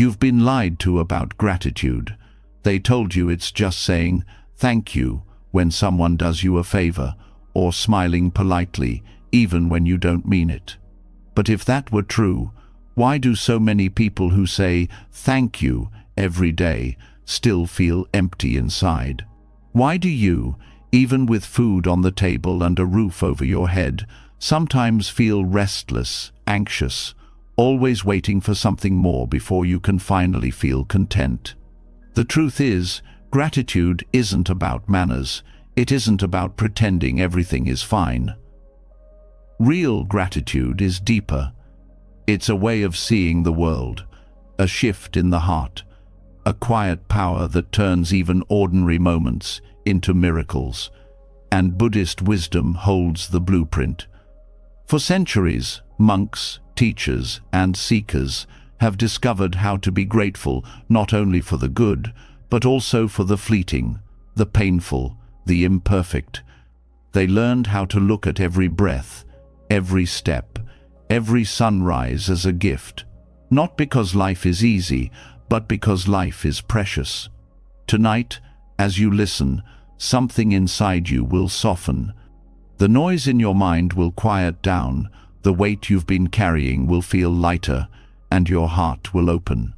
You've been lied to about gratitude. They told you it's just saying thank you when someone does you a favor, or smiling politely even when you don't mean it. But if that were true, why do so many people who say thank you every day still feel empty inside? Why do you, even with food on the table and a roof over your head, sometimes feel restless, anxious, always waiting for something more before you can finally feel content? The truth is, gratitude isn't about manners. It isn't about pretending everything is fine. Real gratitude is deeper. It's a way of seeing the world, a shift in the heart, a quiet power that turns even ordinary moments into miracles. And Buddhist wisdom holds the blueprint. For centuries, monks, teachers, and seekers have discovered how to be grateful not only for the good, but also for the fleeting, the painful, the imperfect. They learned how to look at every breath, every step, every sunrise as a gift, not because life is easy, but because life is precious. Tonight, as you listen, something inside you will soften. The noise in your mind will quiet down, the weight you've been carrying will feel lighter, and your heart will open.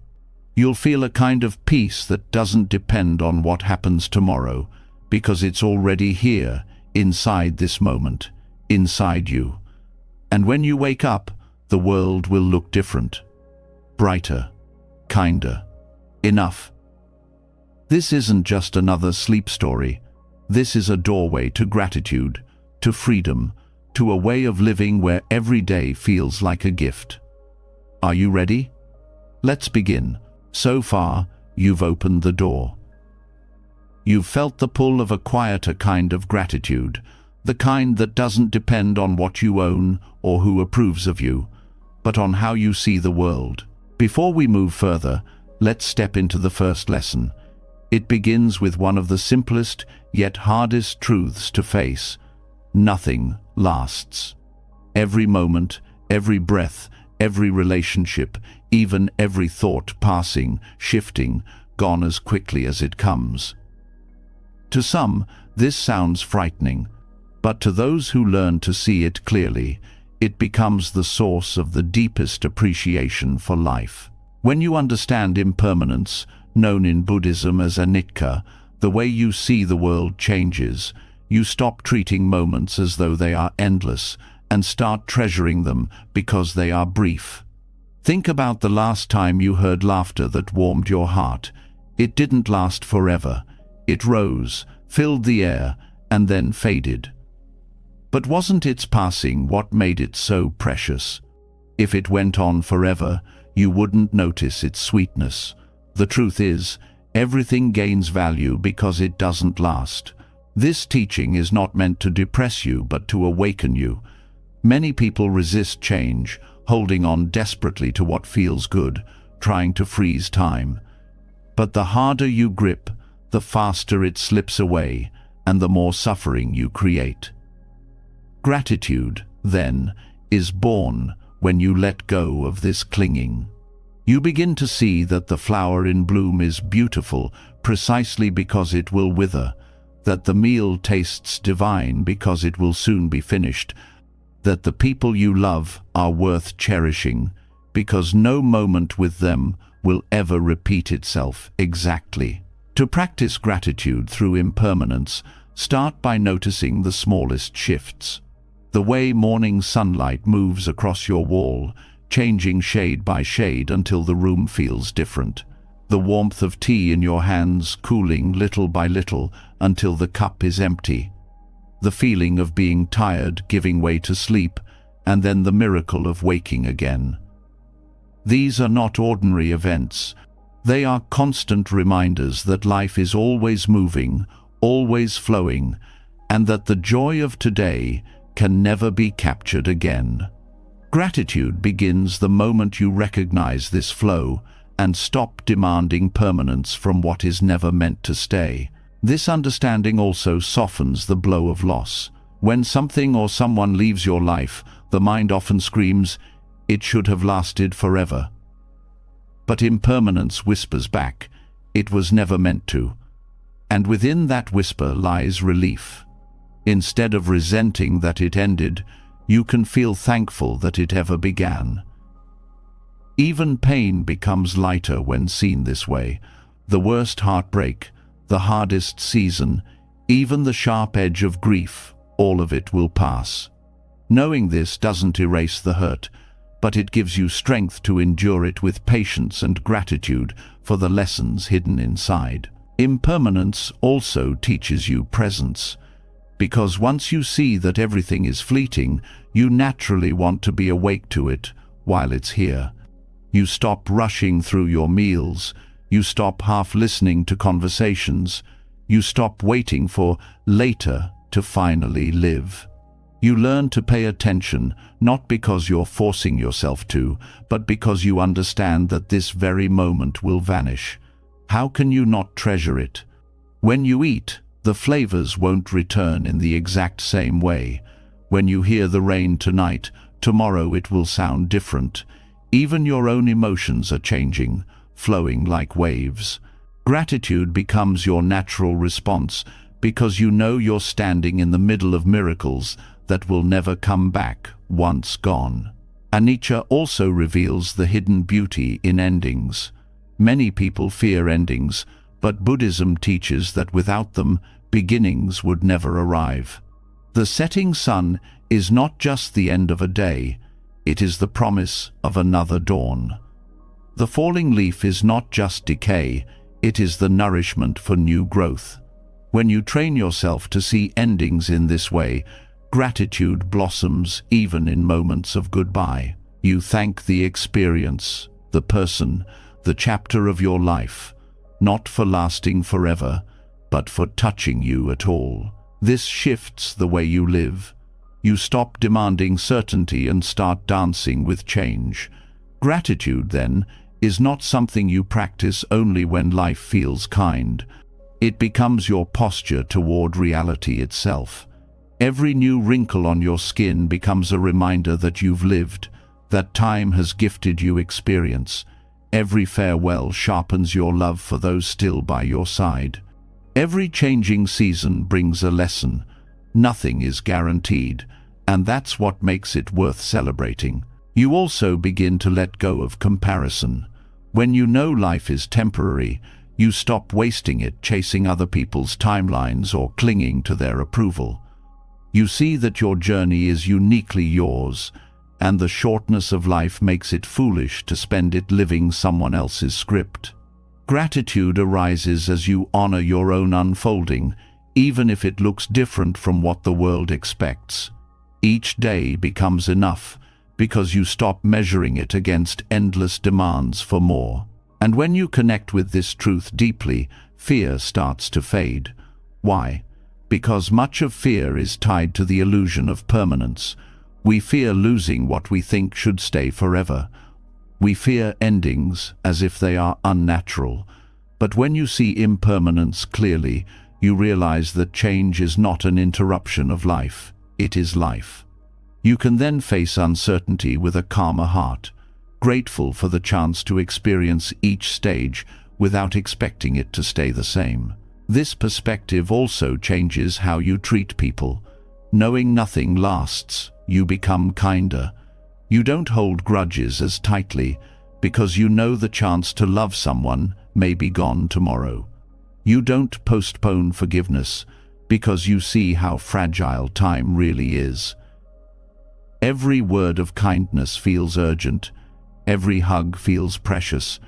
You'll feel a kind of peace that doesn't depend on what happens tomorrow, because it's already here, inside this moment, inside you. And when you wake up, the world will look different, brighter, kinder. Enough. This isn't just another sleep story. This is a doorway to gratitude, to freedom, to a way of living where every day feels like a gift. Are you ready? Let's begin. So far, you've opened the door. You've felt the pull of a quieter kind of gratitude, the kind that doesn't depend on what you own or who approves of you, but on how you see the world. Before we move further, let's step into the first lesson. It begins with one of the simplest yet hardest truths to face. Nothing lasts. Every moment, every breath, every relationship, even every thought passing, shifting, gone as quickly as it comes. To some, this sounds frightening, but to those who learn to see it clearly, it becomes the source of the deepest appreciation for life. When you understand impermanence, known in Buddhism as anicca, the way you see the world changes. You stop treating moments as though they are endless and start treasuring them because they are brief. Think about the last time you heard laughter that warmed your heart. It didn't last forever. It rose, filled the air, and then faded. But wasn't its passing what made it so precious? If it went on forever, you wouldn't notice its sweetness. The truth is, everything gains value because it doesn't last. This teaching is not meant to depress you, but to awaken you. Many people resist change, holding on desperately to what feels good, trying to freeze time. But the harder you grip, the faster it slips away, and the more suffering you create. Gratitude, then, is born when you let go of this clinging. You begin to see that the flower in bloom is beautiful precisely because it will wither, that the meal tastes divine because it will soon be finished, that the people you love are worth cherishing because no moment with them will ever repeat itself exactly. To practice gratitude through impermanence, start by noticing the smallest shifts. The way morning sunlight moves across your wall, changing shade by shade until the room feels different. The warmth of tea in your hands cooling little by little until the cup is empty. The feeling of being tired giving way to sleep, and then the miracle of waking again. These are not ordinary events. They are constant reminders that life is always moving, always flowing, and that the joy of today can never be captured again. Gratitude begins the moment you recognize this flow and stop demanding permanence from what is never meant to stay. This understanding also softens the blow of loss. When something or someone leaves your life, the mind often screams, "It should have lasted forever." But impermanence whispers back, "It was never meant to." And within that whisper lies relief. Instead of resenting that it ended, you can feel thankful that it ever began. Even pain becomes lighter when seen this way. The worst heartbreak, the hardest season, even the sharp edge of grief, all of it will pass. Knowing this doesn't erase the hurt, but it gives you strength to endure it with patience and gratitude for the lessons hidden inside. Impermanence also teaches you presence, because once you see that everything is fleeting, you naturally want to be awake to it while it's here. You stop rushing through your meals, you stop half listening to conversations, you stop waiting for later to finally live. You learn to pay attention, not because you're forcing yourself to, but because you understand that this very moment will vanish. How can you not treasure it? When you eat, the flavors won't return in the exact same way. When you hear the rain tonight, tomorrow it will sound different. Even your own emotions are changing, flowing like waves. Gratitude becomes your natural response because you know you're standing in the middle of miracles that will never come back once gone. Anicca also reveals the hidden beauty in endings. Many people fear endings, but Buddhism teaches that without them, beginnings would never arrive. The setting sun is not just the end of a day, it is the promise of another dawn. The falling leaf is not just decay, it is the nourishment for new growth. When you train yourself to see endings in this way, gratitude blossoms even in moments of goodbye. You thank the experience, the person, the chapter of your life, not for lasting forever, but for touching you at all. This shifts the way you live. You stop demanding certainty and start dancing with change. Gratitude, then, is not something you practice only when life feels kind. It becomes your posture toward reality itself. Every new wrinkle on your skin becomes a reminder that you've lived, that time has gifted you experience. Every farewell sharpens your love for those still by your side. Every changing season brings a lesson. Nothing is guaranteed, and that's what makes it worth celebrating. You also begin to let go of comparison. When you know life is temporary, you stop wasting it chasing other people's timelines or clinging to their approval. You see that your journey is uniquely yours, and the shortness of life makes it foolish to spend it living someone else's script. Gratitude arises as you honor your own unfolding, even if it looks different from what the world expects. Each day becomes enough because you stop measuring it against endless demands for more. And when you connect with this truth deeply, fear starts to fade. Why? Because much of fear is tied to the illusion of permanence. We fear losing what we think should stay forever. We fear endings as if they are unnatural. But when you see impermanence clearly, you realize that change is not an interruption of life, it is life. You can then face uncertainty with a calmer heart, grateful for the chance to experience each stage without expecting it to stay the same. This perspective also changes how you treat people. Knowing nothing lasts, you become kinder. You don't hold grudges as tightly because you know the chance to love someone may be gone tomorrow. You don't postpone forgiveness because you see how fragile time really is. Every word of kindness feels urgent. Every hug feels precious.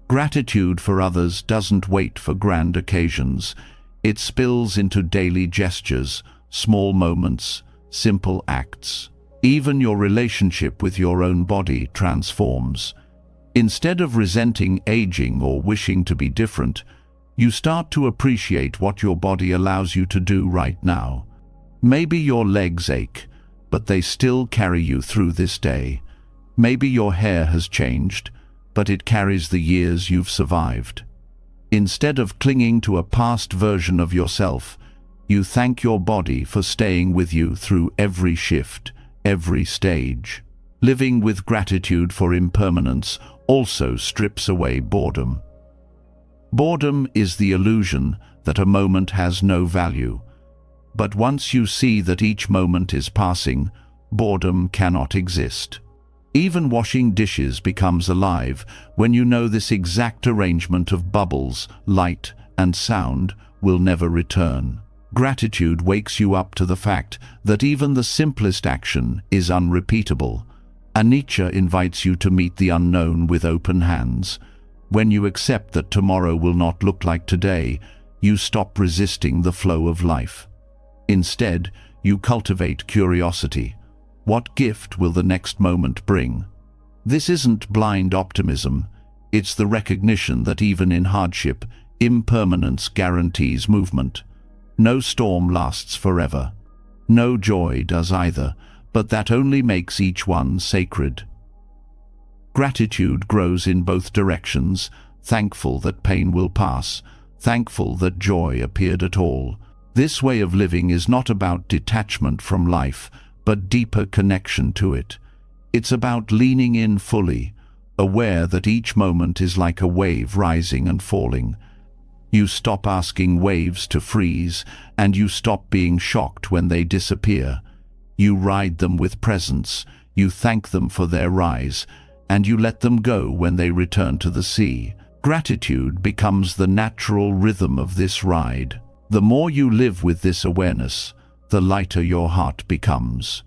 Gratitude for others doesn't wait for grand occasions. It spills into daily gestures, small moments, simple acts. Even your relationship with your own body transforms. Instead of resenting aging or wishing to be different, you start to appreciate what your body allows you to do right now. Maybe your legs ache, but they still carry you through this day. Maybe your hair has changed, but it carries the years you've survived. Instead of clinging to a past version of yourself, you thank your body for staying with you through every shift, every stage. Living with gratitude for impermanence also strips away boredom. Boredom is the illusion that a moment has no value. But once you see that each moment is passing, boredom cannot exist. Even washing dishes becomes alive when you know this exact arrangement of bubbles, light, and sound will never return. Gratitude wakes you up to the fact that even the simplest action is unrepeatable. Anicca invites you to meet the unknown with open hands. When you accept that tomorrow will not look like today, you stop resisting the flow of life. Instead, you cultivate curiosity. What gift will the next moment bring? This isn't blind optimism. It's the recognition that even in hardship, impermanence guarantees movement. No storm lasts forever. No joy does either, but that only makes each one sacred. Gratitude grows in both directions, thankful that pain will pass, thankful that joy appeared at all. This way of living is not about detachment from life, but deeper connection to it. It's about leaning in fully, aware that each moment is like a wave rising and falling. You stop asking waves to freeze, and you stop being shocked when they disappear. You ride them with presence, you thank them for their rise, and you let them go when they return to the sea. Gratitude becomes the natural rhythm of this ride. The more you live with this awareness, the lighter your heart becomes.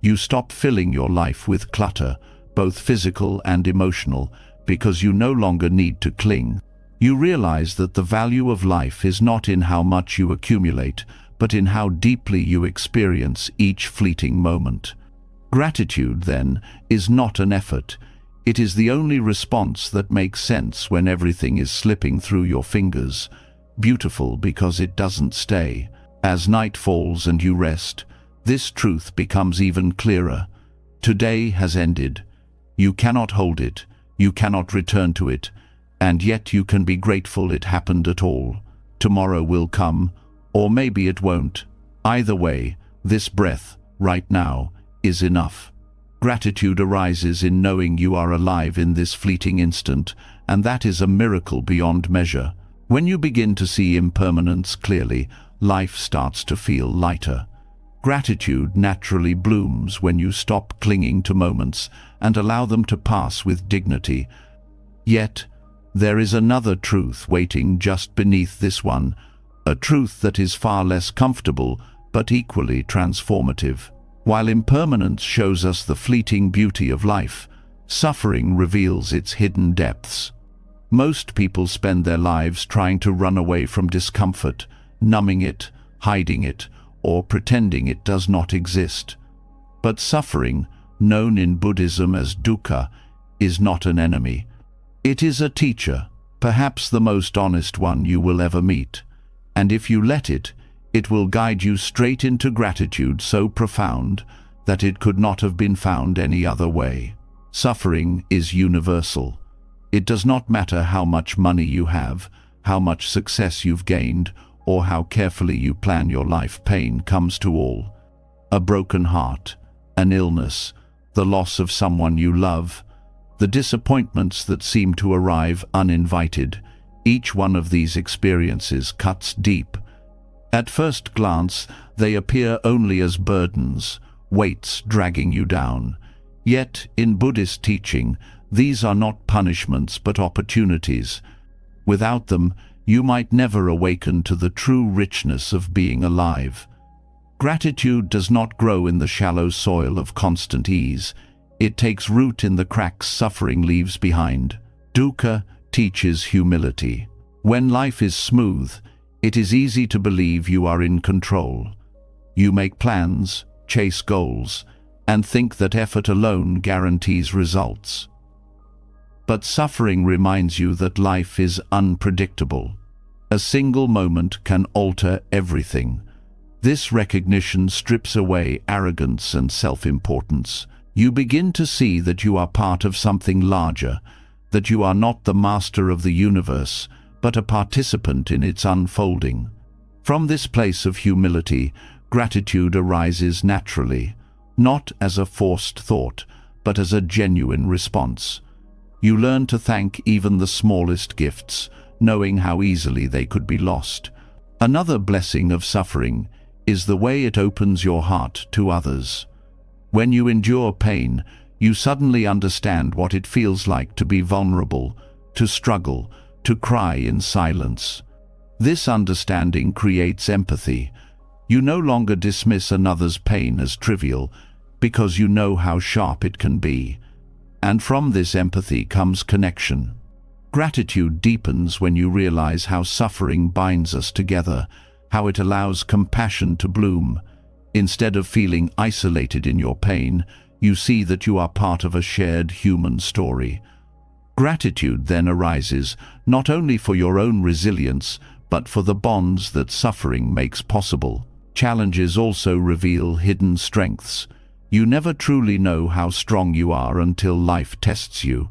You stop filling your life with clutter, both physical and emotional, because you no longer need to cling. You realize that the value of life is not in how much you accumulate, but in how deeply you experience each fleeting moment. Gratitude, then, is not an effort. It is the only response that makes sense when everything is slipping through your fingers. Beautiful because it doesn't stay. As night falls and you rest, this truth becomes even clearer. Today has ended. You cannot hold it, you cannot return to it, and yet you can be grateful it happened at all. Tomorrow will come, or maybe it won't. Either way, this breath, right now, is enough. Gratitude arises in knowing you are alive in this fleeting instant, and that is a miracle beyond measure. When you begin to see impermanence clearly, life starts to feel lighter. Gratitude naturally blooms when you stop clinging to moments and allow them to pass with dignity. Yet, there is another truth waiting just beneath this one, a truth that is far less comfortable but equally transformative. While impermanence shows us the fleeting beauty of life, suffering reveals its hidden depths. Most people spend their lives trying to run away from discomfort, numbing it, hiding it, or pretending it does not exist. But suffering, known in Buddhism as dukkha, is not an enemy. It is a teacher, perhaps the most honest one you will ever meet. And if you let it, it will guide you straight into gratitude so profound that it could not have been found any other way. Suffering is universal. It does not matter how much money you have, how much success you've gained, or how carefully you plan your life. Pain comes to all. A broken heart, an illness, the loss of someone you love, the disappointments that seem to arrive uninvited. Each one of these experiences cuts deep. At first glance, they appear only as burdens, weights dragging you down. Yet, in Buddhist teaching, these are not punishments but opportunities. Without them, you might never awaken to the true richness of being alive. Gratitude does not grow in the shallow soil of constant ease. It takes root in the cracks suffering leaves behind. Dukkha teaches humility. When life is smooth, it is easy to believe you are in control. You make plans, chase goals, and think that effort alone guarantees results. But suffering reminds you that life is unpredictable. A single moment can alter everything. This recognition strips away arrogance and self-importance. You begin to see that you are part of something larger, that you are not the master of the universe, but a participant in its unfolding. From this place of humility, gratitude arises naturally, not as a forced thought, but as a genuine response. You learn to thank even the smallest gifts, knowing how easily they could be lost. Another blessing of suffering is the way it opens your heart to others. When you endure pain, you suddenly understand what it feels like to be vulnerable, to struggle, to cry in silence. This understanding creates empathy. You no longer dismiss another's pain as trivial, because you know how sharp it can be. And from this empathy comes connection. Gratitude deepens when you realize how suffering binds us together, how it allows compassion to bloom. Instead of feeling isolated in your pain, you see that you are part of a shared human story. Gratitude then arises not only for your own resilience, but for the bonds that suffering makes possible. Challenges also reveal hidden strengths. You never truly know how strong you are until life tests you.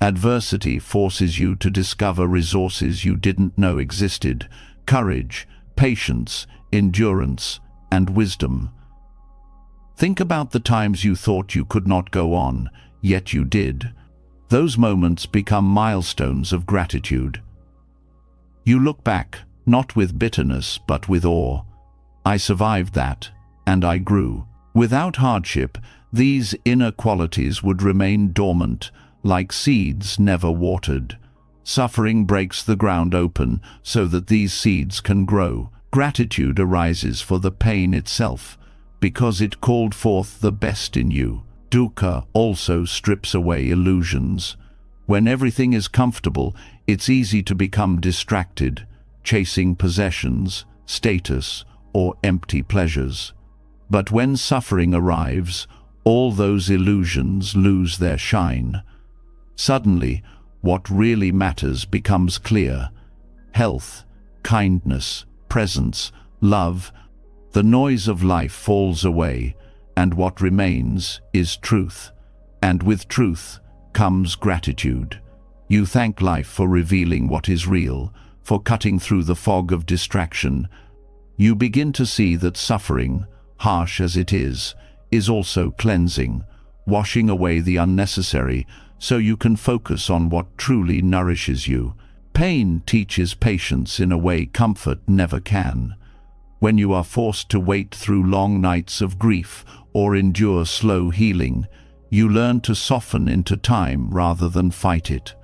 Adversity forces you to discover resources you didn't know existed: courage, patience, endurance, and wisdom. Think about the times you thought you could not go on, yet you did. Those moments become milestones of gratitude. You look back, not with bitterness, but with awe. I survived that, and I grew. Without hardship, these inner qualities would remain dormant, like seeds never watered. Suffering breaks the ground open so that these seeds can grow. Gratitude arises for the pain itself, because it called forth the best in you. Dukkha also strips away illusions. When everything is comfortable, it's easy to become distracted, chasing possessions, status, or empty pleasures. But when suffering arrives, all those illusions lose their shine. Suddenly, what really matters becomes clear: health, kindness, presence, love. The noise of life falls away, and what remains is truth. And with truth comes gratitude. You thank life for revealing what is real, for cutting through the fog of distraction. You begin to see that suffering, harsh as it is also cleansing, washing away the unnecessary so you can focus on what truly nourishes you. Pain teaches patience in a way comfort never can. When you are forced to wait through long nights of grief or endure slow healing, you learn to soften into time rather than fight it.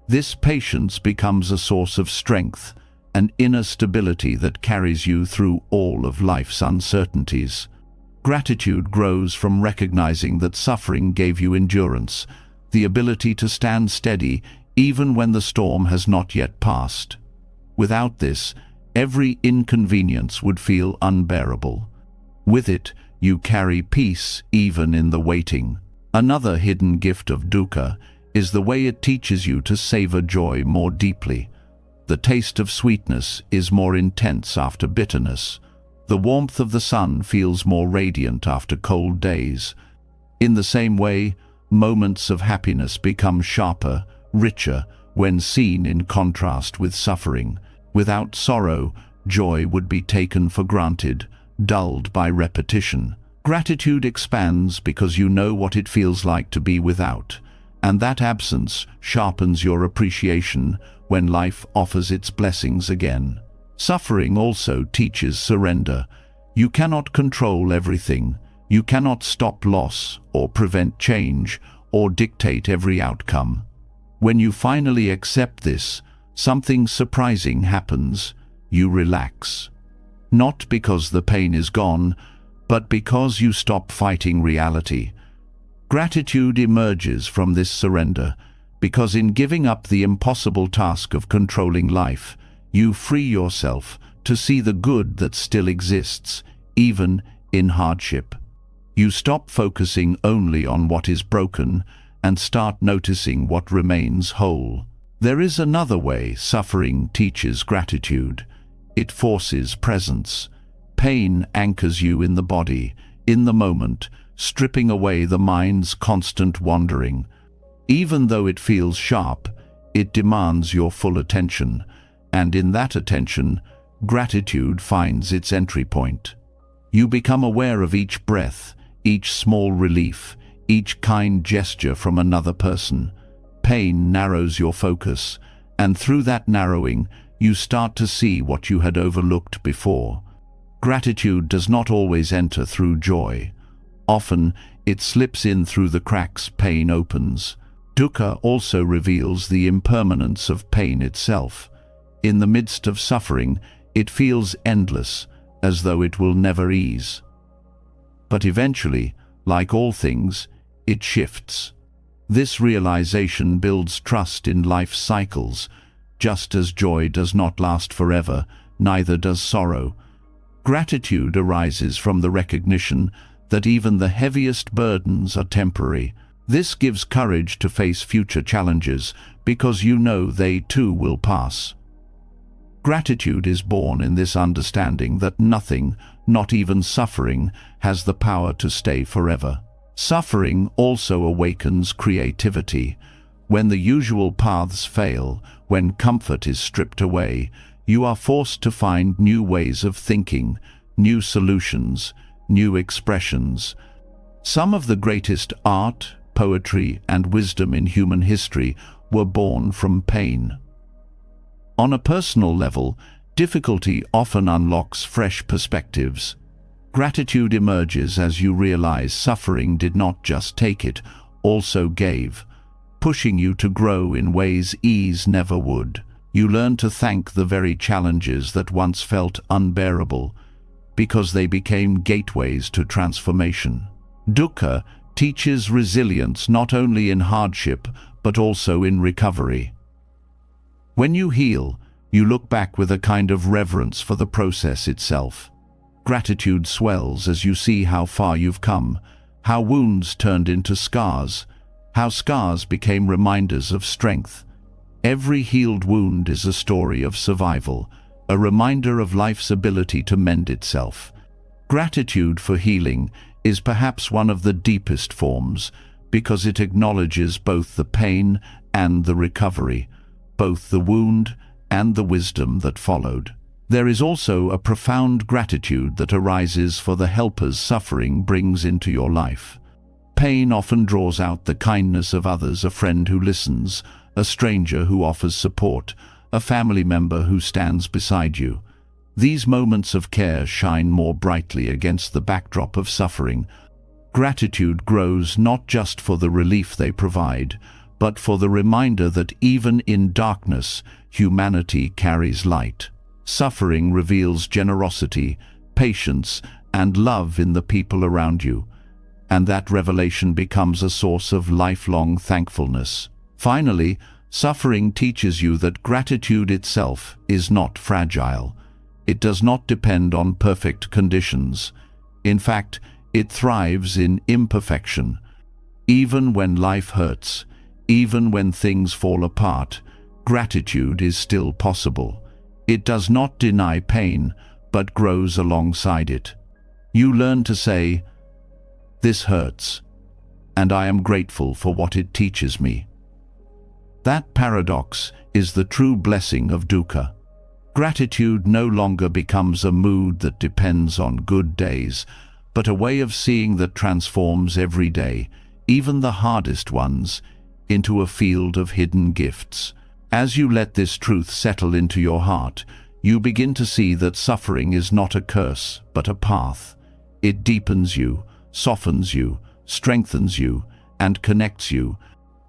This patience becomes a source of strength, an inner stability that carries you through all of life's uncertainties. Gratitude grows from recognizing that suffering gave you endurance, the ability to stand steady even when the storm has not yet passed. Without this, every inconvenience would feel unbearable. With it, you carry peace even in the waiting. Another hidden gift of dukkha is the way it teaches you to savor joy more deeply. The taste of sweetness is more intense after bitterness. The warmth of the sun feels more radiant after cold days. In the same way, moments of happiness become sharper, richer, when seen in contrast with suffering. Without sorrow, joy would be taken for granted, dulled by repetition. Gratitude expands because you know what it feels like to be without, and that absence sharpens your appreciation when life offers its blessings again. Suffering also teaches surrender. You cannot control everything. You cannot stop loss or prevent change or dictate every outcome. When you finally accept this, something surprising happens. You relax. Not because the pain is gone, but because you stop fighting reality. Gratitude emerges from this surrender, because in giving up the impossible task of controlling life, you free yourself to see the good that still exists, even in hardship. You stop focusing only on what is broken and start noticing what remains whole. There is another way suffering teaches gratitude. It forces presence. Pain anchors you in the body, in the moment, stripping away the mind's constant wandering. Even though it feels sharp, it demands your full attention, and in that attention, gratitude finds its entry point. You become aware of each breath, each small relief, each kind gesture from another person. pain narrows your focus, and through that narrowing, you start to see what you had overlooked before. Gratitude does not always enter through joy. Often, it slips in through the cracks pain opens. Dukkha also reveals the impermanence of pain itself. In the midst of suffering, it feels endless, as though it will never ease. But eventually, like all things, it shifts. This realization builds trust in life's cycles. Just as joy does not last forever, neither does sorrow. Gratitude arises from the recognition that even the heaviest burdens are temporary. This gives courage to face future challenges because you know they too will pass. Gratitude is born in this understanding that nothing, not even suffering, has the power to stay forever. Suffering also awakens creativity. When the usual paths fail, when comfort is stripped away, you are forced to find new ways of thinking, new solutions, new expressions. Some of the greatest art, poetry, and wisdom in human history were born from pain. On a personal level, difficulty often unlocks fresh perspectives. Gratitude emerges as you realize suffering did not just take it, also gave, pushing you to grow in ways ease never would. You learn to thank the very challenges that once felt unbearable, because they became gateways to transformation. Dukkha teaches resilience not only in hardship, but also in recovery. When you heal, you look back with a kind of reverence for the process itself. Gratitude swells as you see how far you've come, how wounds turned into scars, how scars became reminders of strength. Every healed wound is a story of survival, a reminder of life's ability to mend itself. Gratitude for healing is perhaps one of the deepest forms, because it acknowledges both the pain and the recovery, both the wound and the wisdom that followed. There is also a profound gratitude that arises for the helpers suffering brings into your life. Pain often draws out the kindness of others, a friend who listens, a stranger who offers support, a family member who stands beside you. These moments of care shine more brightly against the backdrop of suffering. Gratitude grows not just for the relief they provide, but for the reminder that even in darkness, humanity carries light. Suffering reveals generosity, patience, and love in the people around you, and that revelation becomes a source of lifelong thankfulness. Finally, suffering teaches you that gratitude itself is not fragile. It does not depend on perfect conditions. In fact, it thrives in imperfection. Even when life hurts, even when things fall apart, gratitude is still possible. It does not deny pain, but grows alongside it. You learn to say, "This hurts, and I am grateful for what it teaches me." That paradox is the true blessing of dukkha. Gratitude no longer becomes a mood that depends on good days, but a way of seeing that transforms every day, even the hardest ones, into a field of hidden gifts. As you let this truth settle into your heart, you begin to see that suffering is not a curse, but a path. It deepens you, softens you, strengthens you, and connects you.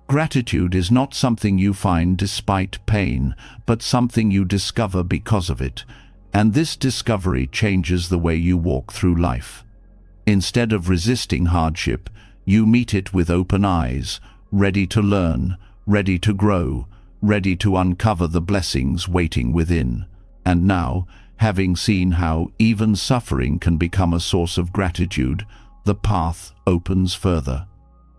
Gratitude is not something you find despite pain, but something you discover because of it, and this discovery changes the way you walk through life. Instead of resisting hardship, you meet it with open eyes, ready to learn, ready to grow, ready to uncover the blessings waiting within. And now, having seen how even suffering can become a source of gratitude, the path opens further.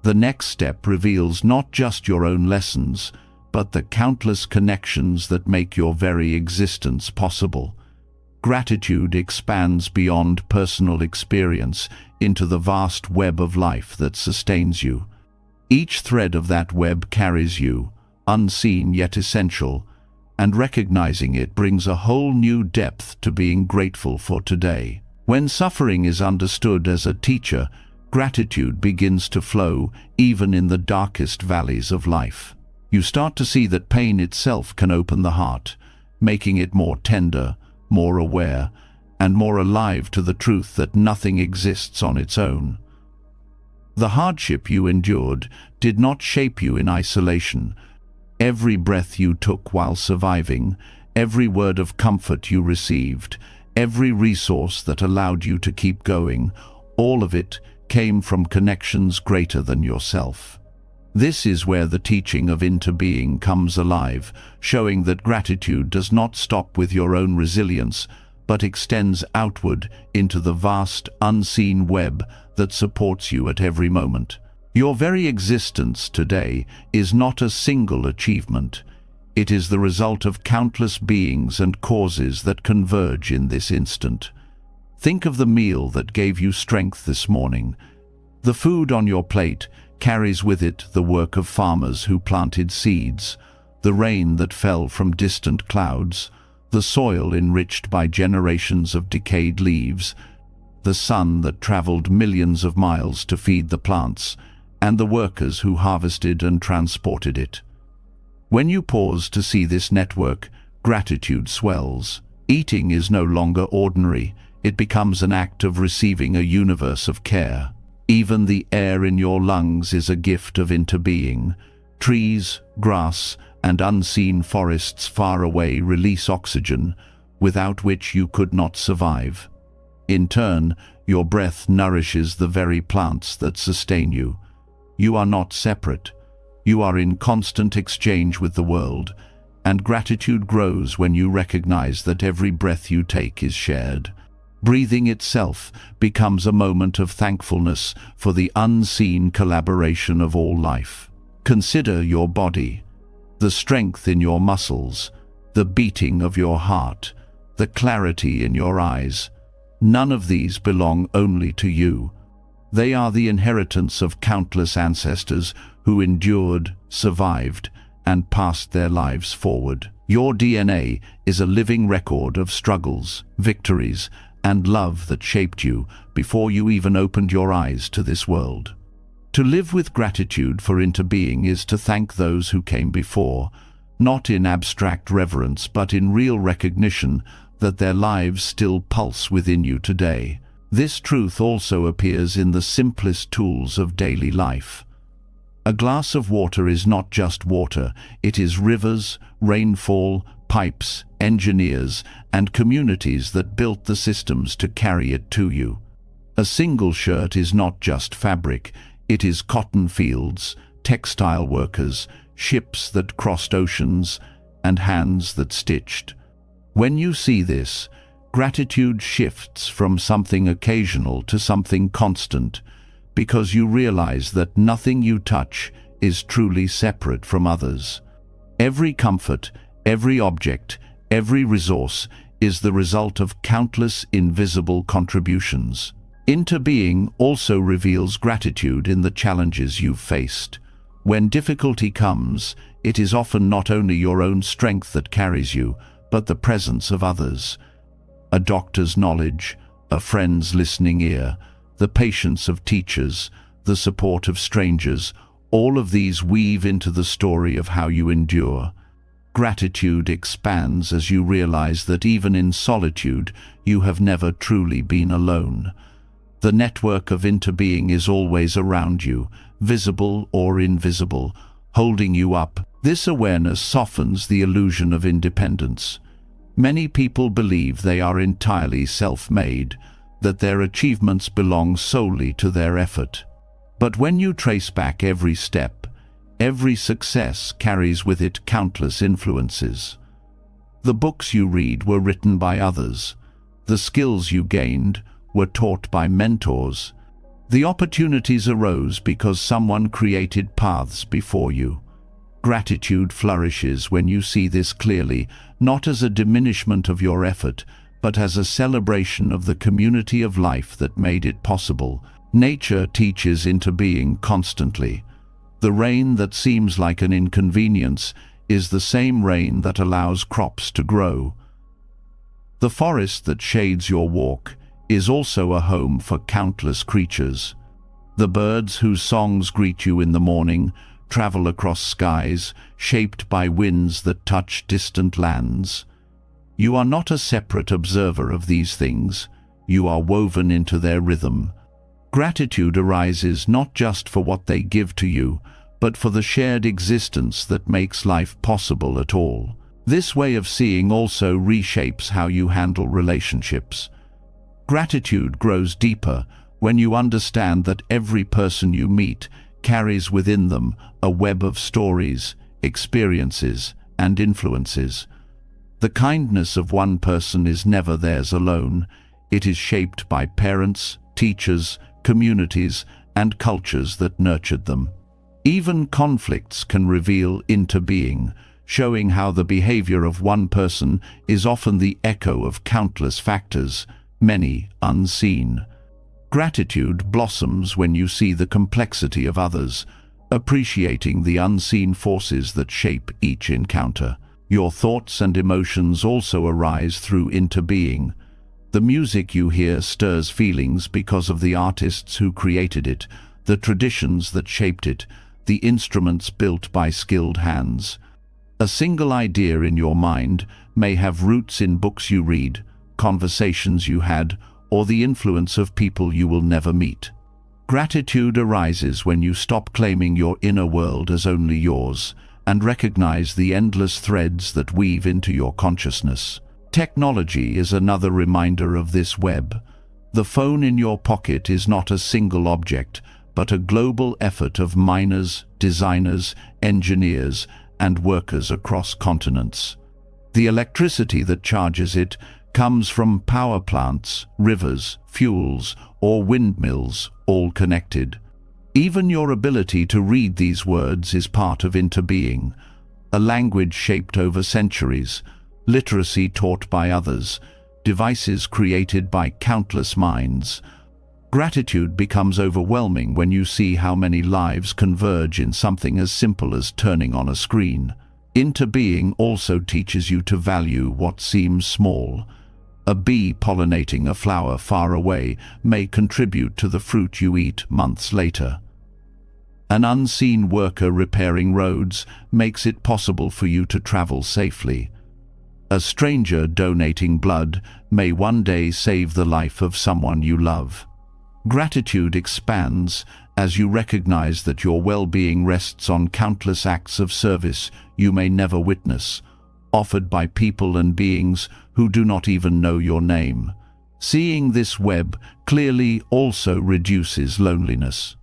The next step reveals not just your own lessons, but the countless connections that make your very existence possible. Gratitude expands beyond personal experience into the vast web of life that sustains you. Each thread of that web carries you, unseen yet essential, and recognizing it brings a whole new depth to being grateful for today. When suffering is understood as a teacher, gratitude begins to flow even in the darkest valleys of life. You start to see that pain itself can open the heart, making it more tender, more aware, and more alive to the truth that nothing exists on its own. The hardship you endured did not shape you in isolation. Every breath you took while surviving, every word of comfort you received, every resource that allowed you to keep going, all of it came from connections greater than yourself. This is where the teaching of interbeing comes alive, showing that gratitude does not stop with your own resilience, but extends outward into the vast, unseen web that supports you at every moment. Your very existence today is not a single achievement. It is the result of countless beings and causes that converge in this instant. Think of the meal that gave you strength this morning. The food on your plate carries with it the work of farmers who planted seeds, the rain that fell from distant clouds, the soil enriched by generations of decayed leaves, the sun that traveled millions of miles to feed the plants, and the workers who harvested and transported it. When you pause to see this network, gratitude swells. Eating is no longer ordinary. It becomes an act of receiving a universe of care. Even the air in your lungs is a gift of interbeing. Trees, grass, and unseen forests far away release oxygen, without which you could not survive. In turn, your breath nourishes the very plants that sustain you. You are not separate. You are in constant exchange with the world, and gratitude grows when you recognize that every breath you take is shared. Breathing itself becomes a moment of thankfulness for the unseen collaboration of all life. Consider your body, the strength in your muscles, the beating of your heart, the clarity in your eyes. None of these belong only to you. They are the inheritance of countless ancestors who endured, survived, and passed their lives forward. Your DNA is a living record of struggles, victories, and love that shaped you before you even opened your eyes to this world. To live with gratitude for interbeing is to thank those who came before, not in abstract reverence but in real recognition that their lives still pulse within you today. This truth also appears in the simplest tools of daily life. A glass of water is not just water, it is rivers, rainfall, pipes, engineers, and communities that built the systems to carry it to you. A single shirt is not just fabric, it is cotton fields, textile workers, ships that crossed oceans, and hands that stitched. When you see this, gratitude shifts from something occasional to something constant, because you realize that nothing you touch is truly separate from others. Every comfort, every object, every resource is the result of countless invisible contributions. Interbeing also reveals gratitude in the challenges you've faced. When difficulty comes, it is often not only your own strength that carries you, but the presence of others. A doctor's knowledge, a friend's listening ear, the patience of teachers, the support of strangers, all of these weave into the story of how you endure. Gratitude expands as you realize that even in solitude, you have never truly been alone. The network of interbeing is always around you, visible or invisible, holding you up. This awareness softens the illusion of independence. Many people believe they are entirely self-made, that their achievements belong solely to their effort. But when you trace back every step, every success carries with it countless influences. The books you read were written by others. The skills you gained were taught by mentors. The opportunities arose because someone created paths before you. Gratitude flourishes when you see this clearly, not as a diminishment of your effort, but as a celebration of the community of life that made it possible. Nature teaches interbeing constantly. The rain that seems like an inconvenience is the same rain that allows crops to grow. The forest that shades your walk is also a home for countless creatures. The birds whose songs greet you in the morning travel across skies, shaped by winds that touch distant lands. You are not a separate observer of these things. You are woven into their rhythm. Gratitude arises not just for what they give to you, but for the shared existence that makes life possible at all. This way of seeing also reshapes how you handle relationships. Gratitude grows deeper when you understand that every person you meet carries within them a web of stories, experiences, and influences. The kindness of one person is never theirs alone. It is shaped by parents, teachers, communities, and cultures that nurtured them. Even conflicts can reveal into being, showing how the behavior of one person is often the echo of countless factors, many unseen. Gratitude blossoms when you see the complexity of others, appreciating the unseen forces that shape each encounter. Your thoughts and emotions also arise through interbeing. The music you hear stirs feelings because of the artists who created it, the traditions that shaped it, the instruments built by skilled hands. A single idea in your mind may have roots in books you read, conversations you had, or the influence of people you will never meet. Gratitude arises when you stop claiming your inner world as only yours and recognize the endless threads that weave into your consciousness. Technology is another reminder of this web. The phone in your pocket is not a single object, but a global effort of miners, designers, engineers, and workers across continents. The electricity that charges it comes from power plants, rivers, fuels, or windmills, all connected. Even your ability to read these words is part of interbeing, a language shaped over centuries, literacy taught by others, devices created by countless minds. Gratitude becomes overwhelming when you see how many lives converge in something as simple as turning on a screen. Interbeing also teaches you to value what seems small. A bee pollinating a flower far away may contribute to the fruit you eat months later. An unseen worker repairing roads makes it possible for you to travel safely. A stranger donating blood may one day save the life of someone you love. Gratitude expands as you recognize that your well-being rests on countless acts of service you may never witness, offered by people and beings who do not even know your name. Seeing this web clearly also reduces loneliness.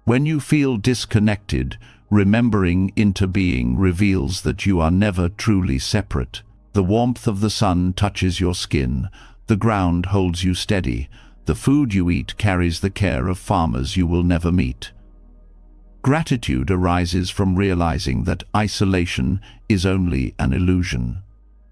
When you feel disconnected, remembering interbeing reveals that you are never truly separate. The warmth of the sun touches your skin, the ground holds you steady, the food you eat carries the care of farmers you will never meet. Gratitude arises from realizing that isolation is only an illusion.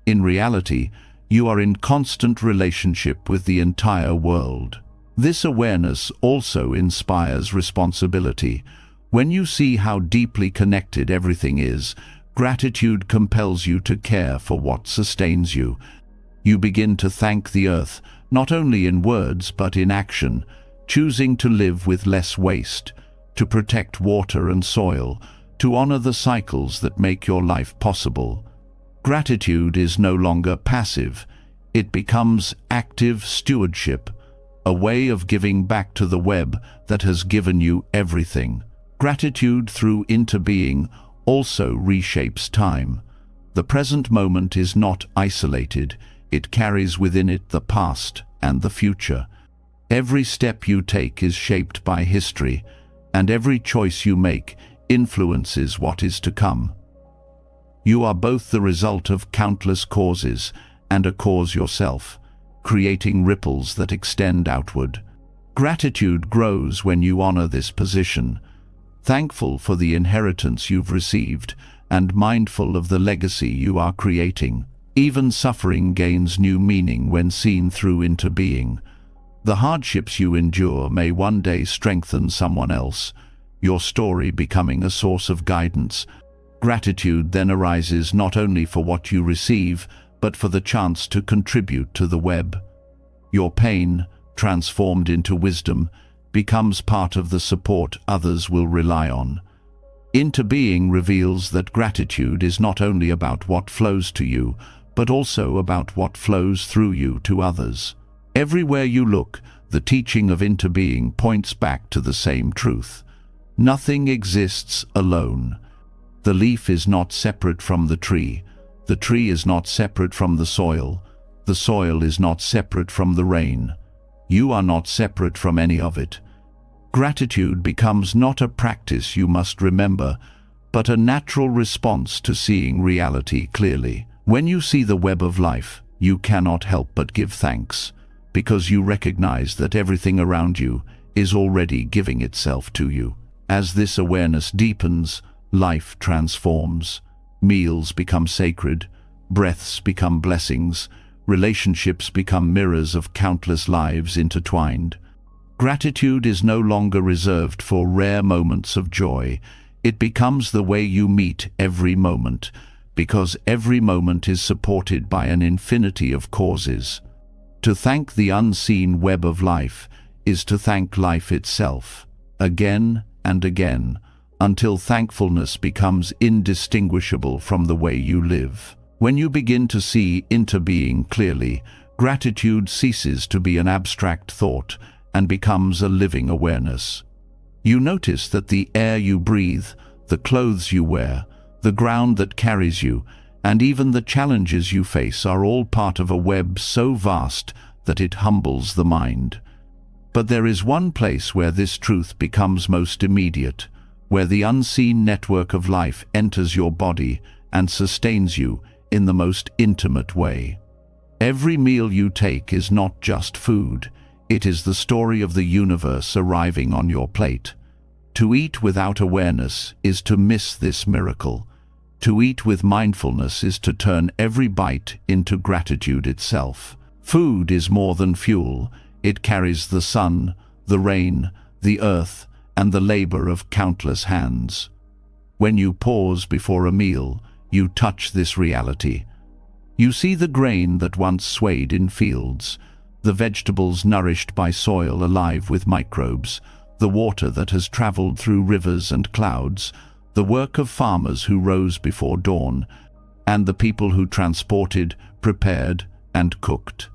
In reality, you are in constant relationship with the entire world. This awareness also inspires responsibility. When you see how deeply connected everything is, gratitude compels you to care for what sustains you. You begin to thank the earth, not only in words but in action, choosing to live with less waste, to protect water and soil, to honor the cycles that make your life possible. Gratitude is no longer passive. It becomes active stewardship, a way of giving back to the web that has given you everything. Gratitude through interbeing also reshapes time. The present moment is not isolated. It carries within it the past and the future. Every step you take is shaped by history, and every choice you make influences what is to come. You are both the result of countless causes and a cause yourself, creating ripples that extend outward. Gratitude grows when you honor this position, thankful for the inheritance you've received and mindful of the legacy you are creating. Even suffering gains new meaning when seen through interbeing. The hardships you endure may one day strengthen someone else, your story becoming a source of guidance. Gratitude then arises not only for what you receive, but for the chance to contribute to the web. Your pain, transformed into wisdom, becomes part of the support others will rely on. Into being reveals that gratitude is not only about what flows to you, but also about what flows through you to others. Everywhere you look, the teaching of into being points back to the same truth. Nothing exists alone. The leaf is not separate from the tree is not separate from the soil is not separate from the rain. You are not separate from any of it. Gratitude becomes not a practice you must remember, but a natural response to seeing reality clearly. When you see the web of life, you cannot help but give thanks, because you recognize that everything around you is already giving itself to you. As this awareness deepens, life transforms. Meals become sacred, breaths become blessings, relationships become mirrors of countless lives intertwined. Gratitude is no longer reserved for rare moments of joy. It becomes the way you meet every moment, because every moment is supported by an infinity of causes. To thank the unseen web of life is to thank life itself, again and again, until thankfulness becomes indistinguishable from the way you live. When you begin to see into being clearly, gratitude ceases to be an abstract thought and becomes a living awareness. You notice that the air you breathe, the clothes you wear, the ground that carries you, and even the challenges you face are all part of a web so vast that it humbles the mind. But there is one place where this truth becomes most immediate, where the unseen network of life enters your body and sustains you in the most intimate way. Every meal you take is not just food. It is the story of the universe arriving on your plate. To eat without awareness is to miss this miracle. To eat with mindfulness is to turn every bite into gratitude itself. Food is more than fuel. It carries the sun, the rain, the earth, and the labor of countless hands. When you pause before a meal, you touch this reality. You see the grain that once swayed in fields, the vegetables nourished by soil alive with microbes, the water that has traveled through rivers and clouds, the work of farmers who rose before dawn, and the people who transported, prepared, and cooked.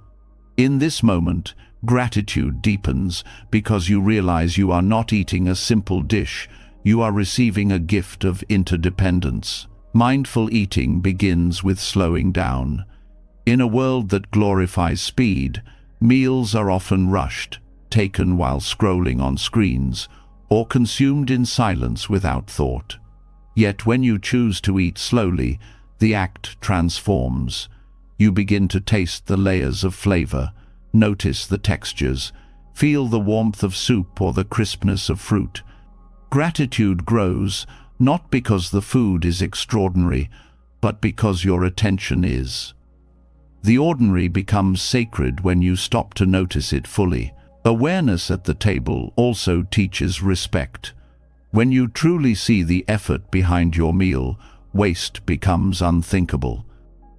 In this moment, gratitude deepens because you realize you are not eating a simple dish, you are receiving a gift of interdependence. Mindful eating begins with slowing down. In a world that glorifies speed, meals are often rushed, taken while scrolling on screens, or consumed in silence without thought. Yet when you choose to eat slowly, the act transforms. You begin to taste the layers of flavor, notice the textures, feel the warmth of soup or the crispness of fruit. Gratitude grows, not because the food is extraordinary, but because your attention is. The ordinary becomes sacred when you stop to notice it fully. Awareness at the table also teaches respect. When you truly see the effort behind your meal, waste becomes unthinkable.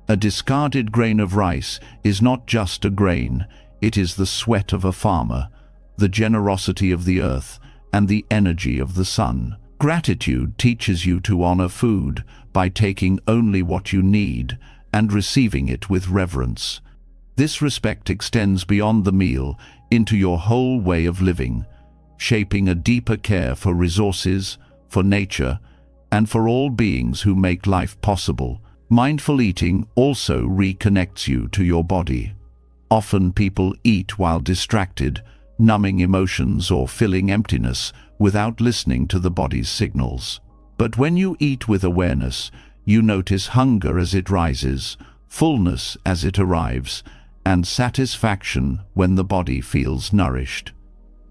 A discarded grain of rice is not just a grain, it is the sweat of a farmer, the generosity of the earth, and the energy of the sun. Gratitude teaches you to honor food by taking only what you need and receiving it with reverence. This respect extends beyond the meal into your whole way of living, shaping a deeper care for resources, for nature, and for all beings who make life possible. Mindful eating also reconnects you to your body. Often people eat while distracted, numbing emotions or filling emptiness without listening to the body's signals. But when you eat with awareness, you notice hunger as it rises, fullness as it arrives, and satisfaction when the body feels nourished.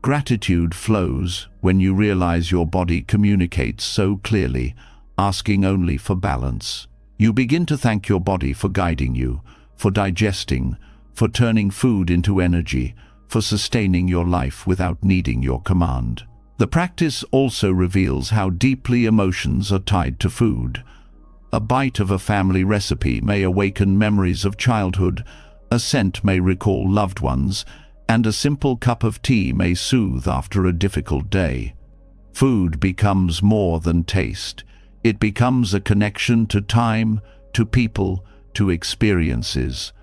Gratitude flows when you realize your body communicates so clearly, asking only for balance. You begin to thank your body for guiding you, for digesting, for turning food into energy, for sustaining your life without needing your command. The practice also reveals how deeply emotions are tied to food. A bite of a family recipe may awaken memories of childhood, a scent may recall loved ones, and a simple cup of tea may soothe after a difficult day. Food becomes more than taste. It becomes a connection to time, to people, to experiences.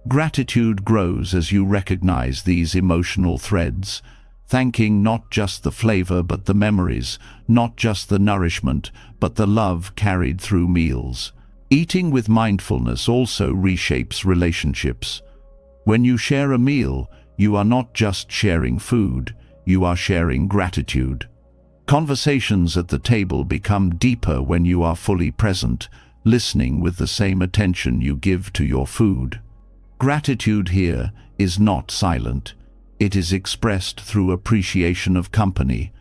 Gratitude grows as you recognize these emotional threads, thanking not just the flavor but the memories, not just the nourishment but the love carried through meals. Eating with mindfulness also reshapes relationships. When you share a meal, you are not just sharing food, you are sharing gratitude. Conversations at the table become deeper when you are fully present, listening with the same attention you give to your food. Gratitude here is not silent. It is expressed through appreciation of company,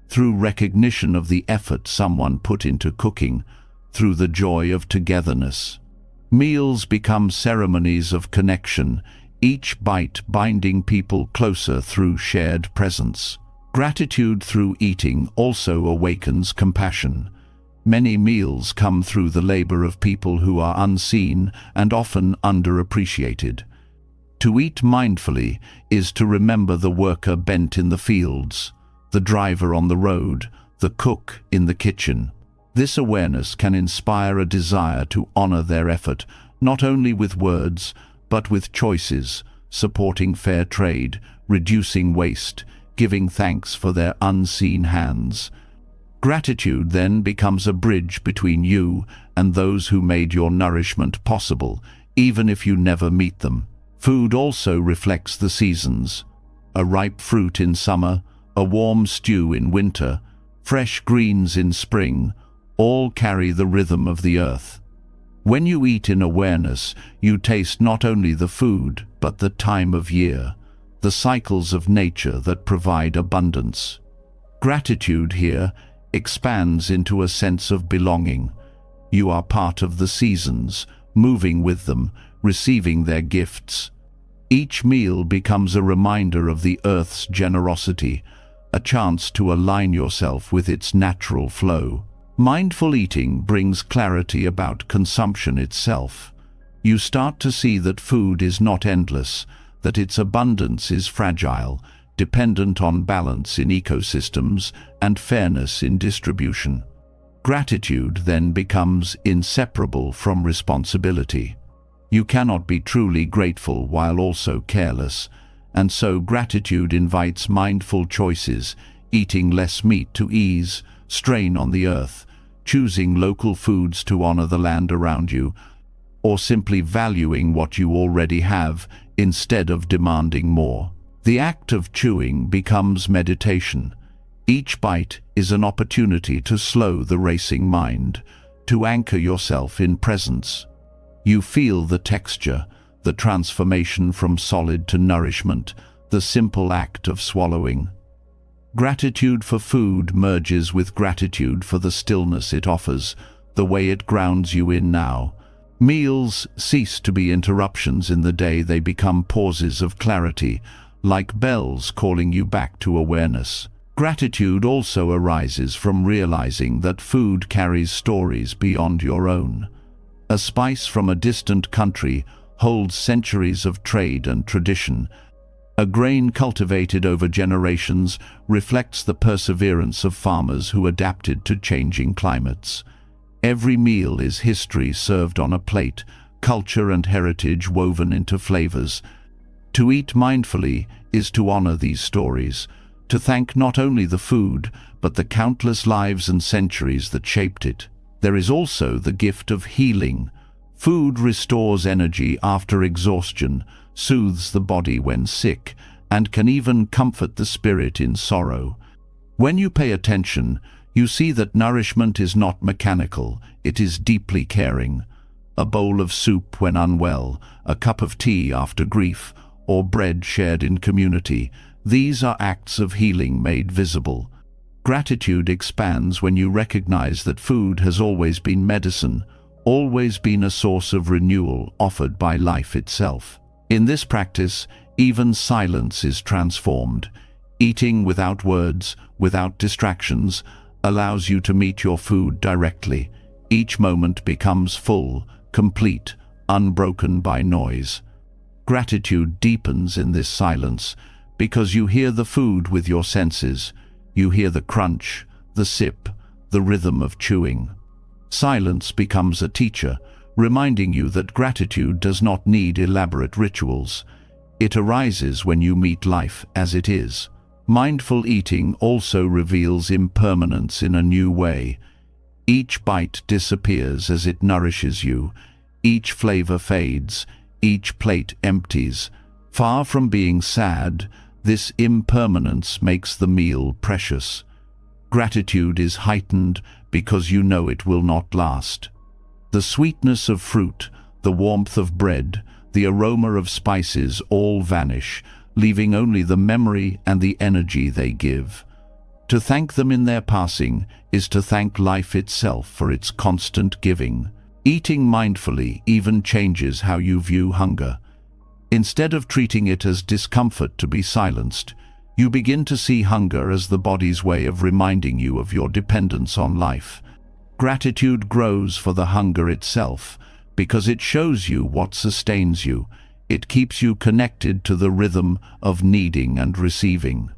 through recognition of the effort someone put into cooking, through the joy of togetherness. Meals become ceremonies of connection, each bite binding people closer through shared presence. Gratitude through eating also awakens compassion. Many meals come through the labor of people who are unseen and often underappreciated. To eat mindfully is to remember the worker bent in the fields, the driver on the road, the cook in the kitchen. This awareness can inspire a desire to honor their effort, not only with words, but with choices, supporting fair trade, reducing waste, giving thanks for their unseen hands. Gratitude then becomes a bridge between you and those who made your nourishment possible, even if you never meet them. Food also reflects the seasons. A ripe fruit in summer, a warm stew in winter, fresh greens in spring, all carry the rhythm of the earth. When you eat in awareness, you taste not only the food, but the time of year, the cycles of nature that provide abundance. Gratitude here expands into a sense of belonging. You are part of the seasons, moving with them, receiving their gifts. Each meal becomes a reminder of the earth's generosity, a chance to align yourself with its natural flow. Mindful eating brings clarity about consumption itself. You start to see that food is not endless, that its abundance is fragile, dependent on balance in ecosystems and fairness in distribution. Gratitude then becomes inseparable from responsibility. You cannot be truly grateful while also careless, and so gratitude invites mindful choices, eating less meat to ease strain on the earth, choosing local foods to honor the land around you, or simply valuing what you already have instead of demanding more. The act of chewing becomes meditation. Each bite is an opportunity to slow the racing mind, to anchor yourself in presence. You feel the texture, the transformation from solid to nourishment, the simple act of swallowing. Gratitude for food merges with gratitude for the stillness it offers, the way it grounds you in now. Meals cease to be interruptions in the day, they become pauses of clarity, like bells calling you back to awareness. Gratitude also arises from realizing that food carries stories beyond your own. A spice from a distant country holds centuries of trade and tradition. A grain cultivated over generations reflects the perseverance of farmers who adapted to changing climates. Every meal is history served on a plate, culture and heritage woven into flavors. To eat mindfully is to honor these stories, to thank not only the food, but the countless lives and centuries that shaped it. There is also the gift of healing. Food restores energy after exhaustion, soothes the body when sick, and can even comfort the spirit in sorrow. When you pay attention, you see that nourishment is not mechanical, it is deeply caring. A bowl of soup when unwell, a cup of tea after grief, or bread shared in community, these are acts of healing made visible. Gratitude expands when you recognize that food has always been medicine, always been a source of renewal offered by life itself. In this practice, even silence is transformed. Eating without words, without distractions, allows you to meet your food directly. Each moment becomes full, complete, unbroken by noise. Gratitude deepens in this silence because you hear the food with your senses. You hear the crunch, the sip, the rhythm of chewing. Silence becomes a teacher, reminding you that gratitude does not need elaborate rituals. It arises when you meet life as it is. Mindful eating also reveals impermanence in a new way. Each bite disappears as it nourishes you. Each flavor fades. Each plate empties. Far from being sad, this impermanence makes the meal precious. Gratitude is heightened because you know it will not last. The sweetness of fruit, the warmth of bread, the aroma of spices all vanish, leaving only the memory and the energy they give. To thank them in their passing is to thank life itself for its constant giving. Eating mindfully even changes how you view hunger. Instead of treating it as discomfort to be silenced, you begin to see hunger as the body's way of reminding you of your dependence on life. Gratitude grows for the hunger itself, because it shows you what sustains you. It keeps you connected to the rhythm of needing and receiving.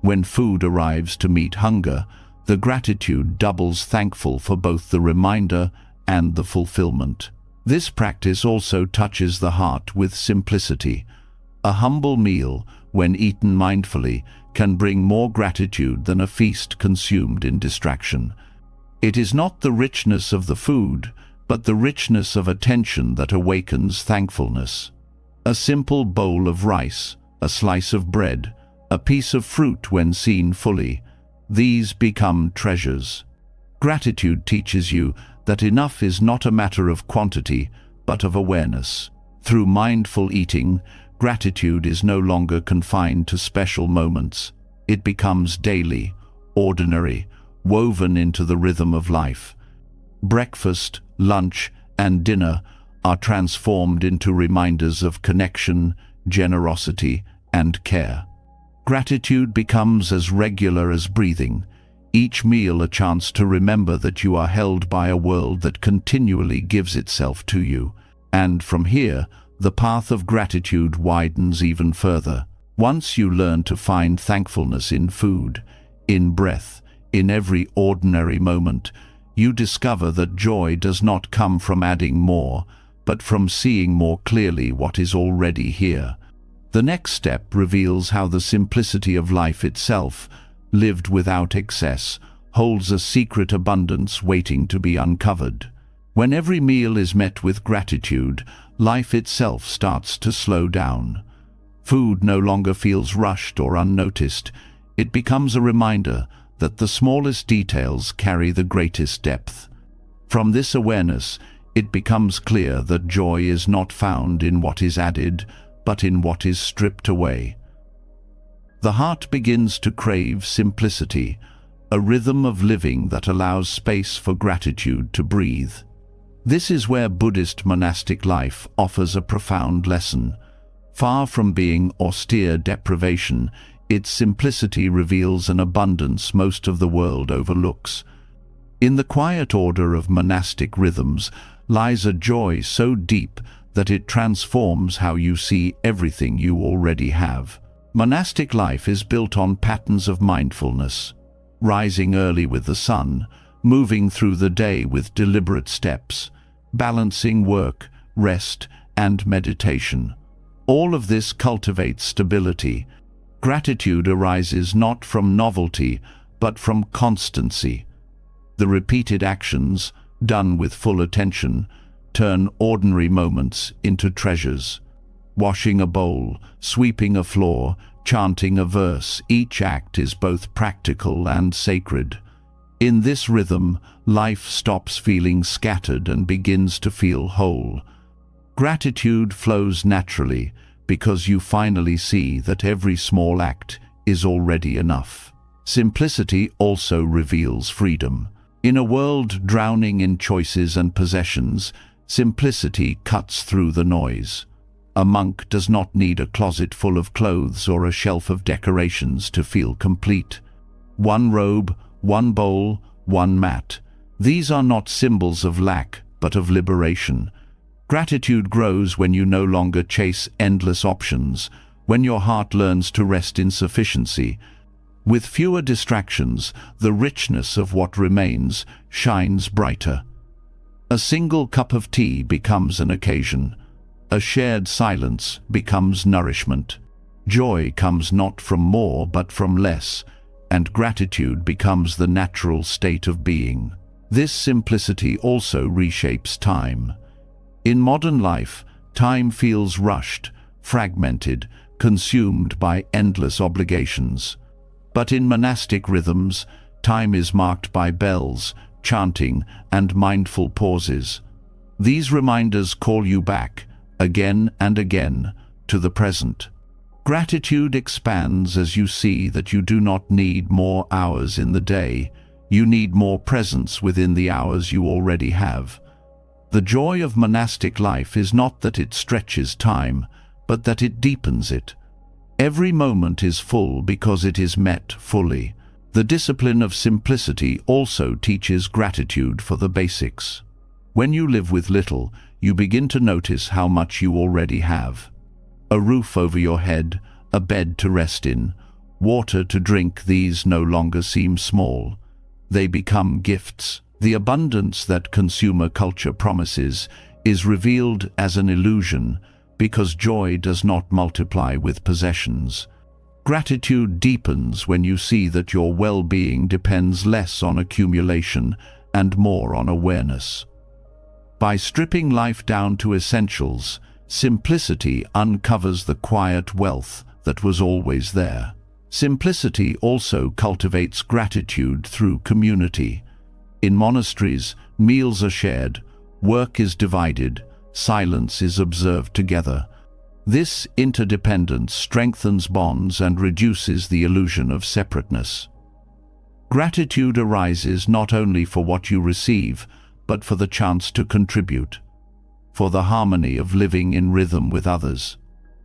When food arrives to meet hunger, the gratitude doubles, thankful for both the reminder and the fulfillment. This practice also touches the heart with simplicity. A humble meal, when eaten mindfully, can bring more gratitude than a feast consumed in distraction. It is not the richness of the food, but the richness of attention that awakens thankfulness. A simple bowl of rice, a slice of bread, a piece of fruit when seen fully, these become treasures. Gratitude teaches you that enough is not a matter of quantity, but of awareness. Through mindful eating, gratitude is no longer confined to special moments. It becomes daily, ordinary, woven into the rhythm of life. Breakfast, lunch, and dinner are transformed into reminders of connection, generosity, and care. Gratitude becomes as regular as breathing, each meal a chance to remember that you are held by a world that continually gives itself to you. And from here, the path of gratitude widens even further. Once you learn to find thankfulness in food, in breath, in every ordinary moment, you discover that joy does not come from adding more, but from seeing more clearly what is already here. The next step reveals how the simplicity of life itself, lived without excess, holds a secret abundance waiting to be uncovered. When every meal is met with gratitude, life itself starts to slow down. Food no longer feels rushed or unnoticed. It becomes a reminder that the smallest details carry the greatest depth. From this awareness, it becomes clear that joy is not found in what is added, but in what is stripped away. The heart begins to crave simplicity, a rhythm of living that allows space for gratitude to breathe. This is where Buddhist monastic life offers a profound lesson. Far from being austere deprivation, its simplicity reveals an abundance most of the world overlooks. In the quiet order of monastic rhythms lies a joy so deep that it transforms how you see everything you already have. Monastic life is built on patterns of mindfulness, rising early with the sun, moving through the day with deliberate steps, balancing work, rest, and meditation. All of this cultivates stability. Gratitude arises not from novelty, but from constancy. The repeated actions, done with full attention, turn ordinary moments into treasures. Washing a bowl, sweeping a floor, chanting a verse, each act is both practical and sacred. In this rhythm, life stops feeling scattered and begins to feel whole. Gratitude flows naturally because you finally see that every small act is already enough. Simplicity also reveals freedom. In a world drowning in choices and possessions, simplicity cuts through the noise. A monk does not need a closet full of clothes or a shelf of decorations to feel complete. One robe, one bowl, one mat. These are not symbols of lack, but of liberation. Gratitude grows when you no longer chase endless options, when your heart learns to rest in sufficiency. With fewer distractions, the richness of what remains shines brighter. A single cup of tea becomes an occasion. A shared silence becomes nourishment. Joy comes not from more but from less, and gratitude becomes the natural state of being. This simplicity also reshapes time. In modern life, time feels rushed, fragmented, consumed by endless obligations. But in monastic rhythms, time is marked by bells, chanting, and mindful pauses. These reminders call you back, again and again, to the present. Gratitude expands as you see that you do not need more hours in the day. You need more presence within the hours you already have. The joy of monastic life is not that it stretches time, but that it deepens it. Every moment is full because it is met fully. The discipline of simplicity also teaches gratitude for the basics. When you live with little, you begin to notice how much you already have. A roof over your head, a bed to rest in, water to drink, these no longer seem small. They become gifts. The abundance that consumer culture promises is revealed as an illusion because joy does not multiply with possessions. Gratitude deepens when you see that your well-being depends less on accumulation and more on awareness. By stripping life down to essentials, simplicity uncovers the quiet wealth that was always there. Simplicity also cultivates gratitude through community. In monasteries, meals are shared, work is divided, silence is observed together. This interdependence strengthens bonds and reduces the illusion of separateness. Gratitude arises not only for what you receive, but for the chance to contribute, for the harmony of living in rhythm with others.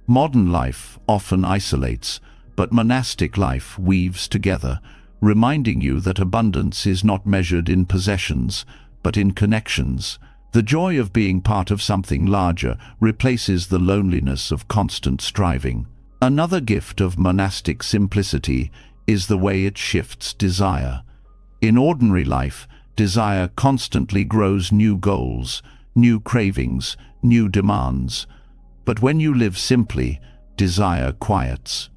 Modern life often isolates, but monastic life weaves together, reminding you that abundance is not measured in possessions, but in connections. The joy of being part of something larger replaces the loneliness of constant striving. Another gift of monastic simplicity is the way it shifts desire. In ordinary life, desire constantly grows new goals, new cravings, new demands. But when you live simply, desire quiets.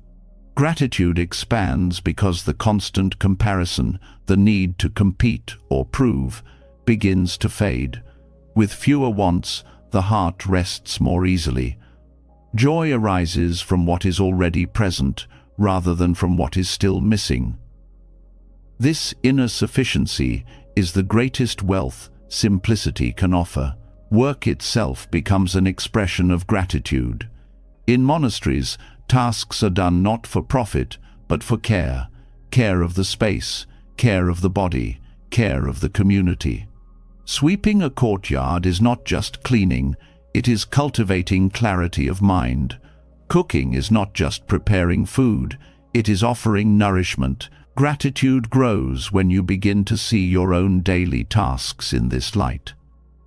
Gratitude expands because the constant comparison, the need to compete or prove, begins to fade. With fewer wants, the heart rests more easily. Joy arises from what is already present, rather than from what is still missing. This inner sufficiency is the greatest wealth simplicity can offer. Work itself becomes an expression of gratitude. In monasteries, tasks are done not for profit, but for care. Care of the space, care of the body, care of the community. Sweeping a courtyard is not just cleaning, it is cultivating clarity of mind. Cooking is not just preparing food, it is offering nourishment. Gratitude grows when you begin to see your own daily tasks in this light.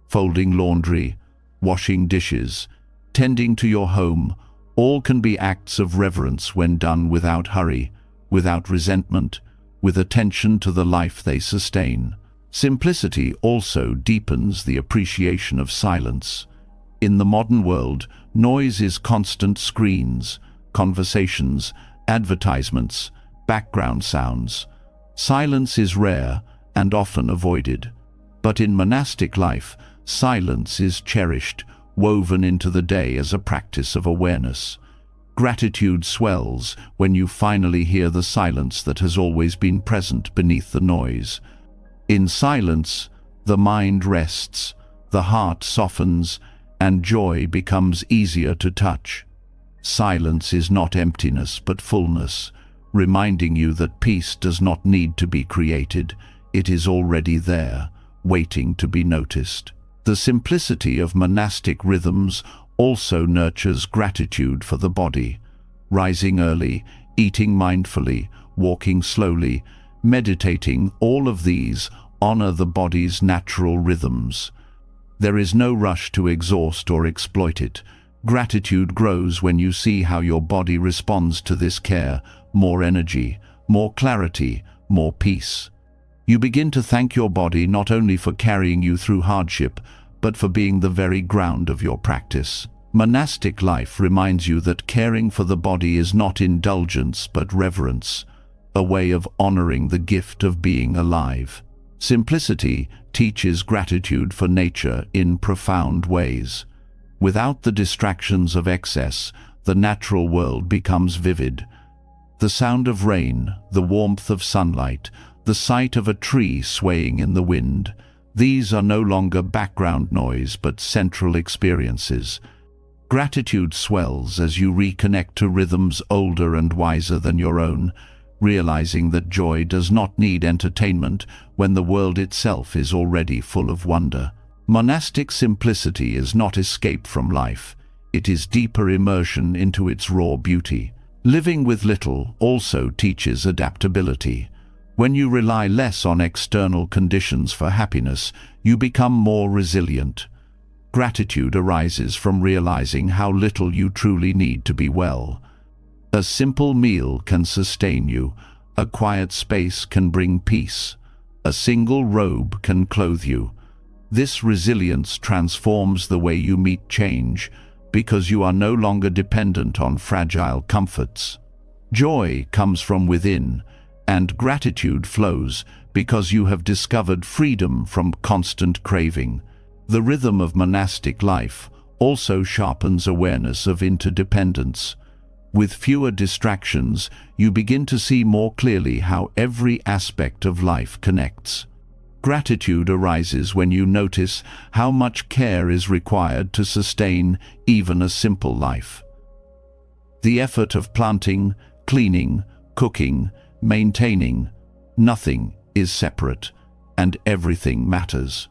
Folding laundry, washing dishes, tending to your home, all can be acts of reverence when done without hurry, without resentment, with attention to the life they sustain. Simplicity also deepens the appreciation of silence. In the modern world, noise is constant: screens, conversations, advertisements, background sounds. Silence is rare and often avoided. But in monastic life, silence is cherished, woven into the day as a practice of awareness. Gratitude swells when you finally hear the silence that has always been present beneath the noise. In silence, the mind rests, the heart softens, and joy becomes easier to touch. Silence is not emptiness but fullness, reminding you that peace does not need to be created. It is already there, waiting to be noticed. The simplicity of monastic rhythms also nurtures gratitude for the body. Rising early, eating mindfully, walking slowly, meditating, all of these honor the body's natural rhythms. There is no rush to exhaust or exploit it. Gratitude grows when you see how your body responds to this care: more energy, more clarity, more peace. You begin to thank your body not only for carrying you through hardship, but for being the very ground of your practice. Monastic life reminds you that caring for the body is not indulgence but reverence, a way of honoring the gift of being alive. Simplicity teaches gratitude for nature in profound ways. Without the distractions of excess, the natural world becomes vivid. The sound of rain, the warmth of sunlight, the sight of a tree swaying in the wind, these are no longer background noise but central experiences. Gratitude swells as you reconnect to rhythms older and wiser than your own, realizing that joy does not need entertainment when the world itself is already full of wonder. Monastic simplicity is not escape from life. It is deeper immersion into its raw beauty. Living with little also teaches adaptability. When you rely less on external conditions for happiness, you become more resilient. Gratitude arises from realizing how little you truly need to be well. A simple meal can sustain you. A quiet space can bring peace. A single robe can clothe you. This resilience transforms the way you meet change, because you are no longer dependent on fragile comforts. Joy comes from within, and gratitude flows because you have discovered freedom from constant craving. The rhythm of monastic life also sharpens awareness of interdependence. With fewer distractions, you begin to see more clearly how every aspect of life connects. Gratitude arises when you notice how much care is required to sustain even a simple life. The effort of planting, cleaning, cooking, maintaining, nothing is separate, and everything matters.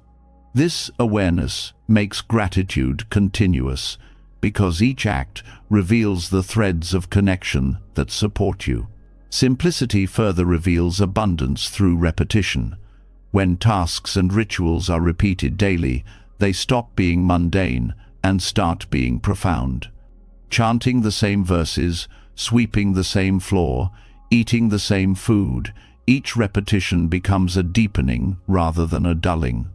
This awareness makes gratitude continuous, because each act reveals the threads of connection that support you. Simplicity further reveals abundance through repetition. When tasks and rituals are repeated daily, they stop being mundane and start being profound. Chanting the same verses, sweeping the same floor, eating the same food, each repetition becomes a deepening rather than a dulling.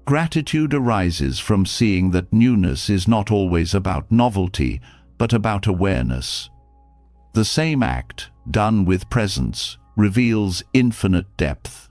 Gratitude arises from seeing that newness is not always about novelty, but about awareness. The same act, done with presence, reveals infinite depth.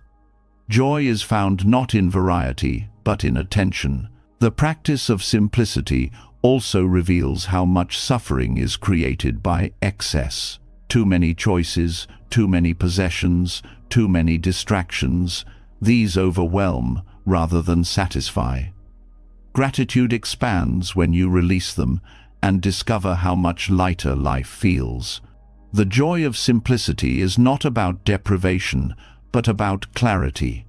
Joy is found not in variety, but in attention. The practice of simplicity also reveals how much suffering is created by excess. Too many choices, too many possessions, too many distractions. These overwhelm rather than satisfy. Gratitude expands when you release them and discover how much lighter life feels. The joy of simplicity is not about deprivation, but about clarity.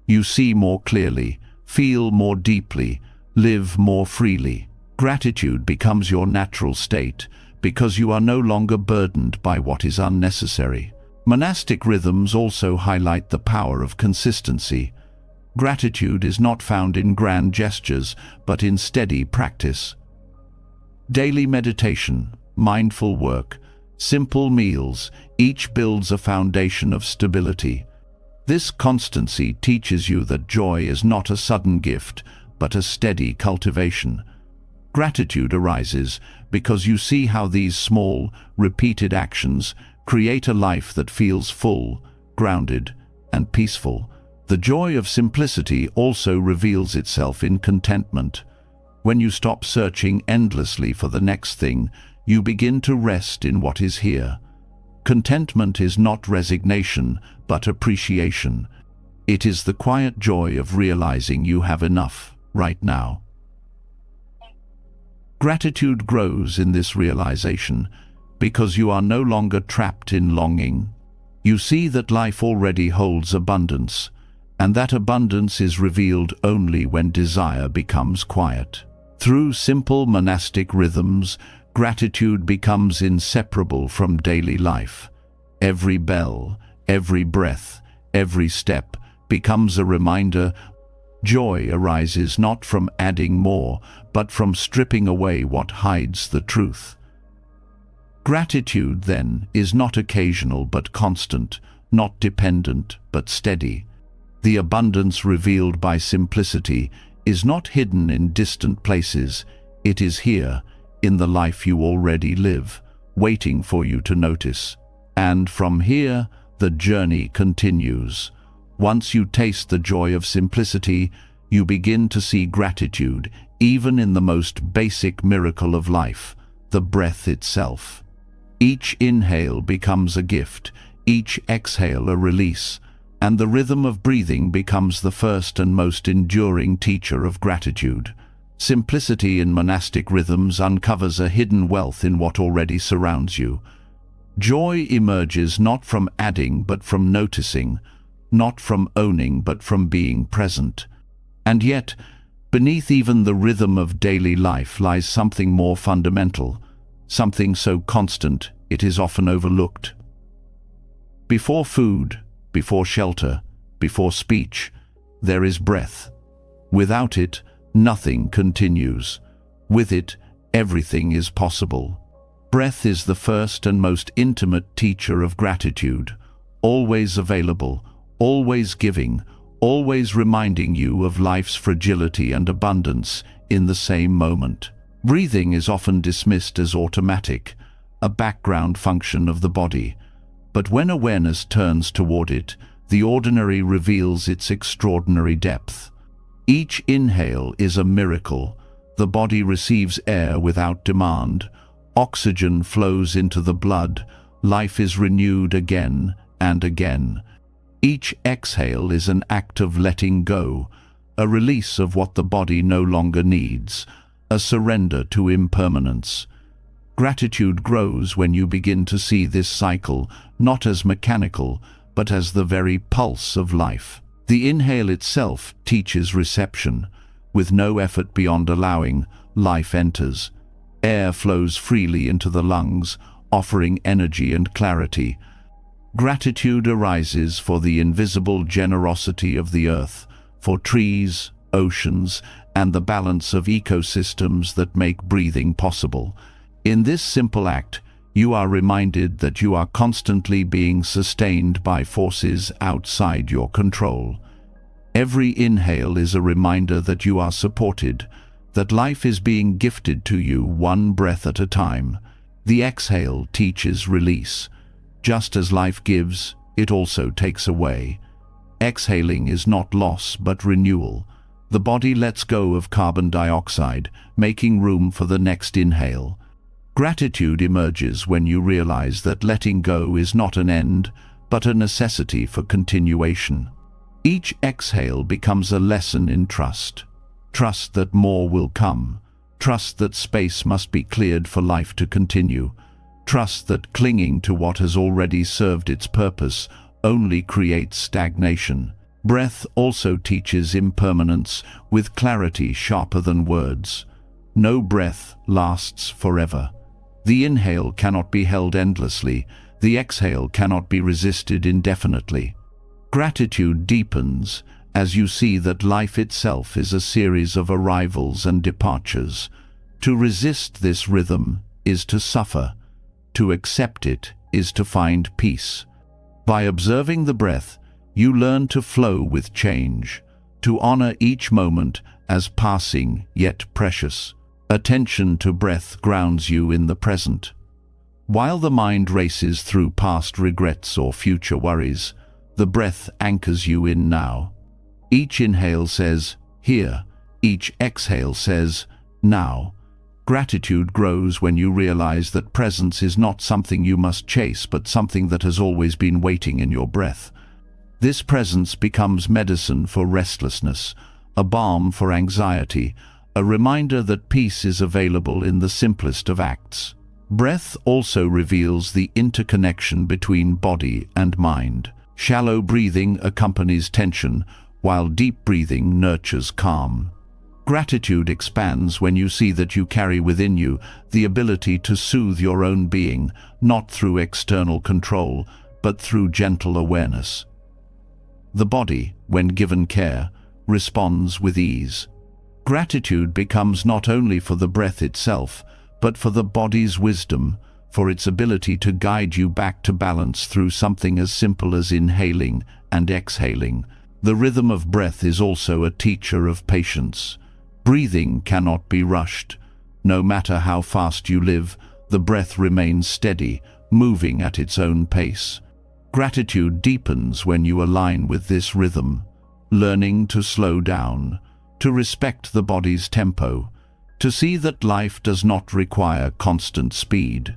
You see more clearly, feel more deeply, live more freely. Gratitude becomes your natural state because you are no longer burdened by what is unnecessary. Monastic rhythms also highlight the power of consistency. Gratitude is not found in grand gestures, but in steady practice. Daily meditation, mindful work, simple meals, each builds a foundation of stability. This constancy teaches you that joy is not a sudden gift, but a steady cultivation. Gratitude arises because you see how these small, repeated actions create a life that feels full, grounded, and peaceful. The joy of simplicity also reveals itself in contentment. When you stop searching endlessly for the next thing, you begin to rest in what is here. Contentment is not resignation, but appreciation. It is the quiet joy of realizing you have enough right now. Gratitude grows in this realization because you are no longer trapped in longing. You see that life already holds abundance, and that abundance is revealed only when desire becomes quiet. Through simple monastic rhythms, gratitude becomes inseparable from daily life. Every bell, every breath, every step becomes a reminder. Joy arises not from adding more, but from stripping away what hides the truth. Gratitude, then, is not occasional but constant, not dependent but steady. The abundance revealed by simplicity is not hidden in distant places, it is here, in the life you already live, waiting for you to notice. And from here, the journey continues. Once you taste the joy of simplicity, you begin to see gratitude, even in the most basic miracle of life, the breath itself. Each inhale becomes a gift, each exhale a release, and the rhythm of breathing becomes the first and most enduring teacher of gratitude. Simplicity in monastic rhythms uncovers a hidden wealth in what already surrounds you. Joy emerges not from adding but from noticing, not from owning but from being present. And yet, beneath even the rhythm of daily life lies something more fundamental, something so constant it is often overlooked. Before food, before shelter, before speech, there is breath. Without it, nothing continues. With it, everything is possible. Breath is the first and most intimate teacher of gratitude, always available, always giving, always reminding you of life's fragility and abundance in the same moment. Breathing is often dismissed as automatic, a background function of the body. But when awareness turns toward it, the ordinary reveals its extraordinary depth. Each inhale is a miracle. The body receives air without demand. Oxygen flows into the blood. Life is renewed again and again. Each exhale is an act of letting go, a release of what the body no longer needs, a surrender to impermanence. Gratitude grows when you begin to see this cycle not as mechanical, but as the very pulse of life. The inhale itself teaches reception. With no effort beyond allowing, life enters. Air flows freely into the lungs, offering energy and clarity. Gratitude arises for the invisible generosity of the earth, for trees, oceans, and the balance of ecosystems that make breathing possible. In this simple act, you are reminded that you are constantly being sustained by forces outside your control. Every inhale is a reminder that you are supported, that life is being gifted to you one breath at a time. The exhale teaches release. Just as life gives, it also takes away. Exhaling is not loss but renewal. The body lets go of carbon dioxide, making room for the next inhale. Gratitude emerges when you realize that letting go is not an end, but a necessity for continuation. Each exhale becomes a lesson in trust. Trust that more will come. Trust that space must be cleared for life to continue. Trust that clinging to what has already served its purpose only creates stagnation. Breath also teaches impermanence with clarity sharper than words. No breath lasts forever. The inhale cannot be held endlessly. The exhale cannot be resisted indefinitely. Gratitude deepens as you see that life itself is a series of arrivals and departures. To resist this rhythm is to suffer. To accept it is to find peace. By observing the breath, you learn to flow with change, to honor each moment as passing yet precious. Attention to breath grounds you in the present. While the mind races through past regrets or future worries, the breath anchors you in now. Each inhale says, here. Each exhale says, now. Gratitude grows when you realize that presence is not something you must chase, but something that has always been waiting in your breath. This presence becomes medicine for restlessness, a balm for anxiety, a reminder that peace is available in the simplest of acts. Breath also reveals the interconnection between body and mind. Shallow breathing accompanies tension, while deep breathing nurtures calm. Gratitude expands when you see that you carry within you the ability to soothe your own being, not through external control, but through gentle awareness. The body, when given care, responds with ease. Gratitude becomes not only for the breath itself, but for the body's wisdom, for its ability to guide you back to balance through something as simple as inhaling and exhaling. The rhythm of breath is also a teacher of patience. Breathing cannot be rushed. No matter how fast you live, the breath remains steady, moving at its own pace. Gratitude deepens when you align with this rhythm, learning to slow down, to respect the body's tempo, to see that life does not require constant speed.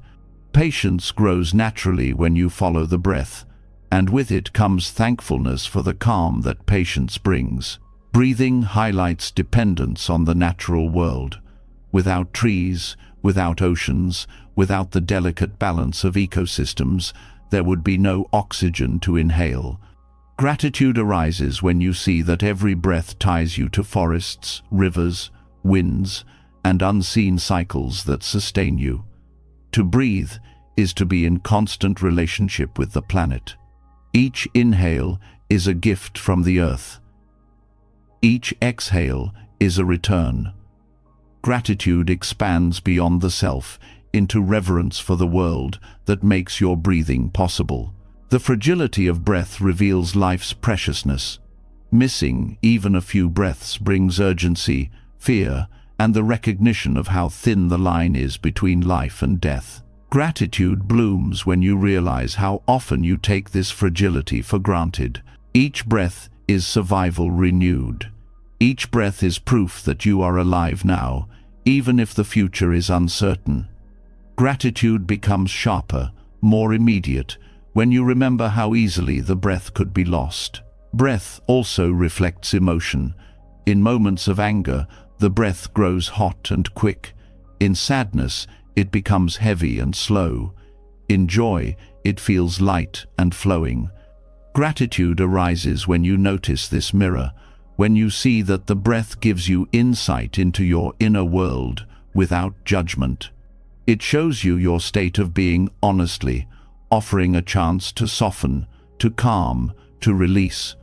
Patience grows naturally when you follow the breath, and with it comes thankfulness for the calm that patience brings. Breathing highlights dependence on the natural world. Without trees, without oceans, without the delicate balance of ecosystems, there would be no oxygen to inhale. Gratitude arises when you see that every breath ties you to forests, rivers, winds, and unseen cycles that sustain you. To breathe is to be in constant relationship with the planet. Each inhale is a gift from the earth. Each exhale is a return. Gratitude expands beyond the self into reverence for the world that makes your breathing possible. The fragility of breath reveals life's preciousness. Missing even a few breaths brings urgency, fear, and the recognition of how thin the line is between life and death. Gratitude blooms when you realize how often you take this fragility for granted. Each breath is survival renewed. Each breath is proof that you are alive now, even if the future is uncertain. Gratitude becomes sharper, more immediate, when you remember how easily the breath could be lost. Breath also reflects emotion. In moments of anger, the breath grows hot and quick. In sadness, it becomes heavy and slow. In joy, it feels light and flowing. Gratitude arises when you notice this mirror, when you see that the breath gives you insight into your inner world without judgment. It shows you your state of being honestly, offering a chance to soften, to calm, to release.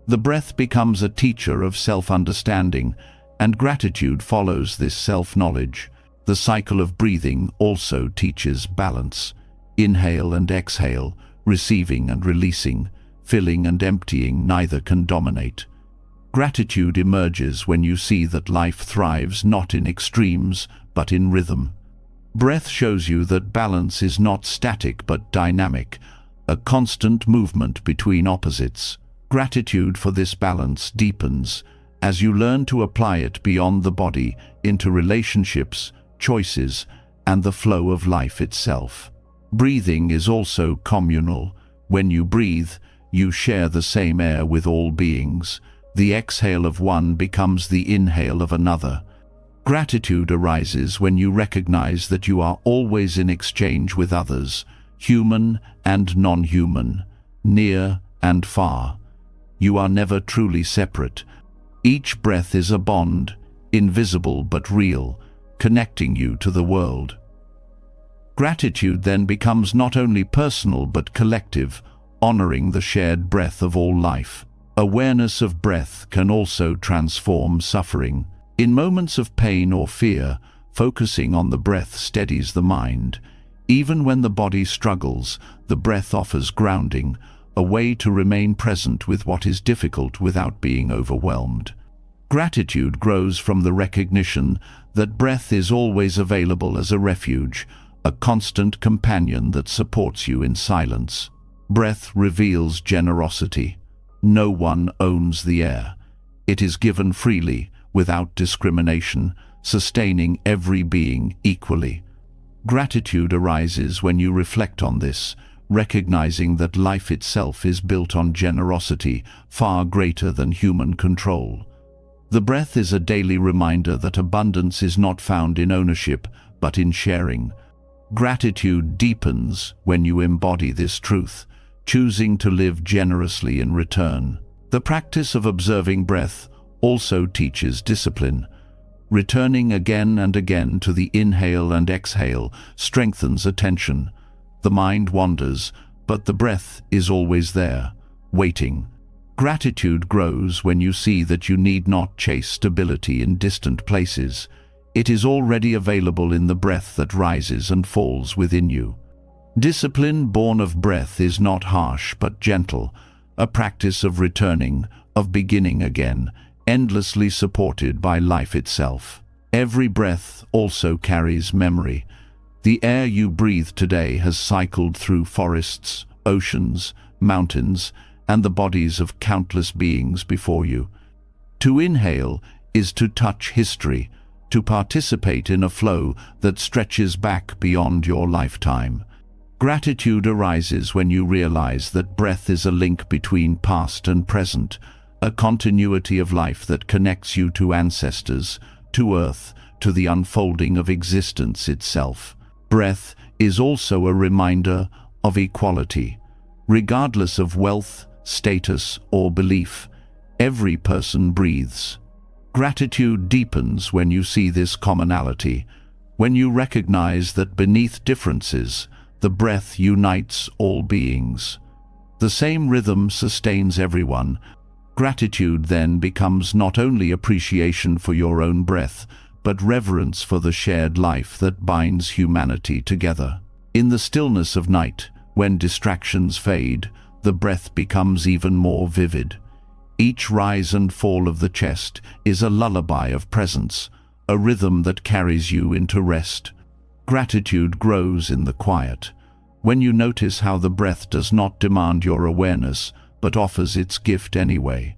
The breath becomes a teacher of self-understanding, and gratitude follows this self-knowledge. The cycle of breathing also teaches balance. Inhale and exhale, receiving and releasing, filling and emptying, neither can dominate. Gratitude emerges when you see that life thrives not in extremes, but in rhythm. Breath shows you that balance is not static but dynamic, a constant movement between opposites. Gratitude for this balance deepens as you learn to apply it beyond the body into relationships, choices, and the flow of life itself. Breathing is also communal. When you breathe, you share the same air with all beings. The exhale of one becomes the inhale of another. Gratitude arises when you recognize that you are always in exchange with others, human and non-human, near and far. You are never truly separate. Each breath is a bond, invisible but real, connecting you to the world. Gratitude then becomes not only personal but collective, honoring the shared breath of all life. Awareness of breath can also transform suffering. In moments of pain or fear, focusing on the breath steadies the mind. Even when the body struggles, the breath offers grounding, a way to remain present with what is difficult without being overwhelmed. Gratitude grows from the recognition that breath is always available as a refuge, a constant companion that supports you in silence. Breath reveals generosity. No one owns the air. It is given freely, without discrimination, sustaining every being equally. Gratitude arises when you reflect on this, recognizing that life itself is built on generosity far greater than human control. The breath is a daily reminder that abundance is not found in ownership, but in sharing. Gratitude deepens when you embody this truth, choosing to live generously in return. The practice of observing breath also teaches discipline. Returning again and again to the inhale and exhale strengthens attention. The mind wanders, but the breath is always there, waiting. Gratitude grows when you see that you need not chase stability in distant places. It is already available in the breath that rises and falls within you. Discipline born of breath is not harsh but gentle, a practice of returning, of beginning again, endlessly supported by life itself. Every breath also carries memory. The air you breathe today has cycled through forests, oceans, mountains, and the bodies of countless beings before you. To inhale is to touch history, to participate in a flow that stretches back beyond your lifetime. Gratitude arises when you realize that breath is a link between past and present, a continuity of life that connects you to ancestors, to earth, to the unfolding of existence itself. Breath is also a reminder of equality. Regardless of wealth, status, or belief, every person breathes. Gratitude deepens when you see this commonality, when you recognize that beneath differences, the breath unites all beings. The same rhythm sustains everyone. Gratitude then becomes not only appreciation for your own breath, but reverence for the shared life that binds humanity together. In the stillness of night, when distractions fade, the breath becomes even more vivid. Each rise and fall of the chest is a lullaby of presence, a rhythm that carries you into rest. Gratitude grows in the quiet, when you notice how the breath does not demand your awareness, but offers its gift anyway.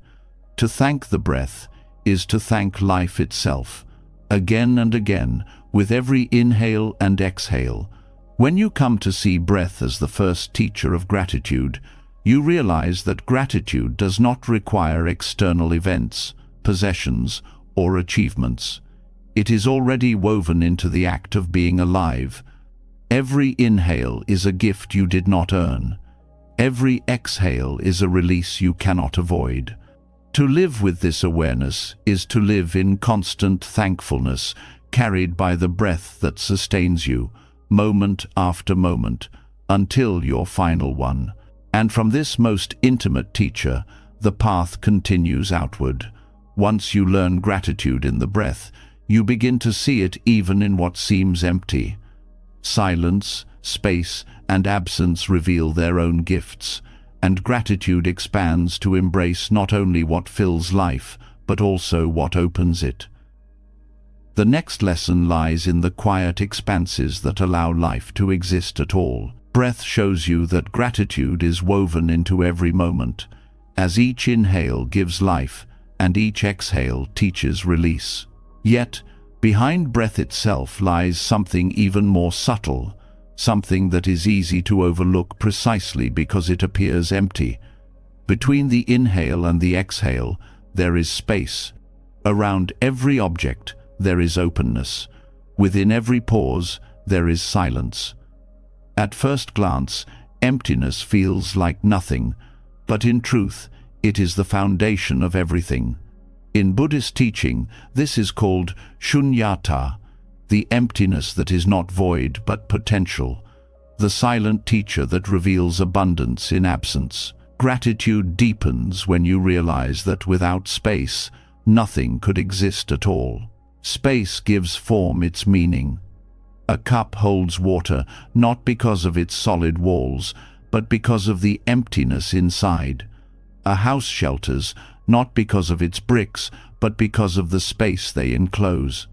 To thank the breath is to thank life itself, again and again, with every inhale and exhale. When you come to see breath as the first teacher of gratitude, you realize that gratitude does not require external events, possessions, or achievements. It is already woven into the act of being alive. Every inhale is a gift you did not earn. Every exhale is a release you cannot avoid. To live with this awareness is to live in constant thankfulness, carried by the breath that sustains you, moment after moment, until your final one. And from this most intimate teacher, the path continues outward. Once you learn gratitude in the breath, you begin to see it even in what seems empty. Silence, space, and absence reveal their own gifts, and gratitude expands to embrace not only what fills life, but also what opens it. The next lesson lies in the quiet expanses that allow life to exist at all. Breath shows you that gratitude is woven into every moment, as each inhale gives life and each exhale teaches release. Yet, behind breath itself lies something even more subtle, something that is easy to overlook precisely because it appears empty. Between the inhale and the exhale, there is space. Around every object, there is openness. Within every pause, there is silence. At first glance, emptiness feels like nothing, but in truth, it is the foundation of everything. In Buddhist teaching, this is called shunyata, the emptiness that is not void but potential, the silent teacher that reveals abundance in absence. Gratitude deepens when you realize that without space, nothing could exist at all. Space gives form its meaning. A cup holds water not because of its solid walls, but because of the emptiness inside. A house shelters not because of its bricks, but because of the space they enclose.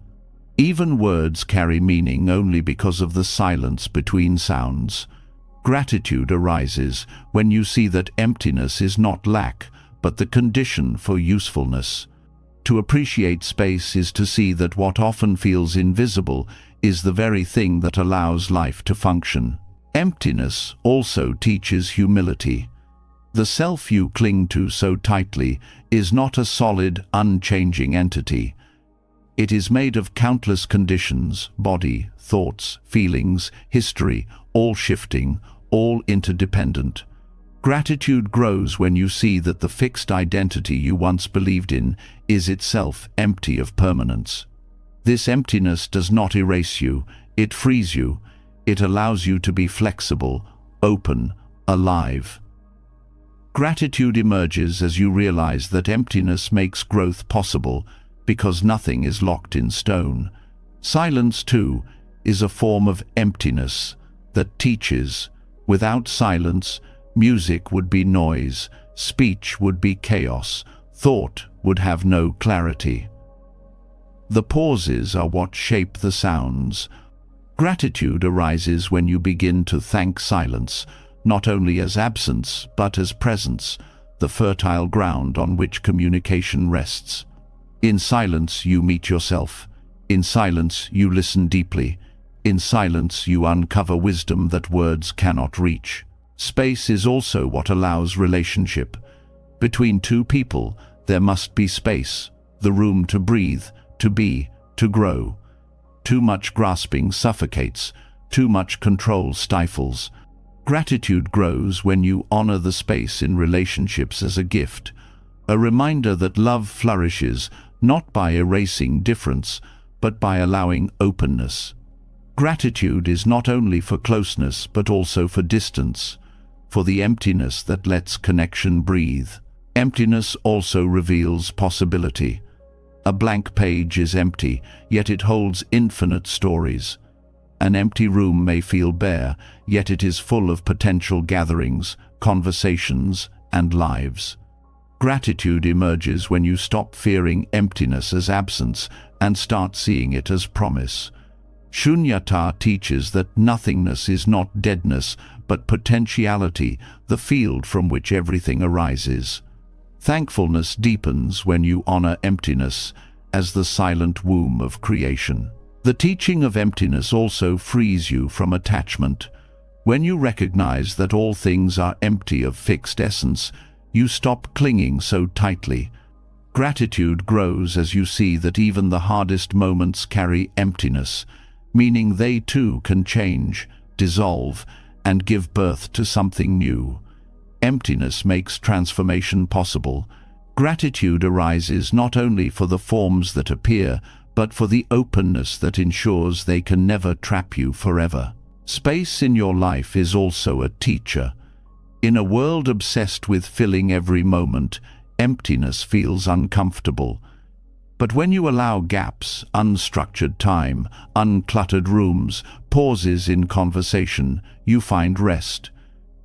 Even words carry meaning only because of the silence between sounds. Gratitude arises when you see that emptiness is not lack, but the condition for usefulness. To appreciate space is to see that what often feels invisible is the very thing that allows life to function. Emptiness also teaches humility. The self you cling to so tightly is not a solid, unchanging entity. It is made of countless conditions, body, thoughts, feelings, history, all shifting, all interdependent. Gratitude grows when you see that the fixed identity you once believed in is itself empty of permanence. This emptiness does not erase you, it frees you. It allows you to be flexible, open, alive. Gratitude emerges as you realize that emptiness makes growth possible because nothing is locked in stone. Silence, too, is a form of emptiness that teaches. Without silence, music would be noise, speech would be chaos, thought would have no clarity. The pauses are what shape the sounds. Gratitude arises when you begin to thank silence, not only as absence, but as presence, the fertile ground on which communication rests. In silence you meet yourself. In silence you listen deeply. In silence you uncover wisdom that words cannot reach. Space is also what allows relationship. Between two people, there must be space, the room to breathe, to be, to grow. Too much grasping suffocates, too much control stifles. Gratitude grows when you honor the space in relationships as a gift, a reminder that love flourishes not by erasing difference, but by allowing openness. Gratitude is not only for closeness, but also for distance, for the emptiness that lets connection breathe. Emptiness also reveals possibility. A blank page is empty, yet it holds infinite stories. An empty room may feel bare, yet it is full of potential gatherings, conversations, and lives. Gratitude emerges when you stop fearing emptiness as absence and start seeing it as promise. Shunyata teaches that nothingness is not deadness, but potentiality, the field from which everything arises. Thankfulness deepens when you honor emptiness as the silent womb of creation. The teaching of emptiness also frees you from attachment. When you recognize that all things are empty of fixed essence, you stop clinging so tightly. Gratitude grows as you see that even the hardest moments carry emptiness, meaning they too can change, dissolve, and give birth to something new. Emptiness makes transformation possible. Gratitude arises not only for the forms that appear, but for the openness that ensures they can never trap you forever. Space in your life is also a teacher. In a world obsessed with filling every moment, emptiness feels uncomfortable. But when you allow gaps, unstructured time, uncluttered rooms, pauses in conversation, you find rest.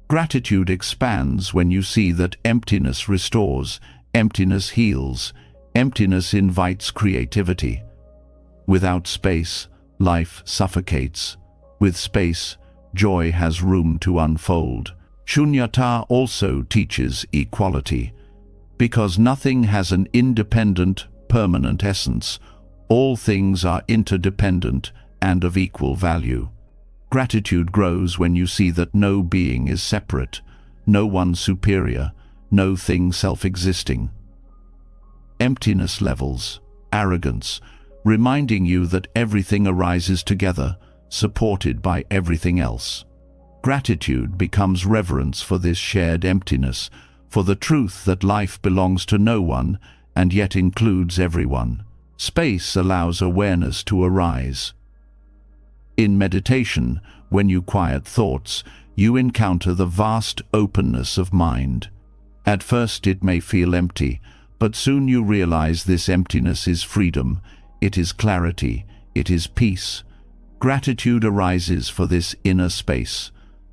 Gratitude expands when you see that emptiness restores, emptiness heals, emptiness invites creativity. Without space, life suffocates. With space, joy has room to unfold. Shunyata also teaches equality. Because nothing has an independent, permanent essence, all things are interdependent and of equal value. Gratitude grows when you see that no being is separate, no one superior, no thing self-existing. Emptiness levels, arrogance, reminding you that everything arises together, supported by everything else. Gratitude becomes reverence for this shared emptiness, for the truth that life belongs to no one and yet includes everyone. Space allows awareness to arise. In meditation, when you quiet thoughts, you encounter the vast openness of mind. At first it may feel empty, but soon you realize this emptiness is freedom, it is clarity, it is peace. Gratitude arises for this inner space,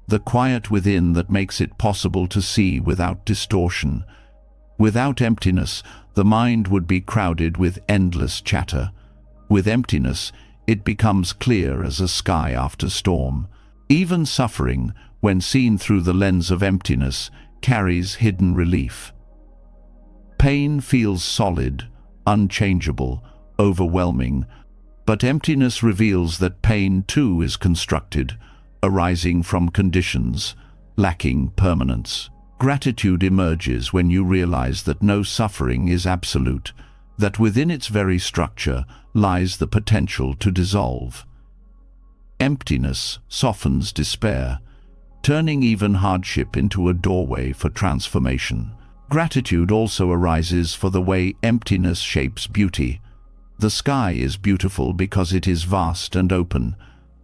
the quiet within that makes it possible to see without distortion. Without emptiness, the mind would be crowded with endless chatter. With emptiness, it becomes clear as a sky after storm. Even suffering, when seen through the lens of emptiness, carries hidden relief. Pain feels solid, unchangeable, overwhelming, but emptiness reveals that pain too is constructed, arising from conditions, lacking permanence. Gratitude emerges when you realize that no suffering is absolute, that within its very structure lies the potential to dissolve. Emptiness softens despair, turning even hardship into a doorway for transformation. Gratitude also arises for the way emptiness shapes beauty. The sky is beautiful because it is vast and open.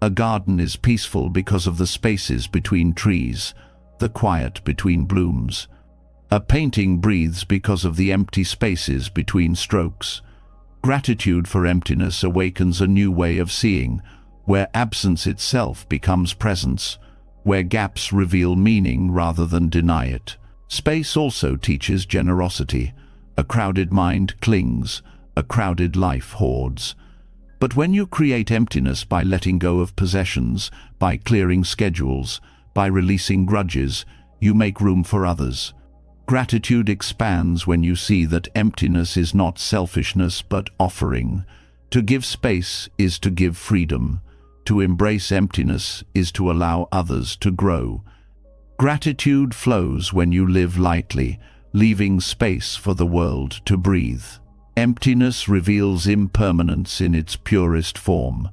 A garden is peaceful because of the spaces between trees, the quiet between blooms. A painting breathes because of the empty spaces between strokes. Gratitude for emptiness awakens a new way of seeing, where absence itself becomes presence, where gaps reveal meaning rather than deny it. Space also teaches generosity. A crowded mind clings, a crowded life hoards. But when you create emptiness by letting go of possessions, by clearing schedules, by releasing grudges, you make room for others. Gratitude expands when you see that emptiness is not selfishness but offering. To give space is to give freedom. To embrace emptiness is to allow others to grow. Gratitude flows when you live lightly, leaving space for the world to breathe. Emptiness reveals impermanence in its purest form.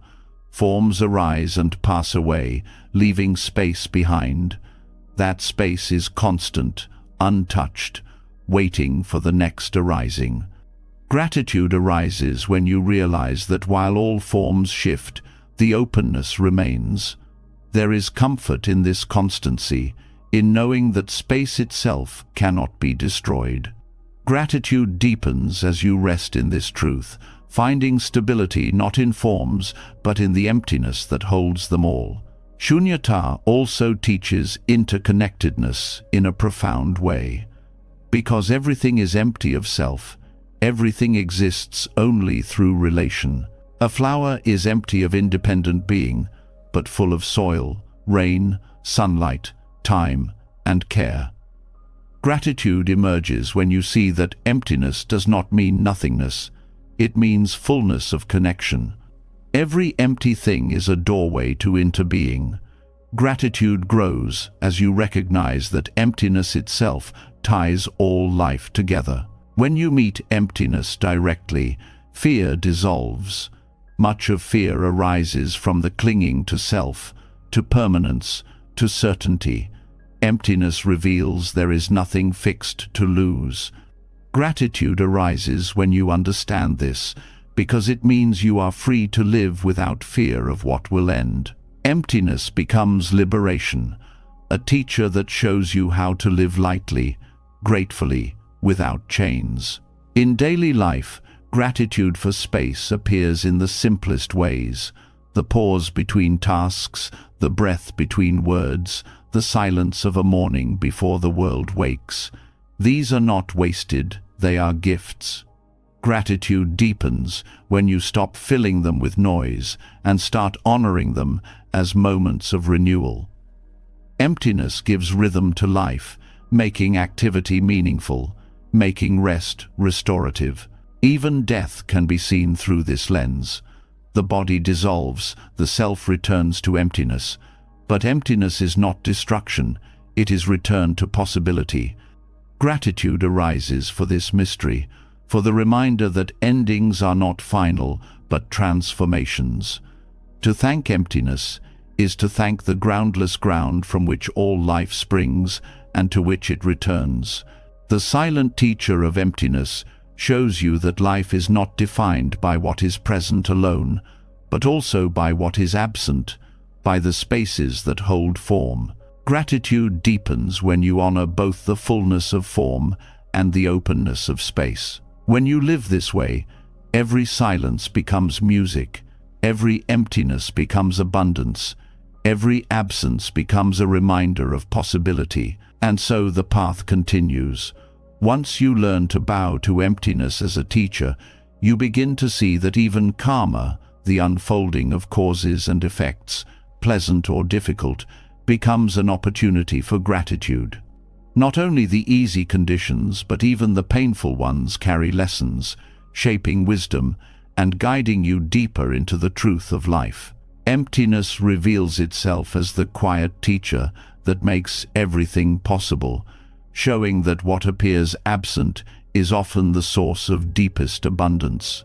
Forms arise and pass away, leaving space behind. That space is constant, untouched, waiting for the next arising. Gratitude arises when you realize that while all forms shift, the openness remains. There is comfort in this constancy, in knowing that space itself cannot be destroyed. Gratitude deepens as you rest in this truth, finding stability not in forms, but in the emptiness that holds them all. Shunyata also teaches interconnectedness in a profound way. Because everything is empty of self, everything exists only through relation. A flower is empty of independent being, but full of soil, rain, sunlight, time, and care. Gratitude emerges when you see that emptiness does not mean nothingness. It means fullness of connection. Every empty thing is a doorway to interbeing. Gratitude grows as you recognize that emptiness itself ties all life together. When you meet emptiness directly, fear dissolves. Much of fear arises from the clinging to self, to permanence, to certainty. Emptiness reveals there is nothing fixed to lose. Gratitude arises when you understand this, because it means you are free to live without fear of what will end. Emptiness becomes liberation, a teacher that shows you how to live lightly, gratefully, without chains. In daily life, gratitude for space appears in the simplest ways: the pause between tasks, the breath between words, the silence of a morning before the world wakes. These are not wasted, they are gifts. Gratitude deepens when you stop filling them with noise and start honoring them as moments of renewal. Emptiness gives rhythm to life, making activity meaningful, making rest restorative. Even death can be seen through this lens. The body dissolves, the self returns to emptiness. But emptiness is not destruction, it is return to possibility. Gratitude arises for this mystery, for the reminder that endings are not final, but transformations. To thank emptiness is to thank the groundless ground from which all life springs and to which it returns. The silent teacher of emptiness shows you that life is not defined by what is present alone, but also by what is absent, by the spaces that hold form. Gratitude deepens when you honor both the fullness of form and the openness of space. When you live this way, every silence becomes music, every emptiness becomes abundance, every absence becomes a reminder of possibility, and so the path continues. Once you learn to bow to emptiness as a teacher, you begin to see that even karma, the unfolding of causes and effects, pleasant or difficult, becomes an opportunity for gratitude. Not only the easy conditions, but even the painful ones carry lessons, shaping wisdom and guiding you deeper into the truth of life. Emptiness reveals itself as the quiet teacher that makes everything possible, showing that what appears absent is often the source of deepest abundance.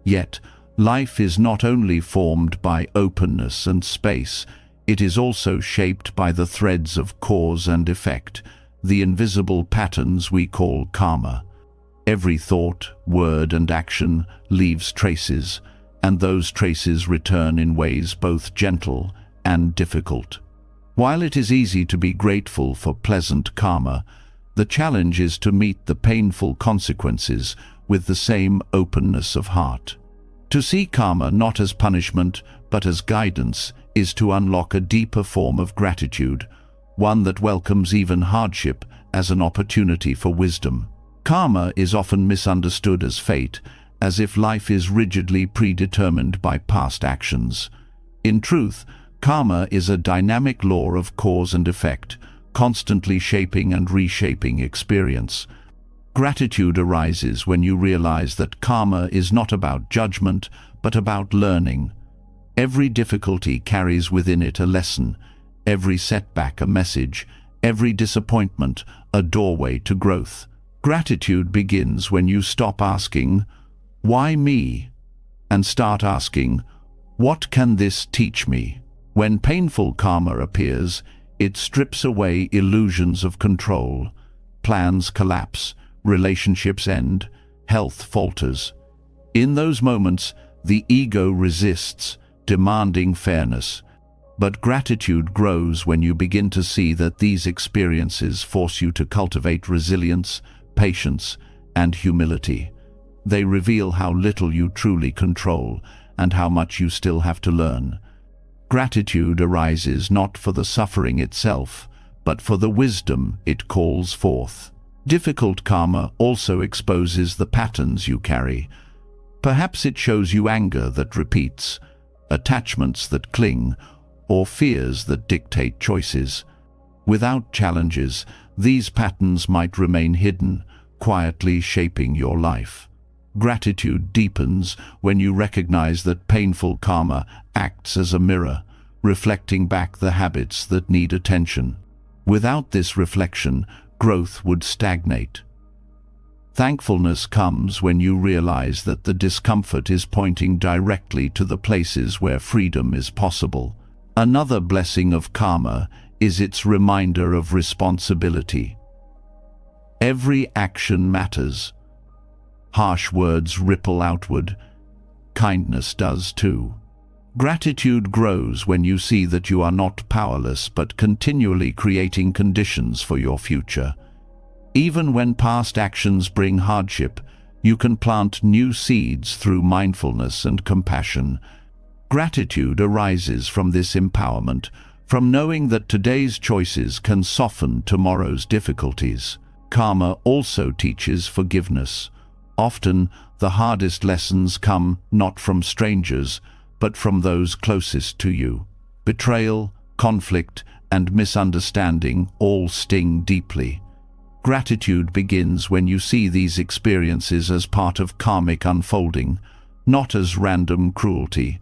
Yet, life is not only formed by openness and space, it is also shaped by the threads of cause and effect, the invisible patterns we call karma. Every thought, word, and action leaves traces, and those traces return in ways both gentle and difficult. While it is easy to be grateful for pleasant karma, the challenge is to meet the painful consequences with the same openness of heart. To see karma not as punishment but as guidance is to unlock a deeper form of gratitude, one that welcomes even hardship as an opportunity for wisdom. Karma is often misunderstood as fate, as if life is rigidly predetermined by past actions. In truth, karma is a dynamic law of cause and effect, constantly shaping and reshaping experience. Gratitude arises when you realize that karma is not about judgment, but about learning. Every difficulty carries within it a lesson, every setback a message, every disappointment a doorway to growth. Gratitude begins when you stop asking, "Why me?" and start asking, "What can this teach me?" When painful karma appears, it strips away illusions of control. Plans collapse, relationships end, health falters. In those moments, the ego resists, demanding fairness. But gratitude grows when you begin to see that these experiences force you to cultivate resilience, patience, and humility. They reveal how little you truly control and how much you still have to learn. Gratitude arises not for the suffering itself, but for the wisdom it calls forth. Difficult karma also exposes the patterns you carry. Perhaps it shows you anger that repeats, attachments that cling, or fears that dictate choices. Without challenges, these patterns might remain hidden, quietly shaping your life. Gratitude deepens when you recognize that painful karma acts as a mirror, reflecting back the habits that need attention. Without this reflection, growth would stagnate. Thankfulness comes when you realize that the discomfort is pointing directly to the places where freedom is possible. Another blessing of karma is its reminder of responsibility. Every action matters. Harsh words ripple outward. Kindness does too. Gratitude grows when you see that you are not powerless but continually creating conditions for your future. Even when past actions bring hardship, you can plant new seeds through mindfulness and compassion. Gratitude arises from this empowerment, from knowing that today's choices can soften tomorrow's difficulties. Karma also teaches forgiveness. Often, the hardest lessons come not from strangers, but from those closest to you. Betrayal, conflict, and misunderstanding all sting deeply. Gratitude begins when you see these experiences as part of karmic unfolding, not as random cruelty.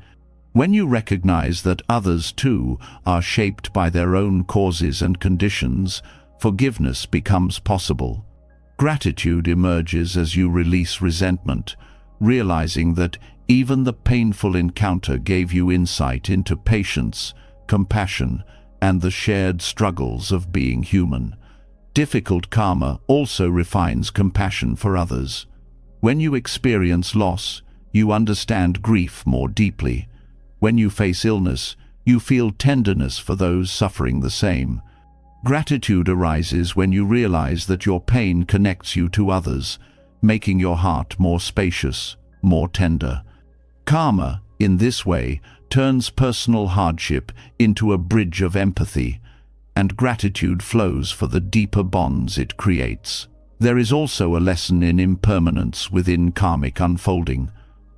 When you recognize that others, too, are shaped by their own causes and conditions, forgiveness becomes possible. Gratitude emerges as you release resentment, realizing that even the painful encounter gave you insight into patience, compassion, and the shared struggles of being human. Difficult karma also refines compassion for others. When you experience loss, you understand grief more deeply. When you face illness, you feel tenderness for those suffering the same. Gratitude arises when you realize that your pain connects you to others, making your heart more spacious, more tender. Karma, in this way, turns personal hardship into a bridge of empathy, and gratitude flows for the deeper bonds it creates. There is also a lesson in impermanence within karmic unfolding.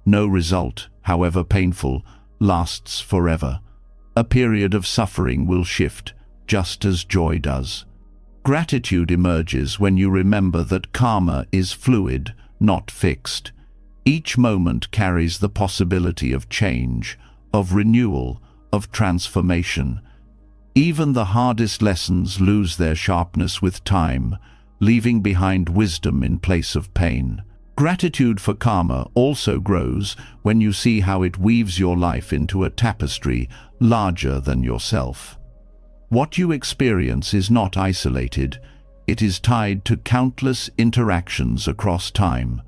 No result, however painful, lasts forever. A period of suffering will shift, just as joy does. Gratitude emerges when you remember that karma is fluid, not fixed. Each moment carries the possibility of change, of renewal, of transformation. Even the hardest lessons lose their sharpness with time, leaving behind wisdom in place of pain. Gratitude for karma also grows when you see how it weaves your life into a tapestry larger than yourself. What you experience is not isolated. It is tied to countless interactions across time.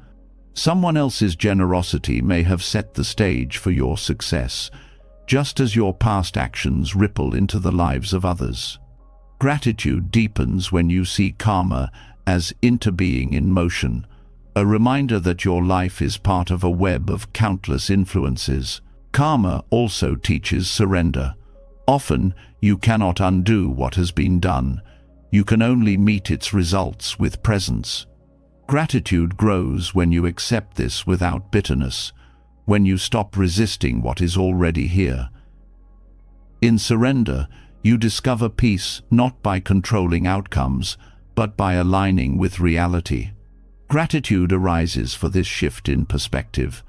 Someone else's generosity may have set the stage for your success, just as your past actions ripple into the lives of others. Gratitude deepens when you see karma as interbeing in motion, a reminder that your life is part of a web of countless influences. Karma also teaches surrender. Often, you cannot undo what has been done. You can only meet its results with presence. Gratitude grows when you accept this without bitterness, when you stop resisting what is already here. In surrender, you discover peace not by controlling outcomes, but by aligning with reality. Gratitude arises for this shift in perspective,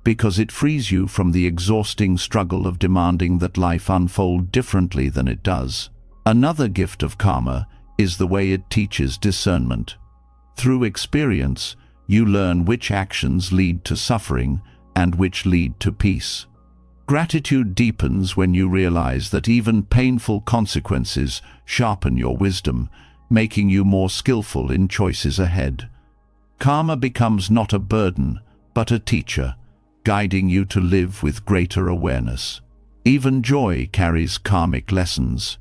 because it frees you from the exhausting struggle of demanding that life unfold differently than it does. Another gift of karma is the way it teaches discernment. Through experience, you learn which actions lead to suffering and which lead to peace. Gratitude deepens when you realize that even painful consequences sharpen your wisdom, making you more skillful in choices ahead. Karma becomes not a burden, but a teacher, guiding you to live with greater awareness. Even joy carries karmic lessons.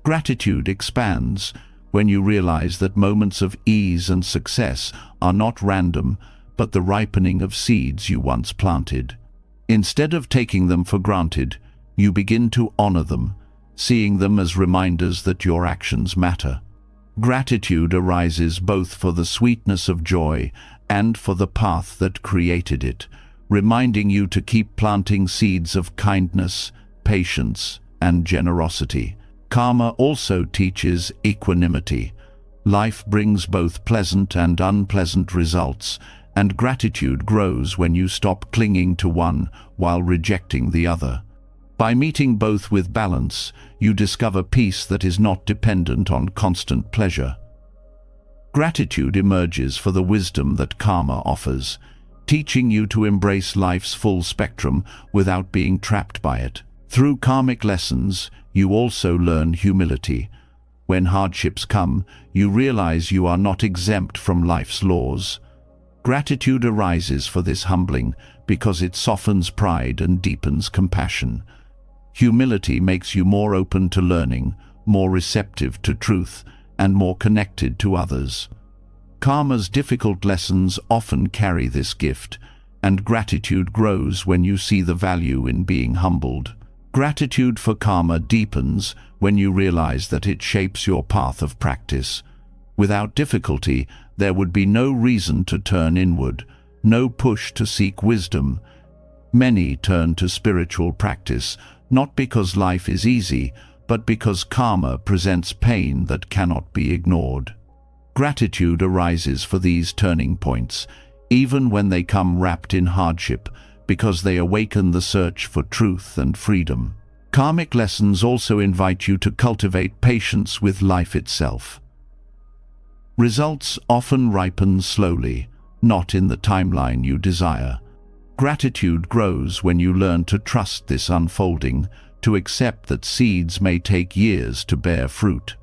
Gratitude expands when you realize that moments of ease and success are not random, but the ripening of seeds you once planted. Instead of taking them for granted, you begin to honor them, seeing them as reminders that your actions matter. Gratitude arises both for the sweetness of joy and for the path that created it, reminding you to keep planting seeds of kindness, patience, and generosity. Karma also teaches equanimity. Life brings both pleasant and unpleasant results, and gratitude grows when you stop clinging to one while rejecting the other. By meeting both with balance, you discover peace that is not dependent on constant pleasure. Gratitude emerges for the wisdom that karma offers, teaching you to embrace life's full spectrum without being trapped by it. Through karmic lessons, you also learn humility. When hardships come, you realize you are not exempt from life's laws. Gratitude arises for this humbling because it softens pride and deepens compassion. Humility makes you more open to learning, more receptive to truth, and more connected to others. Karma's difficult lessons often carry this gift, and gratitude grows when you see the value in being humbled. Gratitude for karma deepens when you realize that it shapes your path of practice. Without difficulty, there would be no reason to turn inward, no push to seek wisdom. Many turn to spiritual practice, not because life is easy, but because karma presents pain that cannot be ignored. Gratitude arises for these turning points, even when they come wrapped in hardship, because they awaken the search for truth and freedom. Karmic lessons also invite you to cultivate patience with life itself. Results often ripen slowly, not in the timeline you desire. Gratitude grows when you learn to trust this unfolding, to accept that seeds may take years to bear fruit.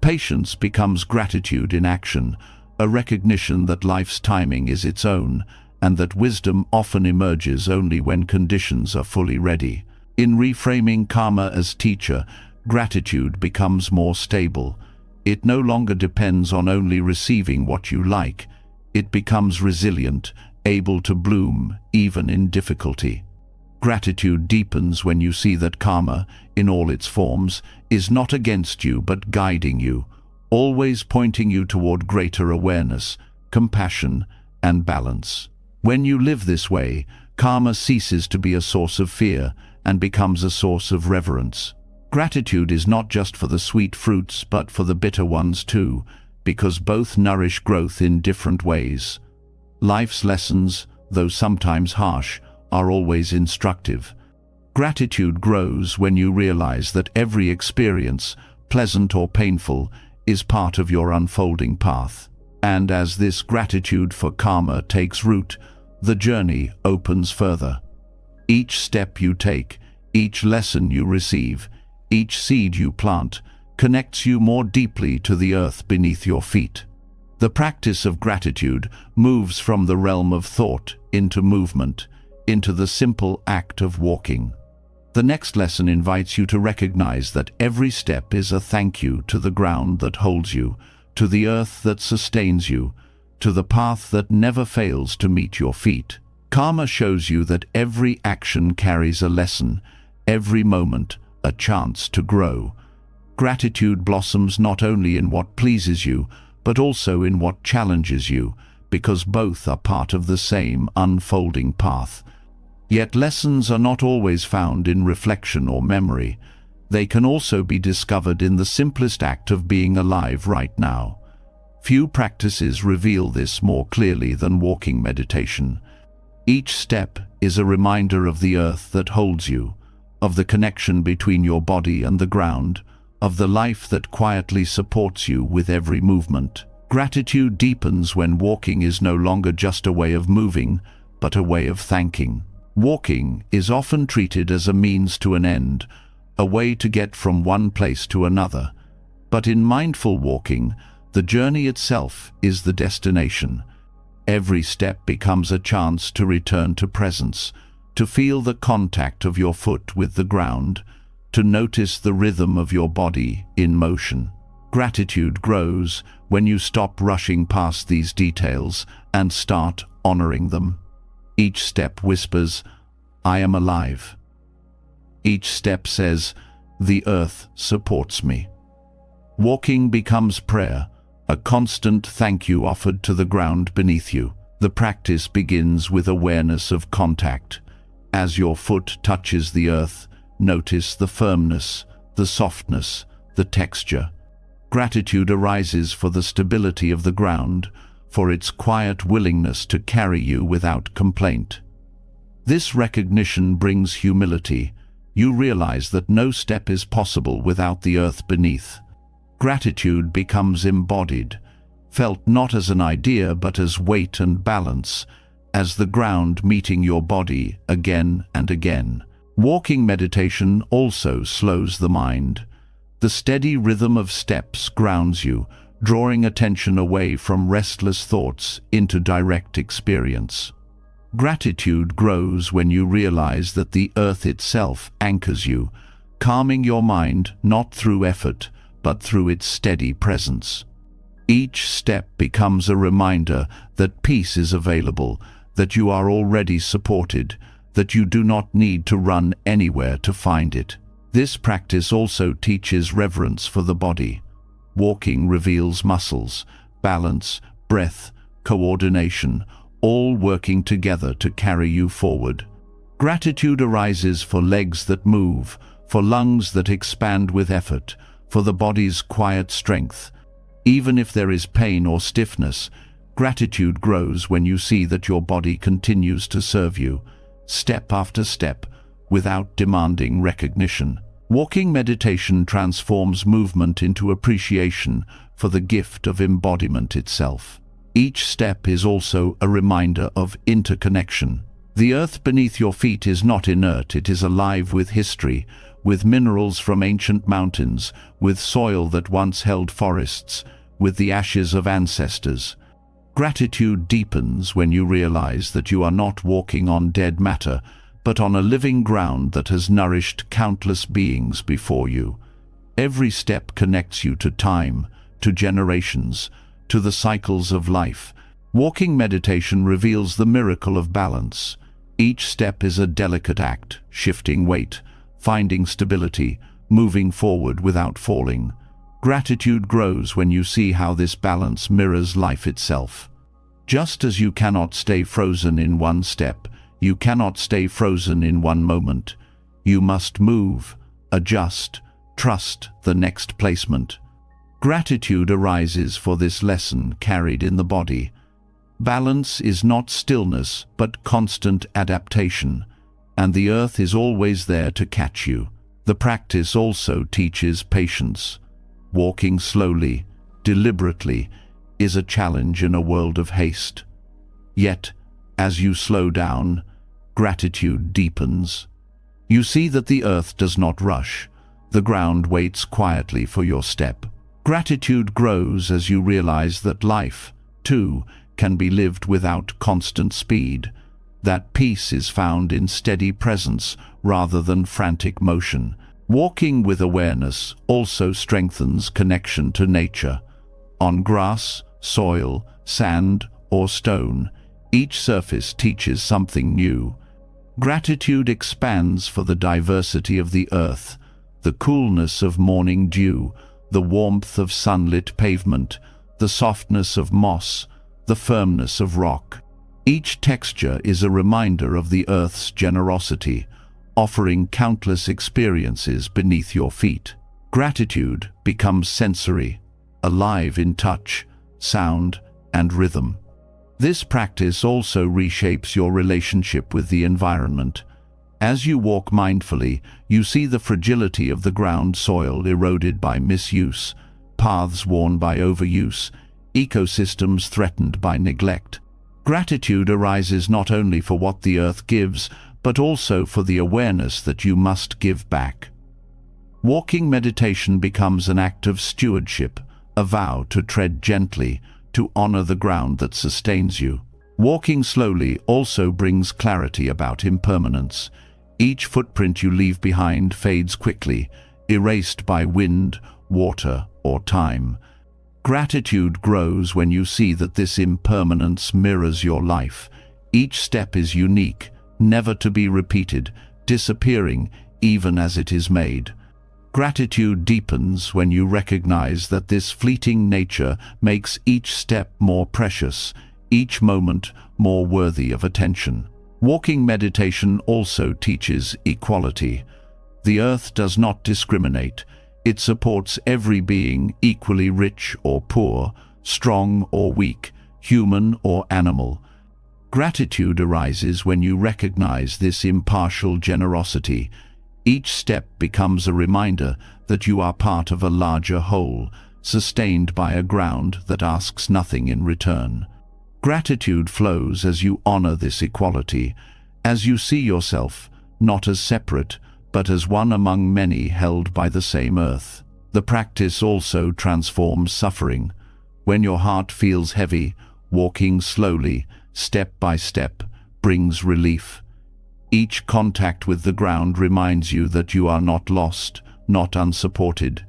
Patience becomes gratitude in action, a recognition that life's timing is its own, and that wisdom often emerges only when conditions are fully ready. In reframing karma as teacher, gratitude becomes more stable. It no longer depends on only receiving what you like. It becomes resilient, able to bloom even in difficulty. Gratitude deepens when you see that karma, in all its forms, is not against you but guiding you, always pointing you toward greater awareness, compassion, and balance. When you live this way, karma ceases to be a source of fear and becomes a source of reverence. Gratitude is not just for the sweet fruits but for the bitter ones too, because both nourish growth in different ways. Life's lessons, though sometimes harsh, are always instructive. Gratitude grows when you realize that every experience, pleasant or painful, is part of your unfolding path. And as this gratitude for karma takes root, the journey opens further. Each step you take, each lesson you receive, each seed you plant, connects you more deeply to the earth beneath your feet. The practice of gratitude moves from the realm of thought into movement, into the simple act of walking. The next lesson invites you to recognize that every step is a thank you to the ground that holds you, to the earth that sustains you, to the path that never fails to meet your feet. Karma shows you that every action carries a lesson, every moment a chance to grow. Gratitude blossoms not only in what pleases you, but also in what challenges you, because both are part of the same unfolding path. Yet lessons are not always found in reflection or memory. They can also be discovered in the simplest act of being alive right now. Few practices reveal this more clearly than walking meditation. Each step is a reminder of the earth that holds you, of the connection between your body and the ground, of the life that quietly supports you with every movement. Gratitude deepens when walking is no longer just a way of moving, but a way of thanking. Walking is often treated as a means to an end, a way to get from one place to another. But in mindful walking, the journey itself is the destination. Every step becomes a chance to return to presence, to feel the contact of your foot with the ground, to notice the rhythm of your body in motion. Gratitude grows when you stop rushing past these details and start honoring them. Each step whispers, "I am alive." Each step says, "The earth supports me." Walking becomes prayer, a constant thank you offered to the ground beneath you. The practice begins with awareness of contact. As your foot touches the earth, notice the firmness, the softness, the texture. Gratitude arises for the stability of the ground, for its quiet willingness to carry you without complaint. This recognition brings humility. You realize that no step is possible without the earth beneath. Gratitude becomes embodied, felt not as an idea but as weight and balance, as the ground meeting your body again and again. Walking meditation also slows the mind. The steady rhythm of steps grounds you, drawing attention away from restless thoughts into direct experience. Gratitude grows when you realize that the earth itself anchors you, calming your mind not through effort, but through its steady presence. Each step becomes a reminder that peace is available, that you are already supported, that you do not need to run anywhere to find it. This practice also teaches reverence for the body. Walking reveals muscles, balance, breath, coordination, all working together to carry you forward. Gratitude arises for legs that move, for lungs that expand with effort, for the body's quiet strength. Even if there is pain or stiffness, gratitude grows when you see that your body continues to serve you, step after step, without demanding recognition. Walking meditation transforms movement into appreciation for the gift of embodiment itself. Each step is also a reminder of interconnection. The earth beneath your feet is not inert, it is alive with history, with minerals from ancient mountains, with soil that once held forests, with the ashes of ancestors. Gratitude deepens when you realize that you are not walking on dead matter, but on a living ground that has nourished countless beings before you. Every step connects you to time, to generations, to the cycles of life. Walking meditation reveals the miracle of balance. Each step is a delicate act, shifting weight, finding stability, moving forward without falling. Gratitude grows when you see how this balance mirrors life itself. Just as you cannot stay frozen in one step, you cannot stay frozen in one moment. You must move, adjust, trust the next placement. Gratitude arises for this lesson carried in the body. Balance is not stillness, but constant adaptation, and the earth is always there to catch you. The practice also teaches patience. Walking slowly, deliberately, is a challenge in a world of haste. Yet, as you slow down, gratitude deepens. You see that the earth does not rush. The ground waits quietly for your step. Gratitude grows as you realize that life, too, can be lived without constant speed, that peace is found in steady presence rather than frantic motion. Walking with awareness also strengthens connection to nature. On grass, soil, sand, or stone, each surface teaches something new. Gratitude expands for the diversity of the earth, the coolness of morning dew, the warmth of sunlit pavement, the softness of moss, the firmness of rock. Each texture is a reminder of the earth's generosity, offering countless experiences beneath your feet. Gratitude becomes sensory, alive in touch, sound, and rhythm. This practice also reshapes your relationship with the environment. As you walk mindfully, you see the fragility of the ground soil eroded by misuse, paths worn by overuse, ecosystems threatened by neglect. Gratitude arises not only for what the earth gives, but also for the awareness that you must give back. Walking meditation becomes an act of stewardship, a vow to tread gently, to honor the ground that sustains you. Walking slowly also brings clarity about impermanence. Each footprint you leave behind fades quickly, erased by wind, water, or time. Gratitude grows when you see that this impermanence mirrors your life. Each step is unique, never to be repeated, disappearing even as it is made. Gratitude deepens when you recognize that this fleeting nature makes each step more precious, each moment more worthy of attention. Walking meditation also teaches equality. The earth does not discriminate. It supports every being, equally rich or poor, strong or weak, human or animal. Gratitude arises when you recognize this impartial generosity. Each step becomes a reminder that you are part of a larger whole, sustained by a ground that asks nothing in return. Gratitude flows as you honor this equality, as you see yourself not as separate, but as one among many held by the same earth. The practice also transforms suffering. When your heart feels heavy, walking slowly, step by step, brings relief. Each contact with the ground reminds you that you are not lost, not unsupported.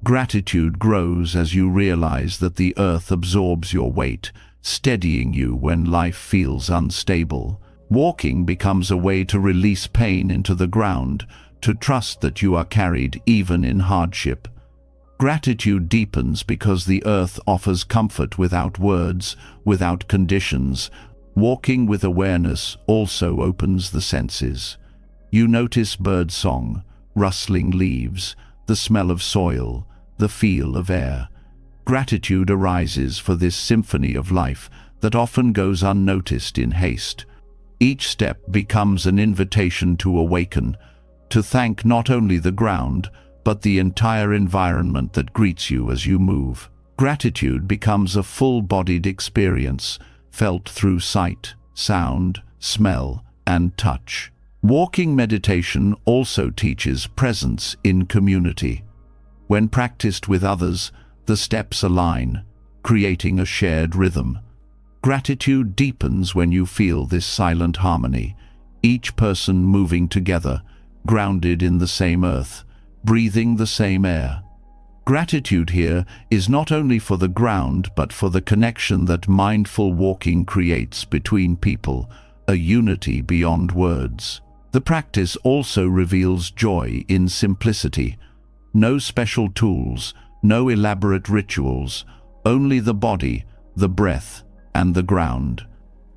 Gratitude grows as you realize that the earth absorbs your weight, steadying you when life feels unstable. Walking becomes a way to release pain into the ground, to trust that you are carried even in hardship. Gratitude deepens because the earth offers comfort without words, without conditions. Walking with awareness also opens the senses. You notice bird song, rustling leaves, the smell of soil, the feel of air. Gratitude arises for this symphony of life that often goes unnoticed in haste. Each step becomes an invitation to awaken, to thank not only the ground, but the entire environment that greets you as you move. Gratitude becomes a full-bodied experience, felt through sight, sound, smell, and touch. Walking meditation also teaches presence in community. When practiced with others, the steps align, creating a shared rhythm. Gratitude deepens when you feel this silent harmony, each person moving together, grounded in the same earth, breathing the same air. Gratitude here is not only for the ground but for the connection that mindful walking creates between people, a unity beyond words. The practice also reveals joy in simplicity. No special tools, no elaborate rituals, only the body, the breath, and the ground.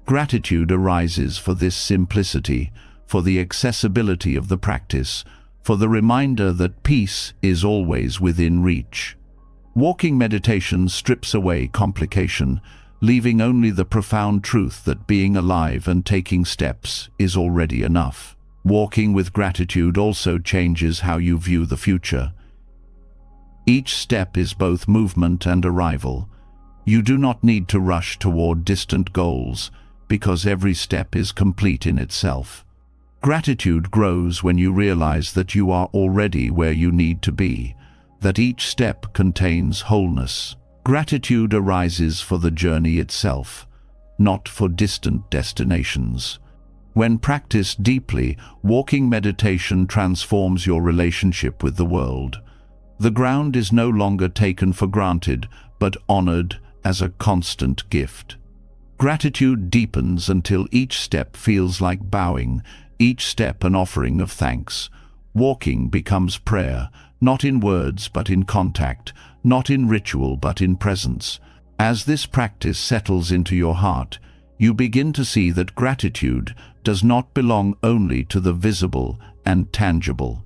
Gratitude arises for this simplicity, for the accessibility of the practice, for the reminder that peace is always within reach. Walking meditation strips away complication, leaving only the profound truth that being alive and taking steps is already enough. Walking with gratitude also changes how you view the future. Each step is both movement and arrival. You do not need to rush toward distant goals, because every step is complete in itself. Gratitude grows when you realize that you are already where you need to be, that each step contains wholeness. Gratitude arises for the journey itself, not for distant destinations. When practiced deeply, walking meditation transforms your relationship with the world. The ground is no longer taken for granted, but honored as a constant gift. Gratitude deepens until each step feels like bowing, each step an offering of thanks. Walking becomes prayer, not in words but in contact, not in ritual but in presence. As this practice settles into your heart, you begin to see that gratitude does not belong only to the visible and tangible.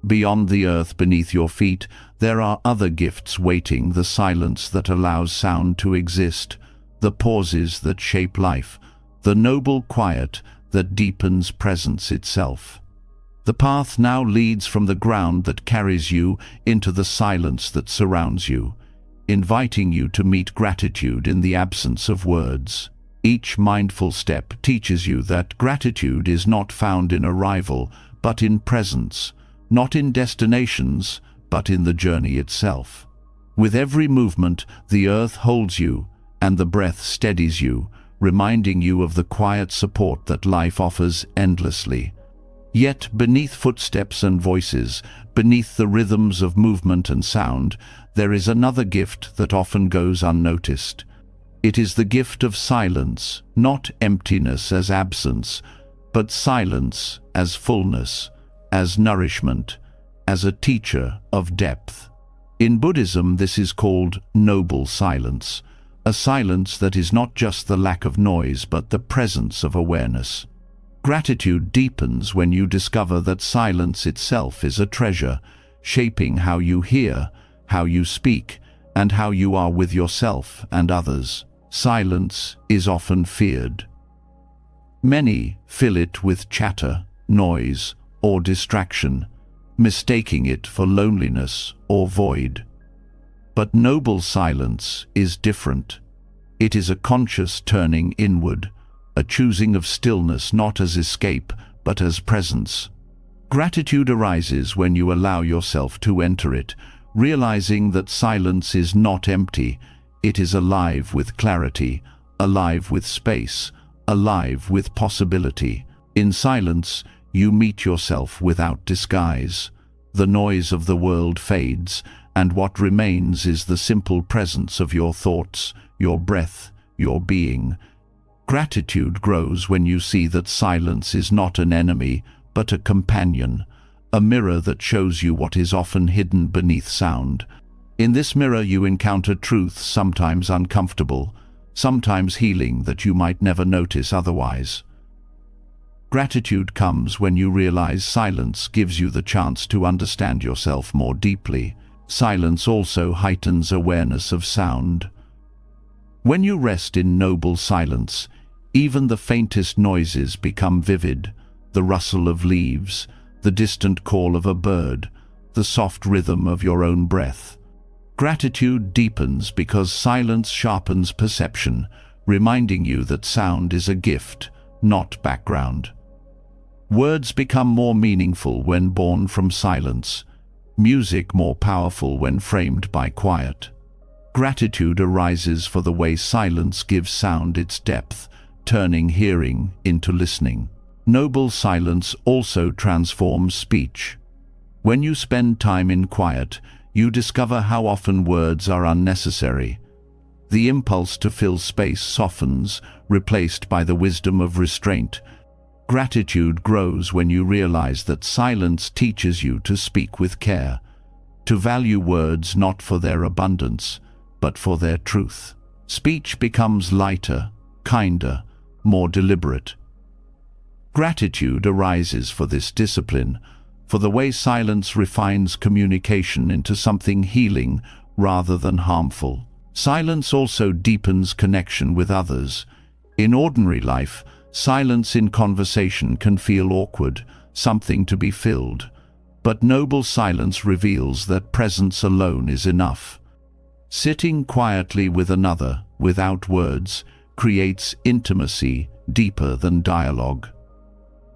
Beyond the earth beneath your feet, there are other gifts waiting: the silence that allows sound to exist, the pauses that shape life, the noble quiet that deepens presence itself. The path now leads from the ground that carries you into the silence that surrounds you, inviting you to meet gratitude in the absence of words. Each mindful step teaches you that gratitude is not found in arrival, but in presence, not in destinations, but in the journey itself. With every movement, the earth holds you, and the breath steadies you, reminding you of the quiet support that life offers endlessly. Yet beneath footsteps and voices, beneath the rhythms of movement and sound, there is another gift that often goes unnoticed. It is the gift of silence, not emptiness as absence, but silence as fullness, as nourishment, as a teacher of depth. In Buddhism, this is called noble silence, a silence that is not just the lack of noise but the presence of awareness. Gratitude deepens when you discover that silence itself is a treasure, shaping how you hear, how you speak, and how you are with yourself and others. Silence is often feared. Many fill it with chatter, noise, or distraction, mistaking it for loneliness or void. But noble silence is different. It is a conscious turning inward, a choosing of stillness not as escape, but as presence. Gratitude arises when you allow yourself to enter it, realizing that silence is not empty. It is alive with clarity, alive with space, alive with possibility. In silence, you meet yourself without disguise. The noise of the world fades, and what remains is the simple presence of your thoughts, your breath, your being. Gratitude grows when you see that silence is not an enemy, but a companion, a mirror that shows you what is often hidden beneath sound. In this mirror you encounter truths sometimes uncomfortable, sometimes healing that you might never notice otherwise. Gratitude comes when you realize silence gives you the chance to understand yourself more deeply. Silence also heightens awareness of sound. When you rest in noble silence, even the faintest noises become vivid: the rustle of leaves, the distant call of a bird, the soft rhythm of your own breath. Gratitude deepens because silence sharpens perception, reminding you that sound is a gift, not background. Words become more meaningful when born from silence, music more powerful when framed by quiet. Gratitude arises for the way silence gives sound its depth, turning hearing into listening. Noble silence also transforms speech. When you spend time in quiet, you discover how often words are unnecessary. The impulse to fill space softens, replaced by the wisdom of restraint. Gratitude grows when you realize that silence teaches you to speak with care, to value words not for their abundance, but for their truth. Speech becomes lighter, kinder, more deliberate. Gratitude arises for this discipline, for the way silence refines communication into something healing rather than harmful. Silence also deepens connection with others. In ordinary life, silence in conversation can feel awkward, something to be filled. But noble silence reveals that presence alone is enough. Sitting quietly with another, without words, creates intimacy deeper than dialogue.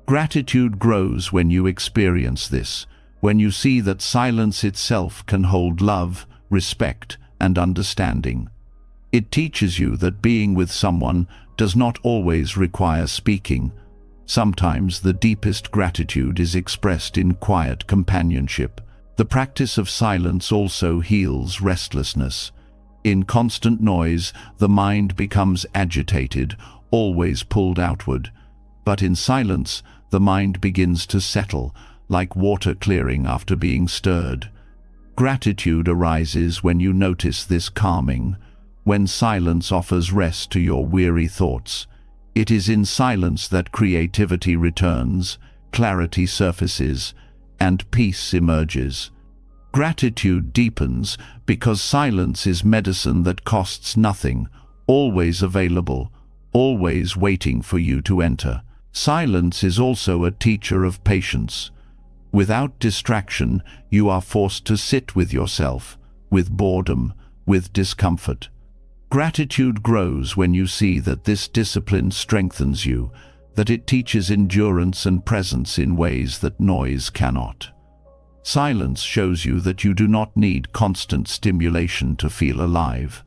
Gratitude grows when you experience this, when you see that silence itself can hold love, respect, and understanding. It teaches you that being with someone does not always require speaking. Sometimes the deepest gratitude is expressed in quiet companionship. The practice of silence also heals restlessness. In constant noise, the mind becomes agitated, always pulled outward. But in silence, the mind begins to settle, like water clearing after being stirred. Gratitude arises when you notice this calming, when silence offers rest to your weary thoughts. It is in silence that creativity returns, clarity surfaces, and peace emerges. Gratitude deepens because silence is medicine that costs nothing, always available, always waiting for you to enter. Silence is also a teacher of patience. Without distraction, you are forced to sit with yourself, with boredom, with discomfort. Gratitude grows when you see that this discipline strengthens you, that it teaches endurance and presence in ways that noise cannot. Silence shows you that you do not need constant stimulation to feel alive.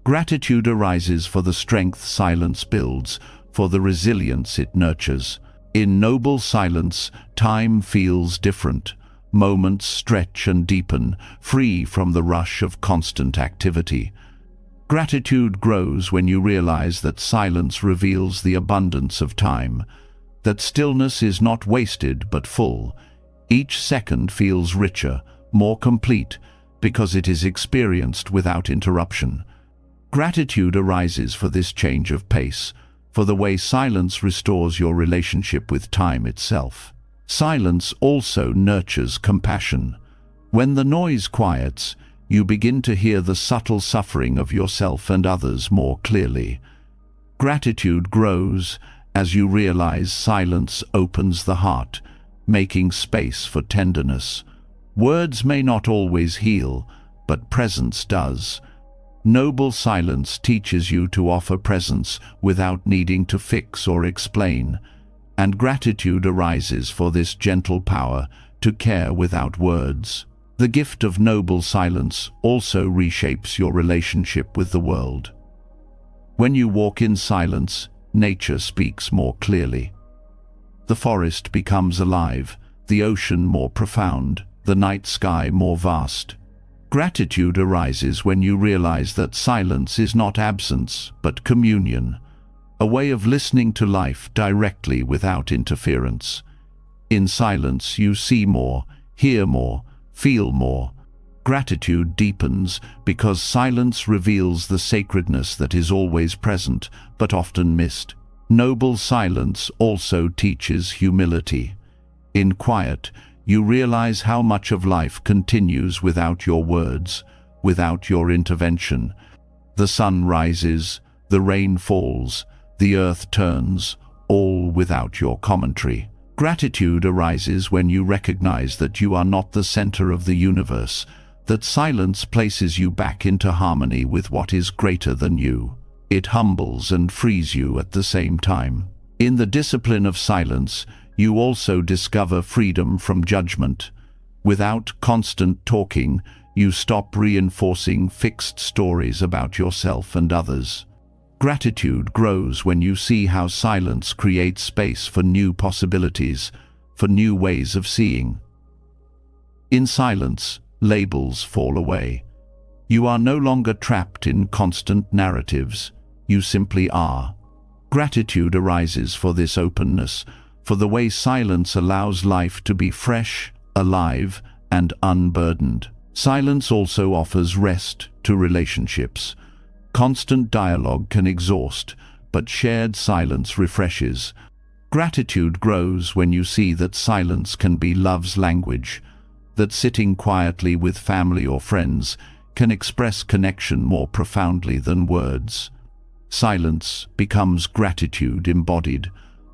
Gratitude arises for the strength silence builds, for the resilience it nurtures. In noble silence, time feels different. Moments stretch and deepen, free from the rush of constant activity. Gratitude grows when you realize that silence reveals the abundance of time, that stillness is not wasted but full. Each second feels richer, more complete, because it is experienced without interruption. Gratitude arises for this change of pace, for the way silence restores your relationship with time itself. Silence also nurtures compassion. When the noise quiets, you begin to hear the subtle suffering of yourself and others more clearly. Gratitude grows as you realize silence opens the heart, making space for tenderness. Words may not always heal, but presence does. Noble silence teaches you to offer presence without needing to fix or explain, and gratitude arises for this gentle power to care without words. The gift of noble silence also reshapes your relationship with the world. When you walk in silence, nature speaks more clearly. The forest becomes alive, the ocean more profound, the night sky more vast. Gratitude arises when you realize that silence is not absence, but communion, a way of listening to life directly without interference. In silence, you see more, hear more, feel more. Gratitude deepens because silence reveals the sacredness that is always present, but often missed. Noble silence also teaches humility. In quiet, you realize how much of life continues without your words, without your intervention. The sun rises, the rain falls, the earth turns, all without your commentary. Gratitude arises when you recognize that you are not the center of the universe, that silence places you back into harmony with what is greater than you. It humbles and frees you at the same time. In the discipline of silence, you also discover freedom from judgment. Without constant talking, you stop reinforcing fixed stories about yourself and others. Gratitude grows when you see how silence creates space for new possibilities, for new ways of seeing. In silence, labels fall away. You are no longer trapped in constant narratives. You simply are. Gratitude arises for this openness, for the way silence allows life to be fresh, alive, and unburdened. Silence also offers rest to relationships. Constant dialogue can exhaust, but shared silence refreshes. Gratitude grows when you see that silence can be love's language, that sitting quietly with family or friends can express connection more profoundly than words. Silence becomes gratitude embodied,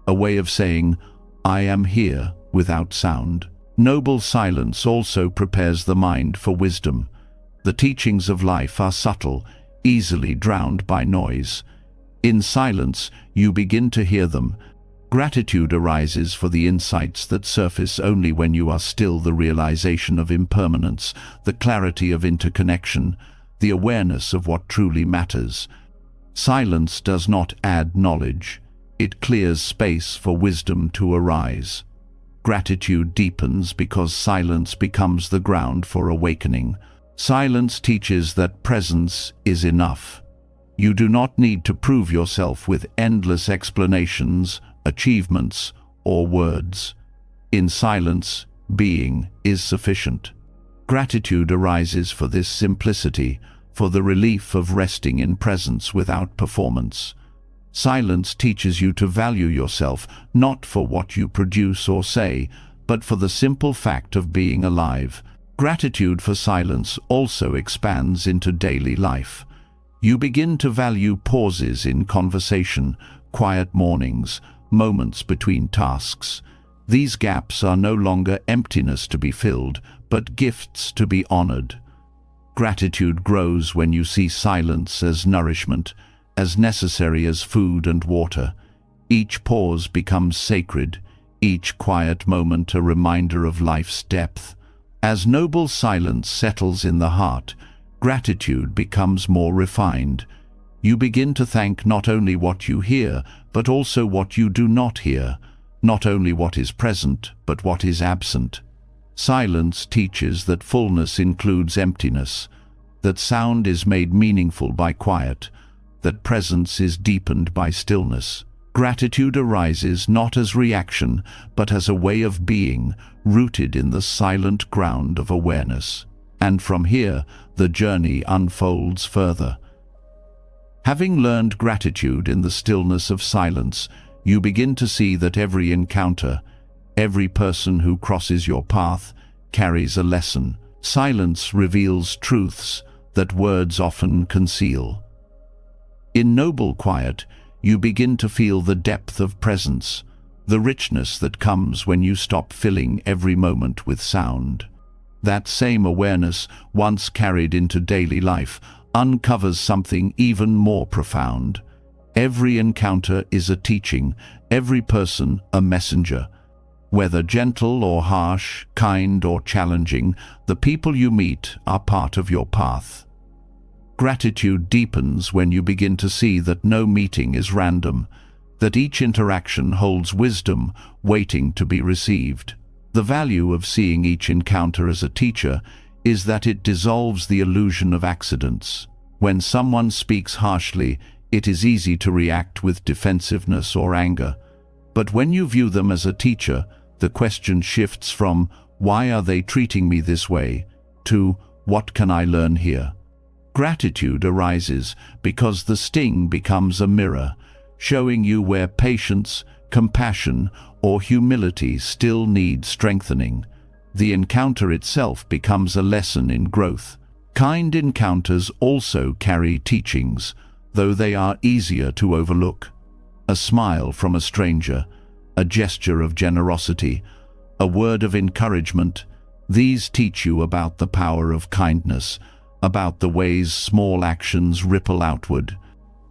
a way of saying, "I am here," without sound. Noble silence also prepares the mind for wisdom. The teachings of life are subtle, easily drowned by noise. In silence, you begin to hear them. Gratitude arises for the insights that surface only when you are still, the realization of impermanence, the clarity of interconnection, the awareness of what truly matters. Silence does not add knowledge. It clears space for wisdom to arise. Gratitude deepens because silence becomes the ground for awakening. Silence teaches that presence is enough. You do not need to prove yourself with endless explanations, achievements, or words. In silence, being is sufficient. Gratitude arises for this simplicity, for the relief of resting in presence without performance. Silence teaches you to value yourself, not for what you produce or say, but for the simple fact of being alive. Gratitude for silence also expands into daily life. You begin to value pauses in conversation, quiet mornings, moments between tasks. These gaps are no longer emptiness to be filled, but gifts to be honored. Gratitude grows when you see silence as nourishment, as necessary as food and water. Each pause becomes sacred, each quiet moment a reminder of life's depth. As noble silence settles in the heart, gratitude becomes more refined. You begin to thank not only what you hear, but also what you do not hear, not only what is present, but what is absent. Silence teaches that fullness includes emptiness, that sound is made meaningful by quiet, that presence is deepened by stillness. Gratitude arises not as reaction, but as a way of being, rooted in the silent ground of awareness. And from here, the journey unfolds further. Having learned gratitude in the stillness of silence, you begin to see that every encounter, every person who crosses your path, carries a lesson. Silence reveals truths that words often conceal. In noble quiet, you begin to feel the depth of presence, the richness that comes when you stop filling every moment with sound. That same awareness, once carried into daily life, uncovers something even more profound. Every encounter is a teaching, every person a messenger. Whether gentle or harsh, kind or challenging, the people you meet are part of your path. Gratitude deepens when you begin to see that no meeting is random, that each interaction holds wisdom waiting to be received. The value of seeing each encounter as a teacher is that it dissolves the illusion of accidents. When someone speaks harshly, it is easy to react with defensiveness or anger. But when you view them as a teacher, the question shifts from, "Why are they treating me this way?" to, "What can I learn here?" Gratitude arises because the sting becomes a mirror, showing you where patience, compassion, or humility still need strengthening. The encounter itself becomes a lesson in growth. Kind encounters also carry teachings, though they are easier to overlook. A smile from a stranger, a gesture of generosity, a word of encouragement, these teach you about the power of kindness, about the ways small actions ripple outward.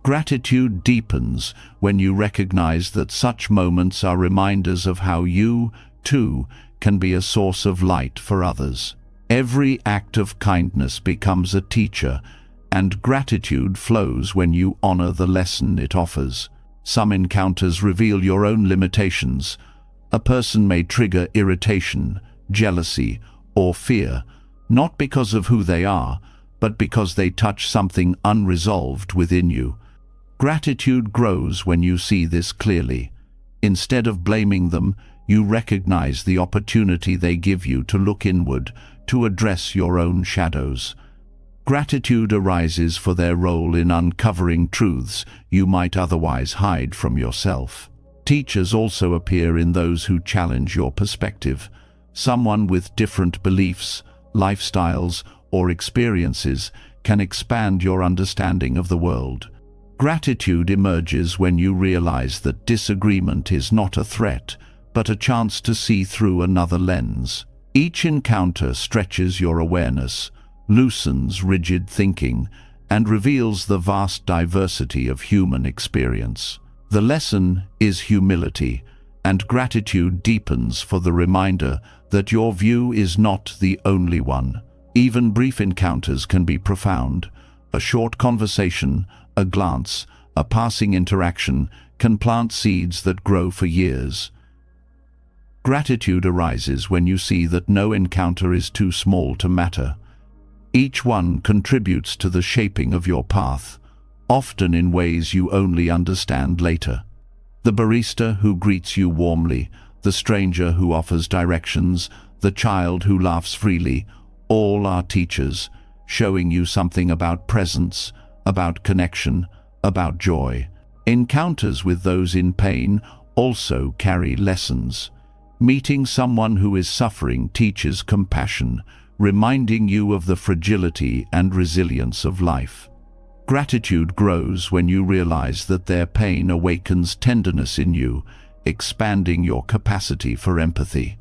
Gratitude deepens when you recognize that such moments are reminders of how you, too, can be a source of light for others. Every act of kindness becomes a teacher, and gratitude flows when you honor the lesson it offers. Some encounters reveal your own limitations. A person may trigger irritation, jealousy, or fear, not because of who they are, but because they touch something unresolved within you. Gratitude grows when you see this clearly. Instead of blaming them, you recognize the opportunity they give you to look inward, to address your own shadows. Gratitude arises for their role in uncovering truths you might otherwise hide from yourself. Teachers also appear in those who challenge your perspective. Someone with different beliefs, lifestyles, or experiences can expand your understanding of the world. Gratitude emerges when you realize that disagreement is not a threat, but a chance to see through another lens. Each encounter stretches your awareness, loosens rigid thinking, and reveals the vast diversity of human experience. The lesson is humility, and gratitude deepens for the reminder that your view is not the only one. Even brief encounters can be profound. A short conversation, a glance, a passing interaction can plant seeds that grow for years. Gratitude arises when you see that no encounter is too small to matter. Each one contributes to the shaping of your path, often in ways you only understand later. The barista who greets you warmly, the stranger who offers directions, the child who laughs freely, all are teachers, showing you something about presence, about connection, about joy. Encounters with those in pain also carry lessons. Meeting someone who is suffering teaches compassion, reminding you of the fragility and resilience of life. Gratitude grows when you realize that their pain awakens tenderness in you, expanding your capacity for empathy.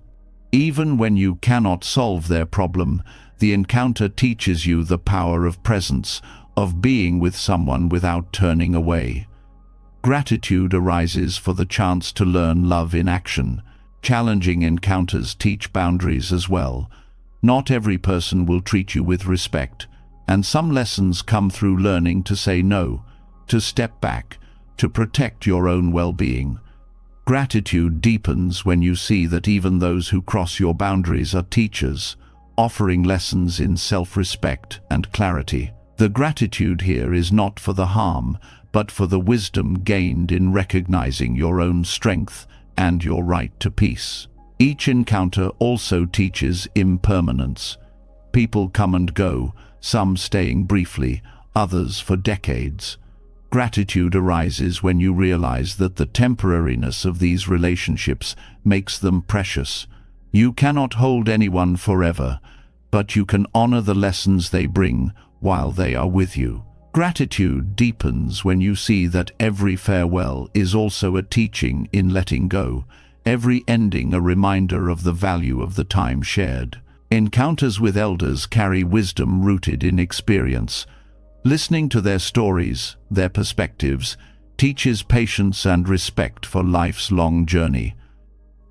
Even when you cannot solve their problem, the encounter teaches you the power of presence, of being with someone without turning away. Gratitude arises for the chance to learn love in action. Challenging encounters teach boundaries as well. Not every person will treat you with respect, and some lessons come through learning to say no, to step back, to protect your own well-being. Gratitude deepens when you see that even those who cross your boundaries are teachers, offering lessons in self-respect and clarity. The gratitude here is not for the harm, but for the wisdom gained in recognizing your own strength and your right to peace. Each encounter also teaches impermanence. People come and go, some staying briefly, others for decades. Gratitude arises when you realize that the temporariness of these relationships makes them precious. You cannot hold anyone forever, but you can honor the lessons they bring while they are with you. Gratitude deepens when you see that every farewell is also a teaching in letting go, every ending a reminder of the value of the time shared. Encounters with elders carry wisdom rooted in experience. Listening to their stories, their perspectives, teaches patience and respect for life's long journey.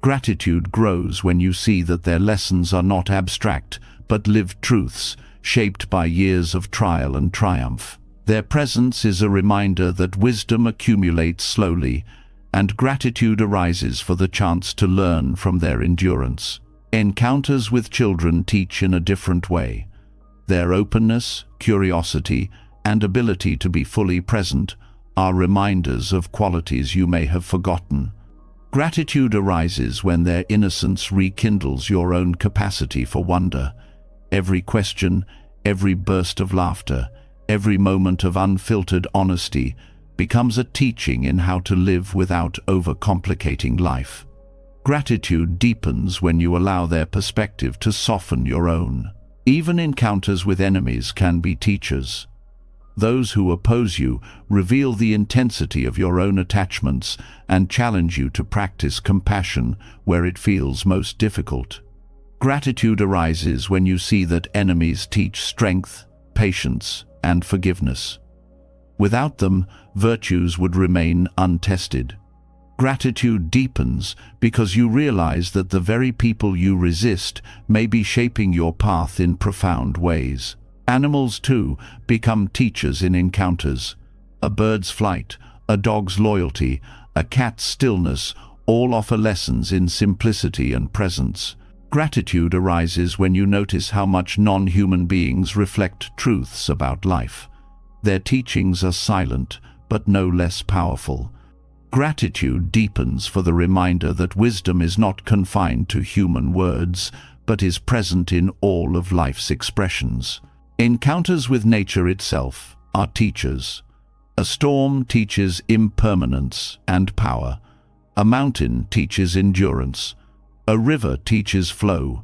Gratitude grows when you see that their lessons are not abstract, but lived truths, shaped by years of trial and triumph. Their presence is a reminder that wisdom accumulates slowly, and gratitude arises for the chance to learn from their endurance. Encounters with children teach in a different way. Their openness, curiosity, and ability to be fully present are reminders of qualities you may have forgotten. Gratitude arises when their innocence rekindles your own capacity for wonder. Every question, every burst of laughter, every moment of unfiltered honesty becomes a teaching in how to live without overcomplicating life. Gratitude deepens when you allow their perspective to soften your own. Even encounters with enemies can be teachers. Those who oppose you reveal the intensity of your own attachments and challenge you to practice compassion where it feels most difficult. Gratitude arises when you see that enemies teach strength, patience, and forgiveness. Without them, virtues would remain untested. Gratitude deepens because you realize that the very people you resist may be shaping your path in profound ways. Animals, too, become teachers in encounters. A bird's flight, a dog's loyalty, a cat's stillness all offer lessons in simplicity and presence. Gratitude arises when you notice how much non-human beings reflect truths about life. Their teachings are silent, but no less powerful. Gratitude deepens for the reminder that wisdom is not confined to human words, but is present in all of life's expressions. Encounters with nature itself are teachers. A storm teaches impermanence and power. A mountain teaches endurance. A river teaches flow.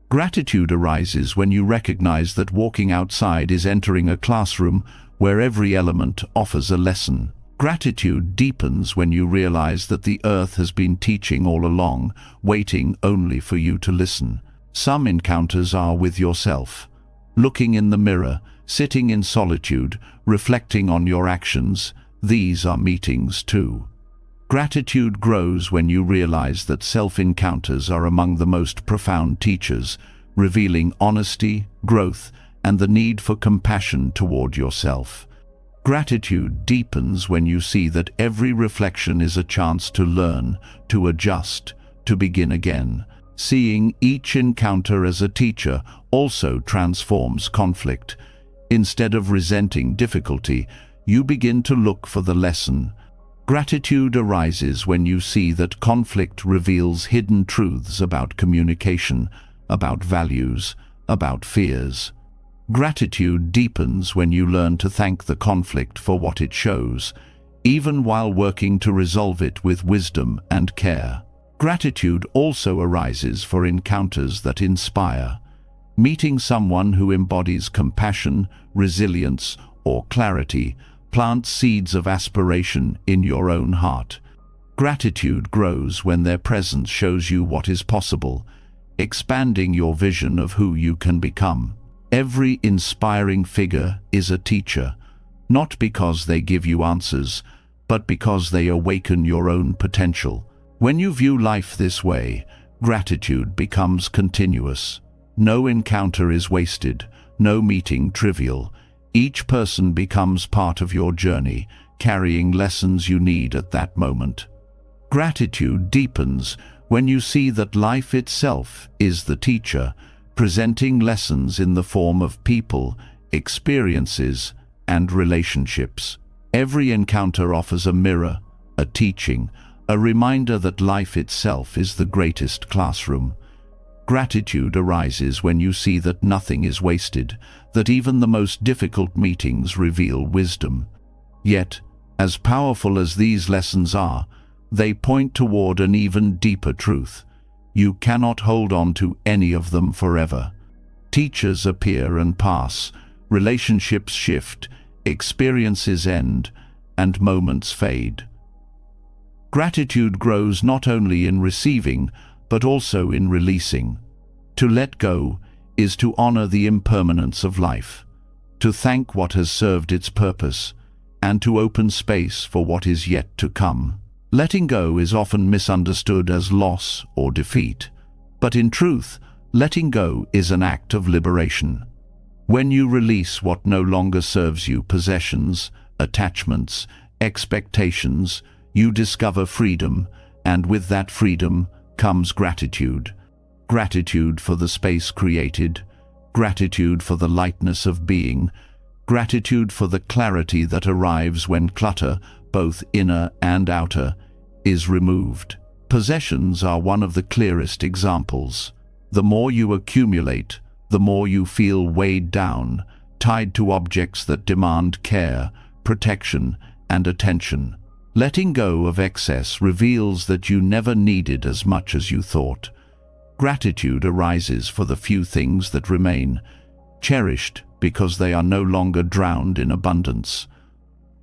Gratitude arises when you recognize that walking outside is entering a classroom where every element offers a lesson. Gratitude deepens when you realize that the earth has been teaching all along, waiting only for you to listen. Some encounters are with yourself. Looking in the mirror, sitting in solitude, reflecting on your actions, these are meetings too. Gratitude grows when you realize that self-encounters are among the most profound teachers, revealing honesty, growth, and the need for compassion toward yourself. Gratitude deepens when you see that every reflection is a chance to learn, to adjust, to begin again. Seeing each encounter as a teacher also transforms conflict. Instead of resenting difficulty, you begin to look for the lesson. Gratitude arises when you see that conflict reveals hidden truths about communication, about values, about fears. Gratitude deepens when you learn to thank the conflict for what it shows, even while working to resolve it with wisdom and care. Gratitude also arises for encounters that inspire. Meeting someone who embodies compassion, resilience, or clarity plants seeds of aspiration in your own heart. Gratitude grows when their presence shows you what is possible, expanding your vision of who you can become. Every inspiring figure is a teacher, not because they give you answers, but because they awaken your own potential. When you view life this way, gratitude becomes continuous. No encounter is wasted, no meeting trivial. Each person becomes part of your journey, carrying lessons you need at that moment. Gratitude deepens when you see that life itself is the teacher, presenting lessons in the form of people, experiences, and relationships. Every encounter offers a mirror, a teaching, a reminder that life itself is the greatest classroom. Gratitude arises when you see that nothing is wasted, that even the most difficult meetings reveal wisdom. Yet, as powerful as these lessons are, they point toward an even deeper truth. You cannot hold on to any of them forever. Teachers appear and pass, relationships shift, experiences end, and moments fade. Gratitude grows not only in receiving, but also in releasing. To let go is to honor the impermanence of life, to thank what has served its purpose, and to open space for what is yet to come. Letting go is often misunderstood as loss or defeat, but in truth, letting go is an act of liberation. When you release what no longer serves you, possessions, attachments, expectations, you discover freedom, and with that freedom comes gratitude. Gratitude for the space created, gratitude for the lightness of being, gratitude for the clarity that arrives when clutter, both inner and outer, is removed. Possessions are one of the clearest examples. The more you accumulate, the more you feel weighed down, tied to objects that demand care, protection, and attention. Letting go of excess reveals that you never needed as much as you thought. Gratitude arises for the few things that remain, cherished because they are no longer drowned in abundance.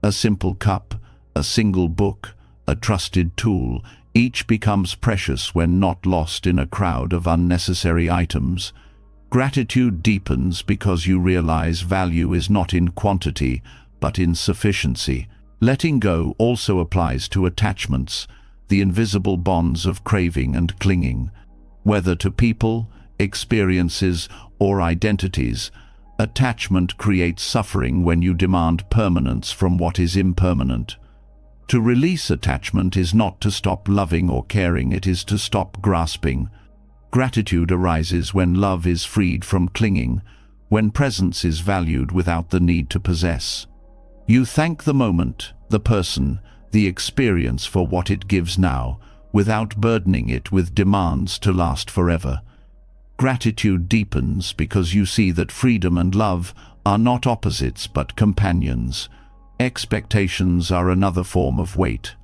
A simple cup, a single book, a trusted tool, each becomes precious when not lost in a crowd of unnecessary items. Gratitude deepens because you realize value is not in quantity, but in sufficiency. Letting go also applies to attachments, the invisible bonds of craving and clinging. Whether to people, experiences, or identities, attachment creates suffering when you demand permanence from what is impermanent. To release attachment is not to stop loving or caring, it is to stop grasping. Gratitude arises when love is freed from clinging, when presence is valued without the need to possess. You thank the moment, the person, the experience for what it gives now, without burdening it with demands to last forever. Gratitude deepens because you see that freedom and love are not opposites but companions. Expectations are another form of weight.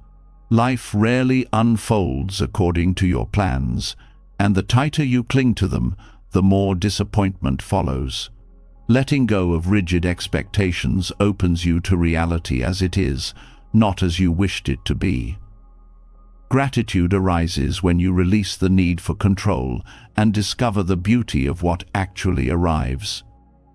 Life rarely unfolds according to your plans, and the tighter you cling to them, the more disappointment follows. Letting go of rigid expectations opens you to reality as it is, not as you wished it to be. Gratitude arises when you release the need for control and discover the beauty of what actually arrives.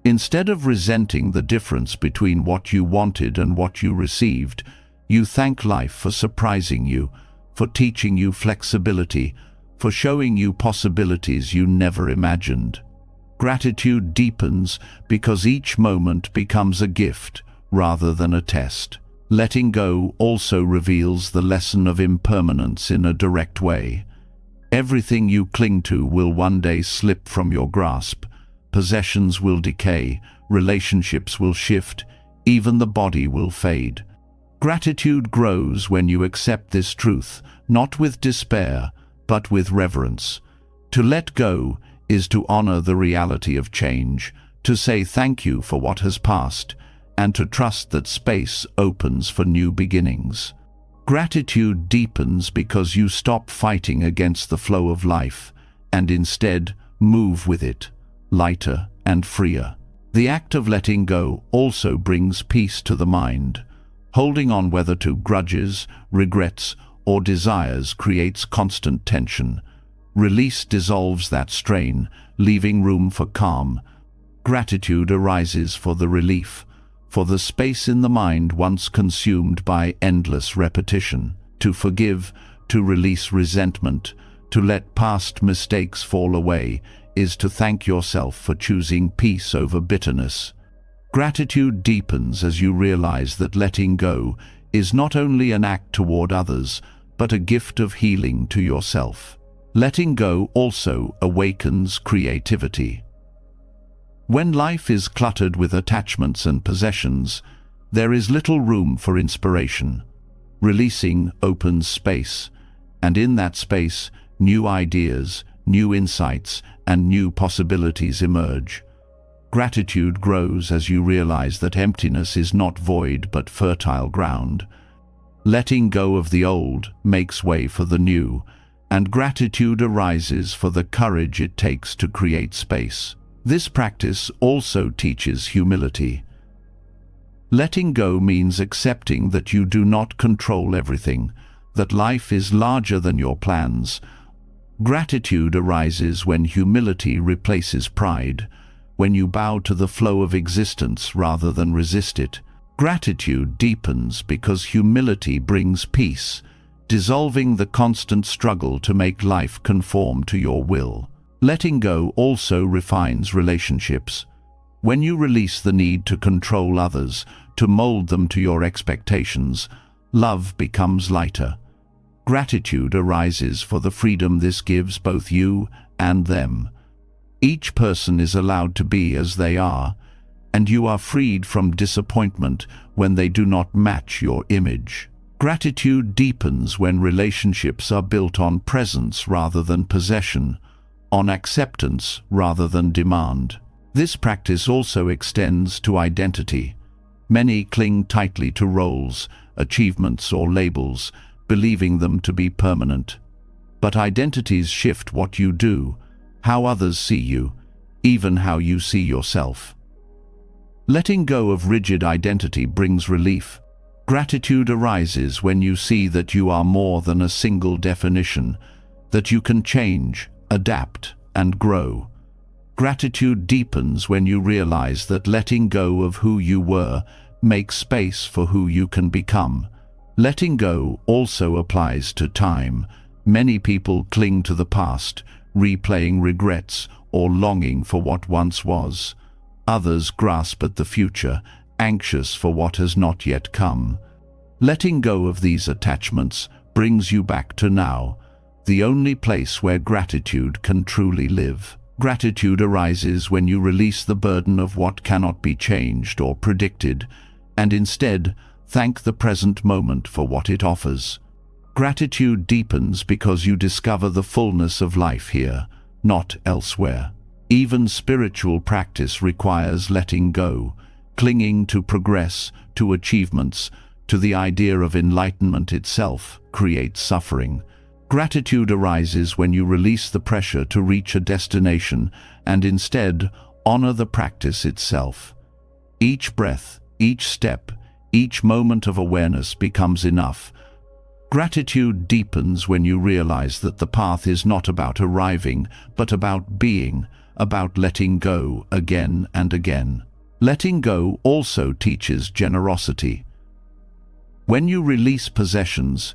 Instead of resenting the difference between what you wanted and what you received, you thank life for surprising you, for teaching you flexibility, for showing you possibilities you never imagined. Gratitude deepens because each moment becomes a gift rather than a test. Letting go also reveals the lesson of impermanence in a direct way. Everything you cling to will one day slip from your grasp. Possessions will decay, relationships will shift, even the body will fade. Gratitude grows when you accept this truth, not with despair, but with reverence. To let go is to honor the reality of change, to say thank you for what has passed, and to trust that space opens for new beginnings. Gratitude deepens because you stop fighting against the flow of life, and instead move with it, lighter and freer. The act of letting go also brings peace to the mind. Holding on whether to grudges, regrets, or desires creates constant tension. Release dissolves that strain, leaving room for calm. Gratitude arises for the relief, for the space in the mind once consumed by endless repetition. To forgive, to release resentment, to let past mistakes fall away, is to thank yourself for choosing peace over bitterness. Gratitude deepens as you realize that letting go is not only an act toward others, but a gift of healing to yourself. Letting go also awakens creativity. When life is cluttered with attachments and possessions, there is little room for inspiration. Releasing opens space, and in that space, new ideas, new insights, and new possibilities emerge. Gratitude grows as you realize that emptiness is not void but fertile ground. Letting go of the old makes way for the new, and gratitude arises for the courage it takes to create space. This practice also teaches humility. Letting go means accepting that you do not control everything, that life is larger than your plans. Gratitude arises when humility replaces pride, when you bow to the flow of existence rather than resist it. Gratitude deepens because humility brings peace, dissolving the constant struggle to make life conform to your will. Letting go also refines relationships. When you release the need to control others, to mold them to your expectations, love becomes lighter. Gratitude arises for the freedom this gives both you and them. Each person is allowed to be as they are, and you are freed from disappointment when they do not match your image. Gratitude deepens when relationships are built on presence rather than possession, on acceptance rather than demand. This practice also extends to identity. Many cling tightly to roles, achievements, or labels, believing them to be permanent. But identities shift what you do, how others see you, even how you see yourself. Letting go of rigid identity brings relief. Gratitude arises when you see that you are more than a single definition, that you can change, adapt, and grow. Gratitude deepens when you realize that letting go of who you were makes space for who you can become. Letting go also applies to time. Many people cling to the past, replaying regrets or longing for what once was. Others grasp at the future, anxious for what has not yet come. Letting go of these attachments brings you back to now, the only place where gratitude can truly live. Gratitude arises when you release the burden of what cannot be changed or predicted, and instead thank the present moment for what it offers. Gratitude deepens because you discover the fullness of life here, not elsewhere. Even spiritual practice requires letting go, clinging to progress, to achievements, to the idea of enlightenment itself creates suffering. Gratitude arises when you release the pressure to reach a destination and instead honor the practice itself. Each breath, each step, each moment of awareness becomes enough. Gratitude deepens when you realize that the path is not about arriving, but about being, about letting go again and again. Letting go also teaches generosity. When you release possessions,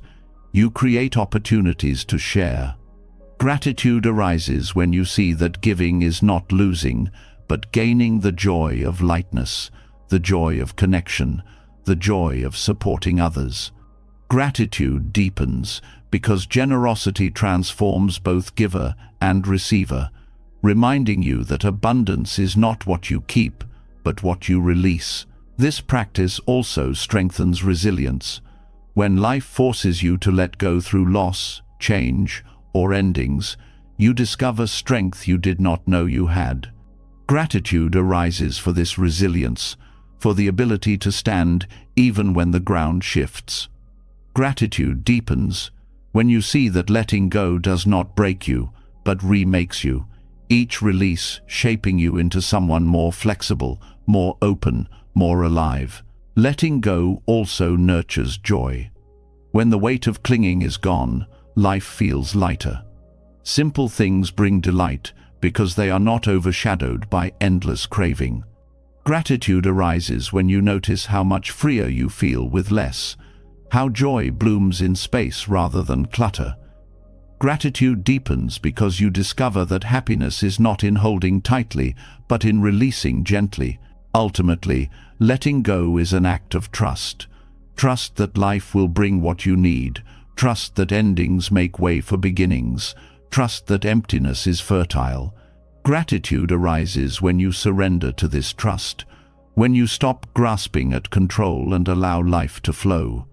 you create opportunities to share. Gratitude arises when you see that giving is not losing, but gaining the joy of lightness, the joy of connection, the joy of supporting others. Gratitude deepens because generosity transforms both giver and receiver, reminding you that abundance is not what you keep, but what you release. This practice also strengthens resilience. When life forces you to let go through loss, change, or endings, you discover strength you did not know you had. Gratitude arises for this resilience, for the ability to stand even when the ground shifts. Gratitude deepens when you see that letting go does not break you, but remakes you, each release shaping you into someone more flexible, more open, more alive. Letting go also nurtures joy. When the weight of clinging is gone, life feels lighter. Simple things bring delight because they are not overshadowed by endless craving. Gratitude arises when you notice how much freer you feel with less, how joy blooms in space rather than clutter. Gratitude deepens because you discover that happiness is not in holding tightly, but in releasing gently. Ultimately, letting go is an act of trust. Trust that life will bring what you need. Trust that endings make way for beginnings. Trust that emptiness is fertile. Gratitude arises when you surrender to this trust, when you stop grasping at control and allow life to flow.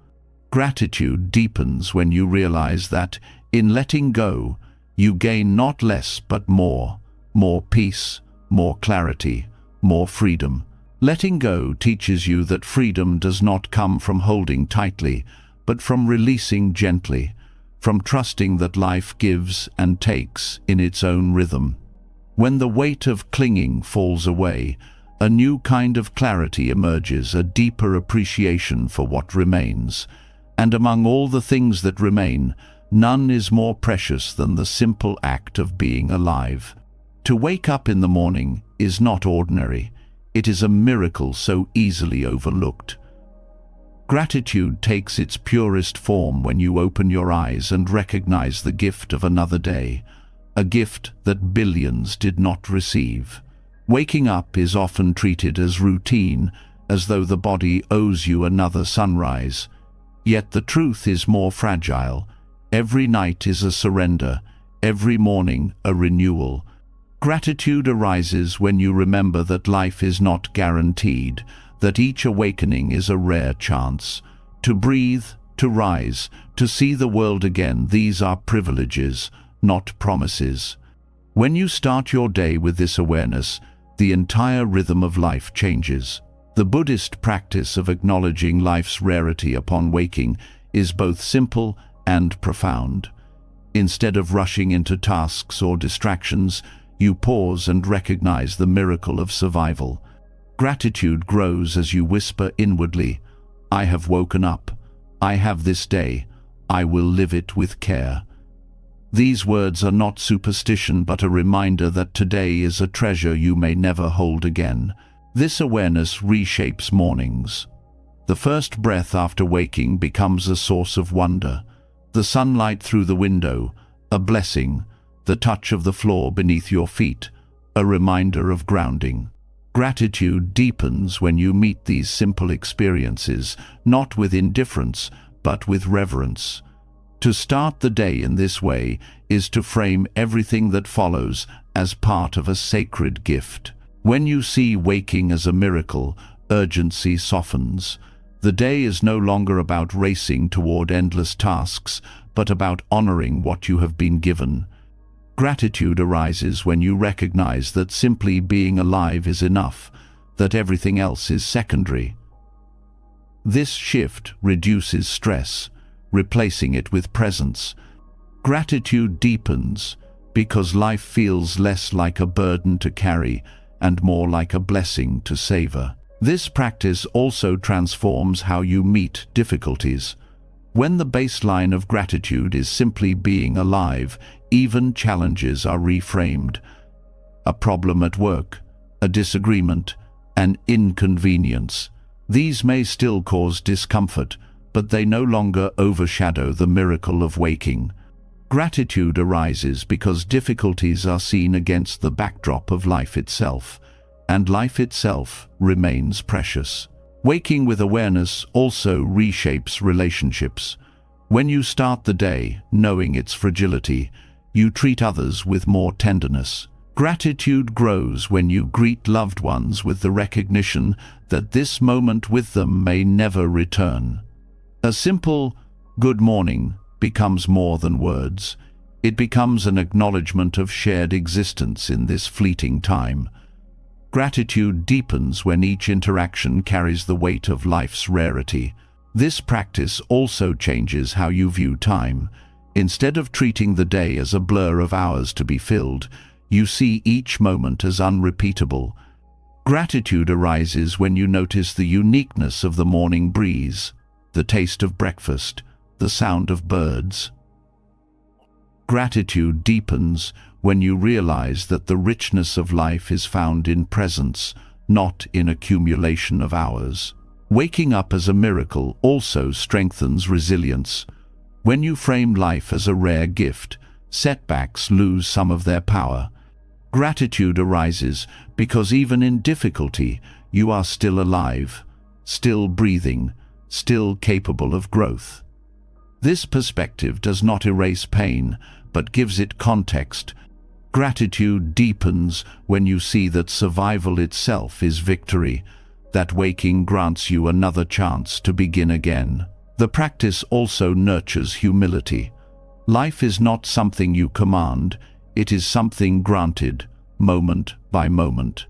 Gratitude deepens when you realize that, in letting go, you gain not less but more peace, more clarity, more freedom. Letting go teaches you that freedom does not come from holding tightly, but from releasing gently, from trusting that life gives and takes in its own rhythm. When the weight of clinging falls away, a new kind of clarity emerges, a deeper appreciation for what remains. And among all the things that remain, none is more precious than the simple act of being alive. To wake up in the morning is not ordinary. It is a miracle so easily overlooked. Gratitude takes its purest form when you open your eyes and recognize the gift of another day, a gift that billions did not receive. Waking up is often treated as routine, as though the body owes you another sunrise. Yet the truth is more fragile. Every night is a surrender, every morning a renewal. Gratitude arises when you remember that life is not guaranteed, that each awakening is a rare chance. To breathe, to rise, to see the world again, these are privileges, not promises. When you start your day with this awareness, the entire rhythm of life changes. The Buddhist practice of acknowledging life's rarity upon waking is both simple and profound. Instead of rushing into tasks or distractions, you pause and recognize the miracle of survival. Gratitude grows as you whisper inwardly, "I have woken up. I have this day. I will live it with care." These words are not superstition, but a reminder that today is a treasure you may never hold again. This awareness reshapes mornings. The first breath after waking becomes a source of wonder. The sunlight through the window, a blessing. The touch of the floor beneath your feet, a reminder of grounding. Gratitude deepens when you meet these simple experiences, not with indifference, but with reverence. To start the day in this way is to frame everything that follows as part of a sacred gift. When you see waking as a miracle, urgency softens. The day is no longer about racing toward endless tasks, but about honoring what you have been given. Gratitude arises when you recognize that simply being alive is enough, that everything else is secondary. This shift reduces stress, replacing it with presence. Gratitude deepens because life feels less like a burden to carry and more like a blessing to savor. This practice also transforms how you meet difficulties. When the baseline of gratitude is simply being alive, even challenges are reframed. A problem at work, a disagreement, an inconvenience. These may still cause discomfort, but they no longer overshadow the miracle of waking. Gratitude arises because difficulties are seen against the backdrop of life itself, and life itself remains precious. Waking with awareness also reshapes relationships. When you start the day, knowing its fragility, you treat others with more tenderness. Gratitude grows when you greet loved ones with the recognition that this moment with them may never return. A simple "good morning" becomes more than words. It becomes an acknowledgement of shared existence in this fleeting time. Gratitude deepens when each interaction carries the weight of life's rarity. This practice also changes how you view time. Instead of treating the day as a blur of hours to be filled, you see each moment as unrepeatable. Gratitude arises when you notice the uniqueness of the morning breeze, the taste of breakfast, the sound of birds. Gratitude deepens when you realize that the richness of life is found in presence, not in accumulation of hours. Waking up as a miracle also strengthens resilience. When you frame life as a rare gift, setbacks lose some of their power. Gratitude arises because even in difficulty, you are still alive, still breathing, still capable of growth. This perspective does not erase pain, but gives it context. Gratitude deepens when you see that survival itself is victory, that waking grants you another chance to begin again. The practice also nurtures humility. Life is not something you command, it is something granted, moment by moment.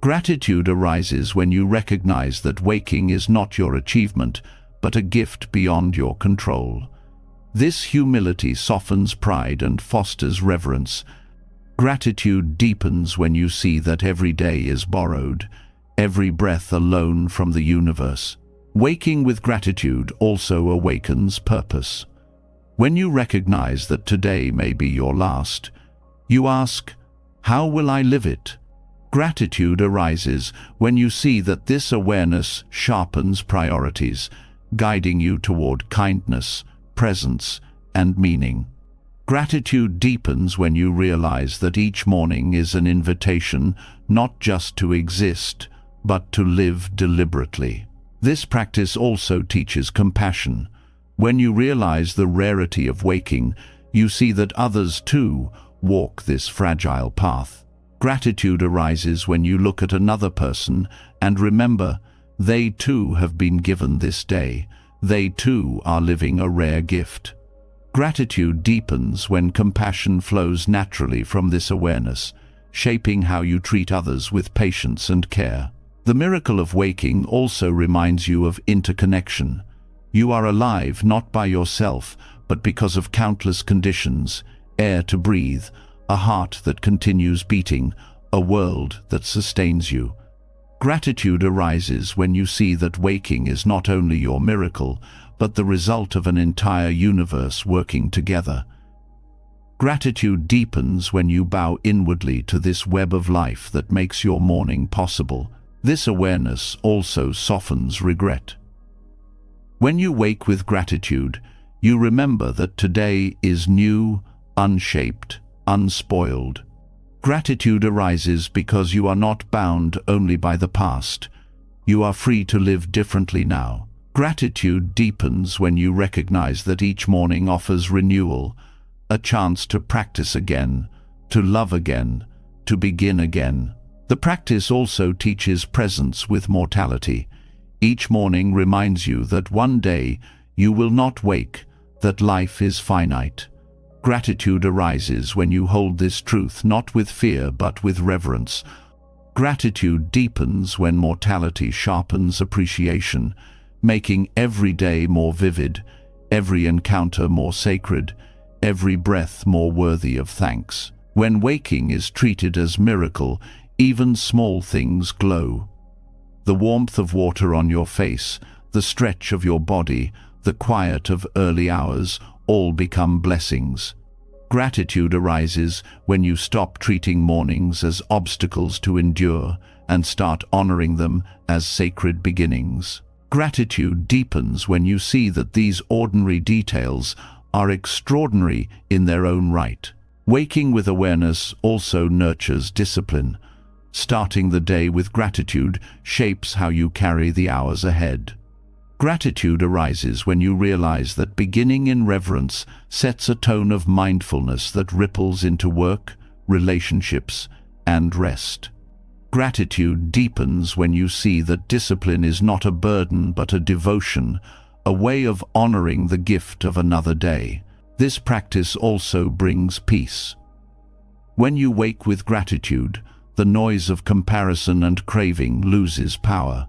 Gratitude arises when you recognize that waking is not your achievement, but a gift beyond your control. This humility softens pride and fosters reverence. Gratitude deepens when you see that every day is borrowed, every breath a loan from the universe. Waking with gratitude also awakens purpose. When you recognize that today may be your last, you ask, "How will I live it?" Gratitude arises when you see that this awareness sharpens priorities, guiding you toward kindness, presence, and meaning. Gratitude deepens when you realize that each morning is an invitation not just to exist, but to live deliberately. This practice also teaches compassion. When you realize the rarity of waking, you see that others too walk this fragile path. Gratitude arises when you look at another person and remember they too have been given this day. They too are living a rare gift. Gratitude deepens when compassion flows naturally from this awareness, shaping how you treat others with patience and care. The miracle of waking also reminds you of interconnection. You are alive not by yourself, but because of countless conditions: air to breathe, a heart that continues beating, a world that sustains you. Gratitude arises when you see that waking is not only your miracle, but the result of an entire universe working together. Gratitude deepens when you bow inwardly to this web of life that makes your morning possible. This awareness also softens regret. When you wake with gratitude, you remember that today is new, unshaped, unspoiled. Gratitude arises because you are not bound only by the past. You are free to live differently now. Gratitude deepens when you recognize that each morning offers renewal, a chance to practice again, to love again, to begin again. The practice also teaches presence with mortality. Each morning reminds you that one day you will not wake, that life is finite. Gratitude arises when you hold this truth not with fear but with reverence. Gratitude deepens when mortality sharpens appreciation, making every day more vivid, every encounter more sacred, every breath more worthy of thanks. When waking is treated as miracle, even small things glow. The warmth of water on your face, the stretch of your body, the quiet of early hours, all become blessings. Gratitude arises when you stop treating mornings as obstacles to endure and start honoring them as sacred beginnings. Gratitude deepens when you see that these ordinary details are extraordinary in their own right. Waking with awareness also nurtures discipline. Starting the day with gratitude shapes how you carry the hours ahead. Gratitude arises when you realize that beginning in reverence sets a tone of mindfulness that ripples into work, relationships, and rest. Gratitude deepens when you see that discipline is not a burden but a devotion, a way of honoring the gift of another day. This practice also brings peace. When you wake with gratitude, the noise of comparison and craving loses power.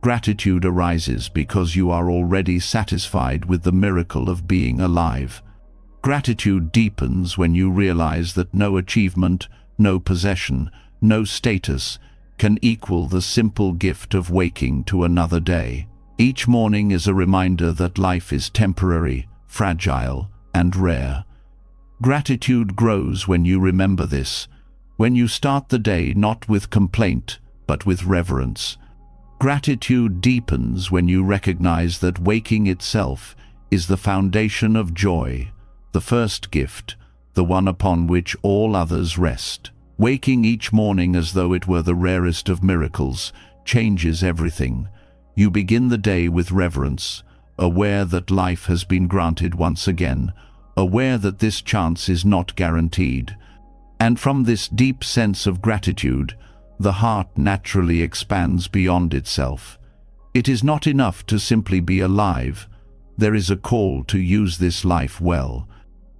Gratitude arises because you are already satisfied with the miracle of being alive. Gratitude deepens when you realize that no achievement, no possession, no status can equal the simple gift of waking to another day. Each morning is a reminder that life is temporary, fragile, and rare. Gratitude grows when you remember this, when you start the day not with complaint, but with reverence. Gratitude deepens when you recognize that waking itself is the foundation of joy, the first gift, the one upon which all others rest. Waking each morning as though it were the rarest of miracles changes everything. You begin the day with reverence, aware that life has been granted once again, aware that this chance is not guaranteed. And from this deep sense of gratitude, the heart naturally expands beyond itself. It is not enough to simply be alive. There is a call to use this life well.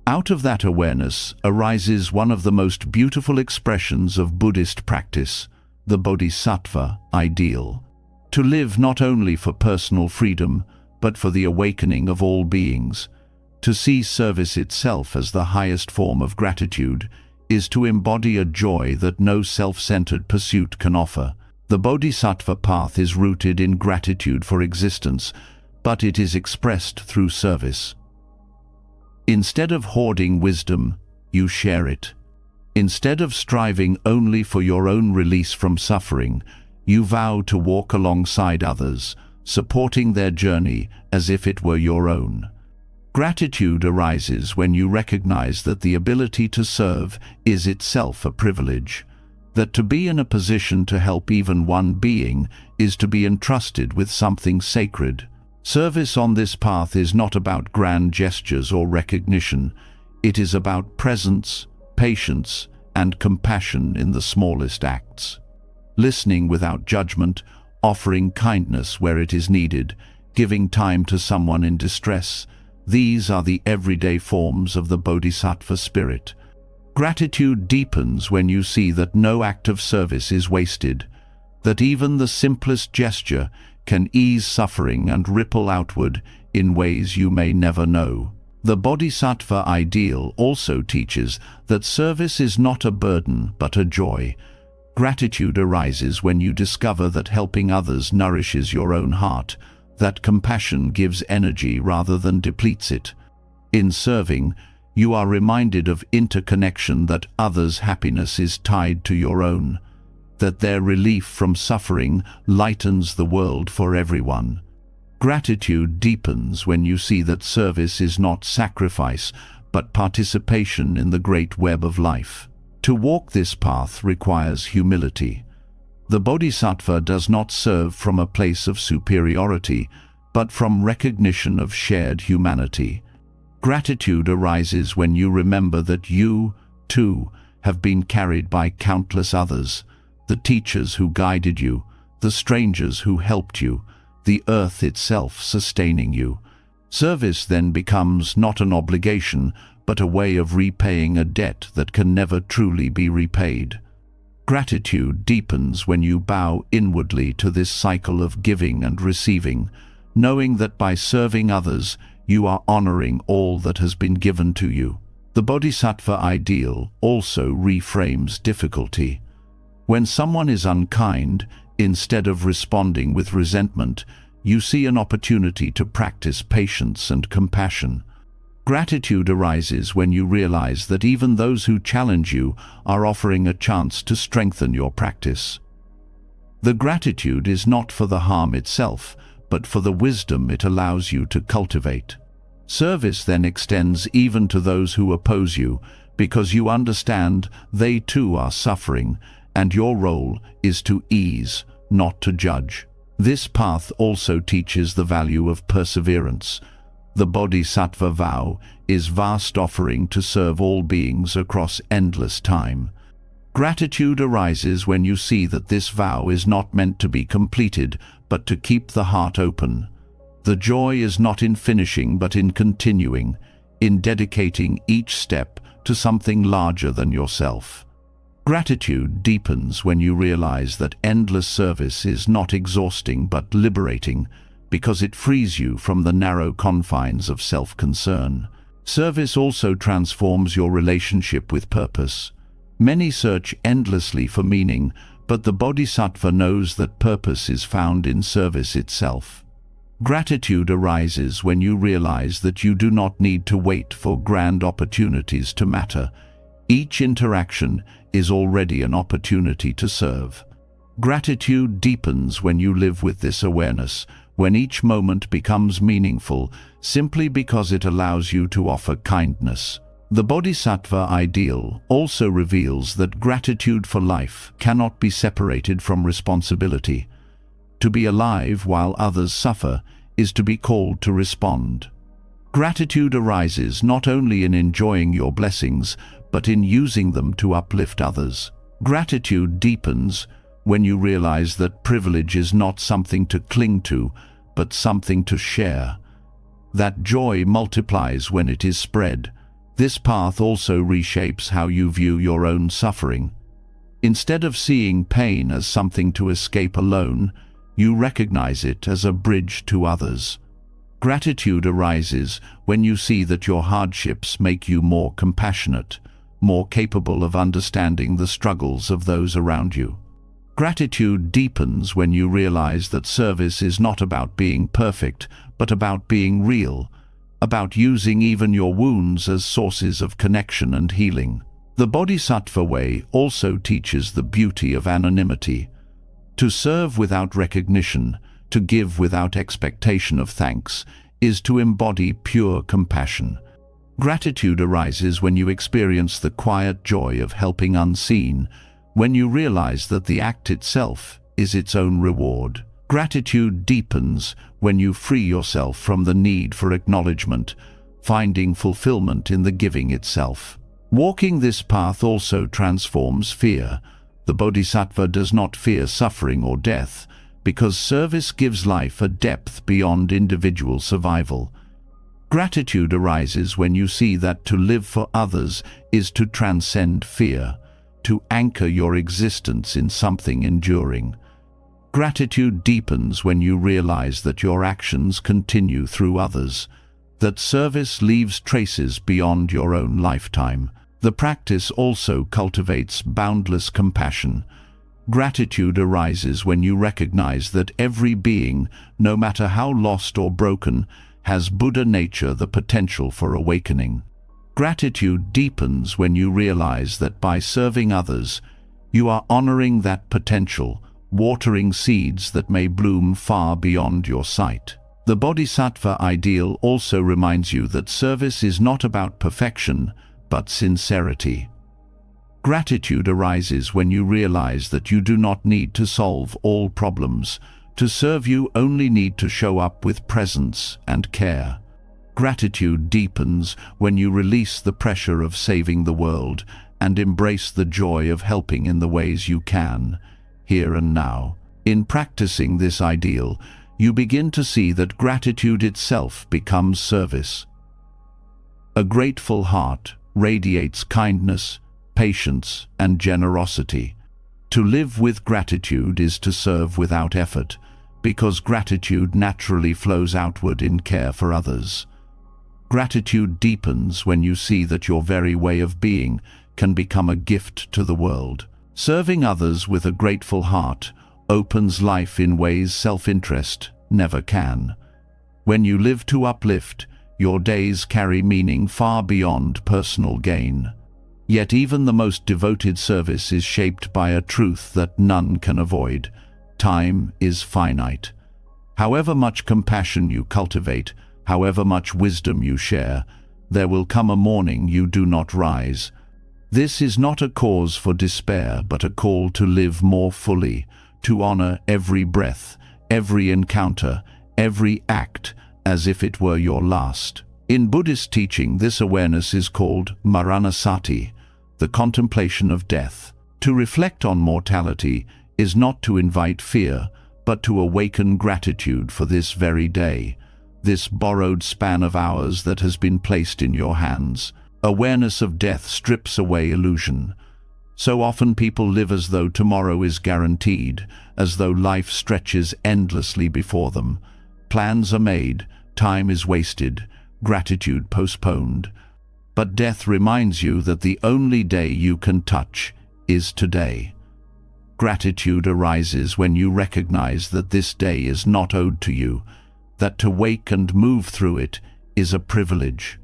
Out of that awareness arises one of the most beautiful expressions of Buddhist practice, the Bodhisattva ideal. To live not only for personal freedom, but for the awakening of all beings. To see service itself as the highest form of gratitude is to embody a joy that no self-centered pursuit can offer. The Bodhisattva path is rooted in gratitude for existence, but it is expressed through service. Instead of hoarding wisdom, you share it. Instead of striving only for your own release from suffering, you vow to walk alongside others, supporting their journey as if it were your own. Gratitude arises when you recognize that the ability to serve is itself a privilege, that to be in a position to help even one being is to be entrusted with something sacred. Service on this path is not about grand gestures or recognition. It is about presence, patience, and compassion in the smallest acts. Listening without judgment, offering kindness where it is needed, giving time to someone in distress, these are the everyday forms of the Bodhisattva spirit. Gratitude deepens when you see that no act of service is wasted, that even the simplest gesture can ease suffering and ripple outward in ways you may never know. The Bodhisattva ideal also teaches that service is not a burden but a joy. Gratitude arises when you discover that helping others nourishes your own heart, that compassion gives energy rather than depletes it. In serving, you are reminded of interconnection, that others' happiness is tied to your own, that their relief from suffering lightens the world for everyone. Gratitude deepens when you see that service is not sacrifice, but participation in the great web of life. To walk this path requires humility. The Bodhisattva does not serve from a place of superiority, but from recognition of shared humanity. Gratitude arises when you remember that you, too, have been carried by countless others, the teachers who guided you, the strangers who helped you, the earth itself sustaining you. Service then becomes not an obligation, but a way of repaying a debt that can never truly be repaid. Gratitude deepens when you bow inwardly to this cycle of giving and receiving, knowing that by serving others, you are honoring all that has been given to you. The Bodhisattva ideal also reframes difficulty. When someone is unkind, instead of responding with resentment, you see an opportunity to practice patience and compassion. Gratitude arises when you realize that even those who challenge you are offering a chance to strengthen your practice. The gratitude is not for the harm itself, but for the wisdom it allows you to cultivate. Service then extends even to those who oppose you, because you understand they too are suffering, and your role is to ease, not to judge. This path also teaches the value of perseverance. The Bodhisattva vow is vast offering to serve all beings across endless time. Gratitude arises when you see that this vow is not meant to be completed, but to keep the heart open. The joy is not in finishing, but in continuing, in dedicating each step to something larger than yourself. Gratitude deepens when you realize that endless service is not exhausting but liberating, because it frees you from the narrow confines of self-concern. Service also transforms your relationship with purpose. Many search endlessly for meaning, but the Bodhisattva knows that purpose is found in service itself. Gratitude arises when you realize that you do not need to wait for grand opportunities to matter. Each interaction is already an opportunity to serve. Gratitude deepens when you live with this awareness, when each moment becomes meaningful simply because it allows you to offer kindness. The Bodhisattva ideal also reveals that gratitude for life cannot be separated from responsibility. To be alive while others suffer is to be called to respond. Gratitude arises not only in enjoying your blessings, but in using them to uplift others. Gratitude deepens when you realize that privilege is not something to cling to, but something to share. That joy multiplies when it is spread. This path also reshapes how you view your own suffering. Instead of seeing pain as something to escape alone, you recognize it as a bridge to others. Gratitude arises when you see that your hardships make you more compassionate, more capable of understanding the struggles of those around you. Gratitude deepens when you realize that service is not about being perfect, but about being real, about using even your wounds as sources of connection and healing. The Bodhisattva way also teaches the beauty of anonymity. To serve without recognition, to give without expectation of thanks, is to embody pure compassion. Gratitude arises when you experience the quiet joy of helping unseen, when you realize that the act itself is its own reward. Gratitude deepens when you free yourself from the need for acknowledgement, finding fulfillment in the giving itself. Walking this path also transforms fear. The Bodhisattva does not fear suffering or death, because service gives life a depth beyond individual survival. Gratitude arises when you see that to live for others is to transcend fear, to anchor your existence in something enduring. Gratitude deepens when you realize that your actions continue through others, that service leaves traces beyond your own lifetime. The practice also cultivates boundless compassion. Gratitude arises when you recognize that every being, no matter how lost or broken, has Buddha nature, the potential for awakening. Gratitude deepens when you realize that by serving others, you are honoring that potential, watering seeds that may bloom far beyond your sight. The Bodhisattva ideal also reminds you that service is not about perfection, but sincerity. Gratitude arises when you realize that you do not need to solve all problems. To serve, you only need to show up with presence and care. Gratitude deepens when you release the pressure of saving the world and embrace the joy of helping in the ways you can, here and now. In practicing this ideal, you begin to see that gratitude itself becomes service. A grateful heart radiates kindness, patience, and generosity. To live with gratitude is to serve without effort, because gratitude naturally flows outward in care for others. Gratitude deepens when you see that your very way of being can become a gift to the world. Serving others with a grateful heart opens life in ways self-interest never can. When you live to uplift, your days carry meaning far beyond personal gain. Yet even the most devoted service is shaped by a truth that none can avoid. Time is finite. However much compassion you cultivate, however much wisdom you share, there will come a morning you do not rise. This is not a cause for despair, but a call to live more fully, to honor every breath, every encounter, every act, as if it were your last. In Buddhist teaching, this awareness is called maranasati, the contemplation of death. To reflect on mortality is not to invite fear, but to awaken gratitude for this very day, this borrowed span of hours that has been placed in your hands. Awareness of death strips away illusion. So often people live as though tomorrow is guaranteed, as though life stretches endlessly before them. Plans are made, time is wasted, gratitude postponed. But death reminds you that the only day you can touch is today. Gratitude arises when you recognize that this day is not owed to you, that to wake and move through it is a privilege.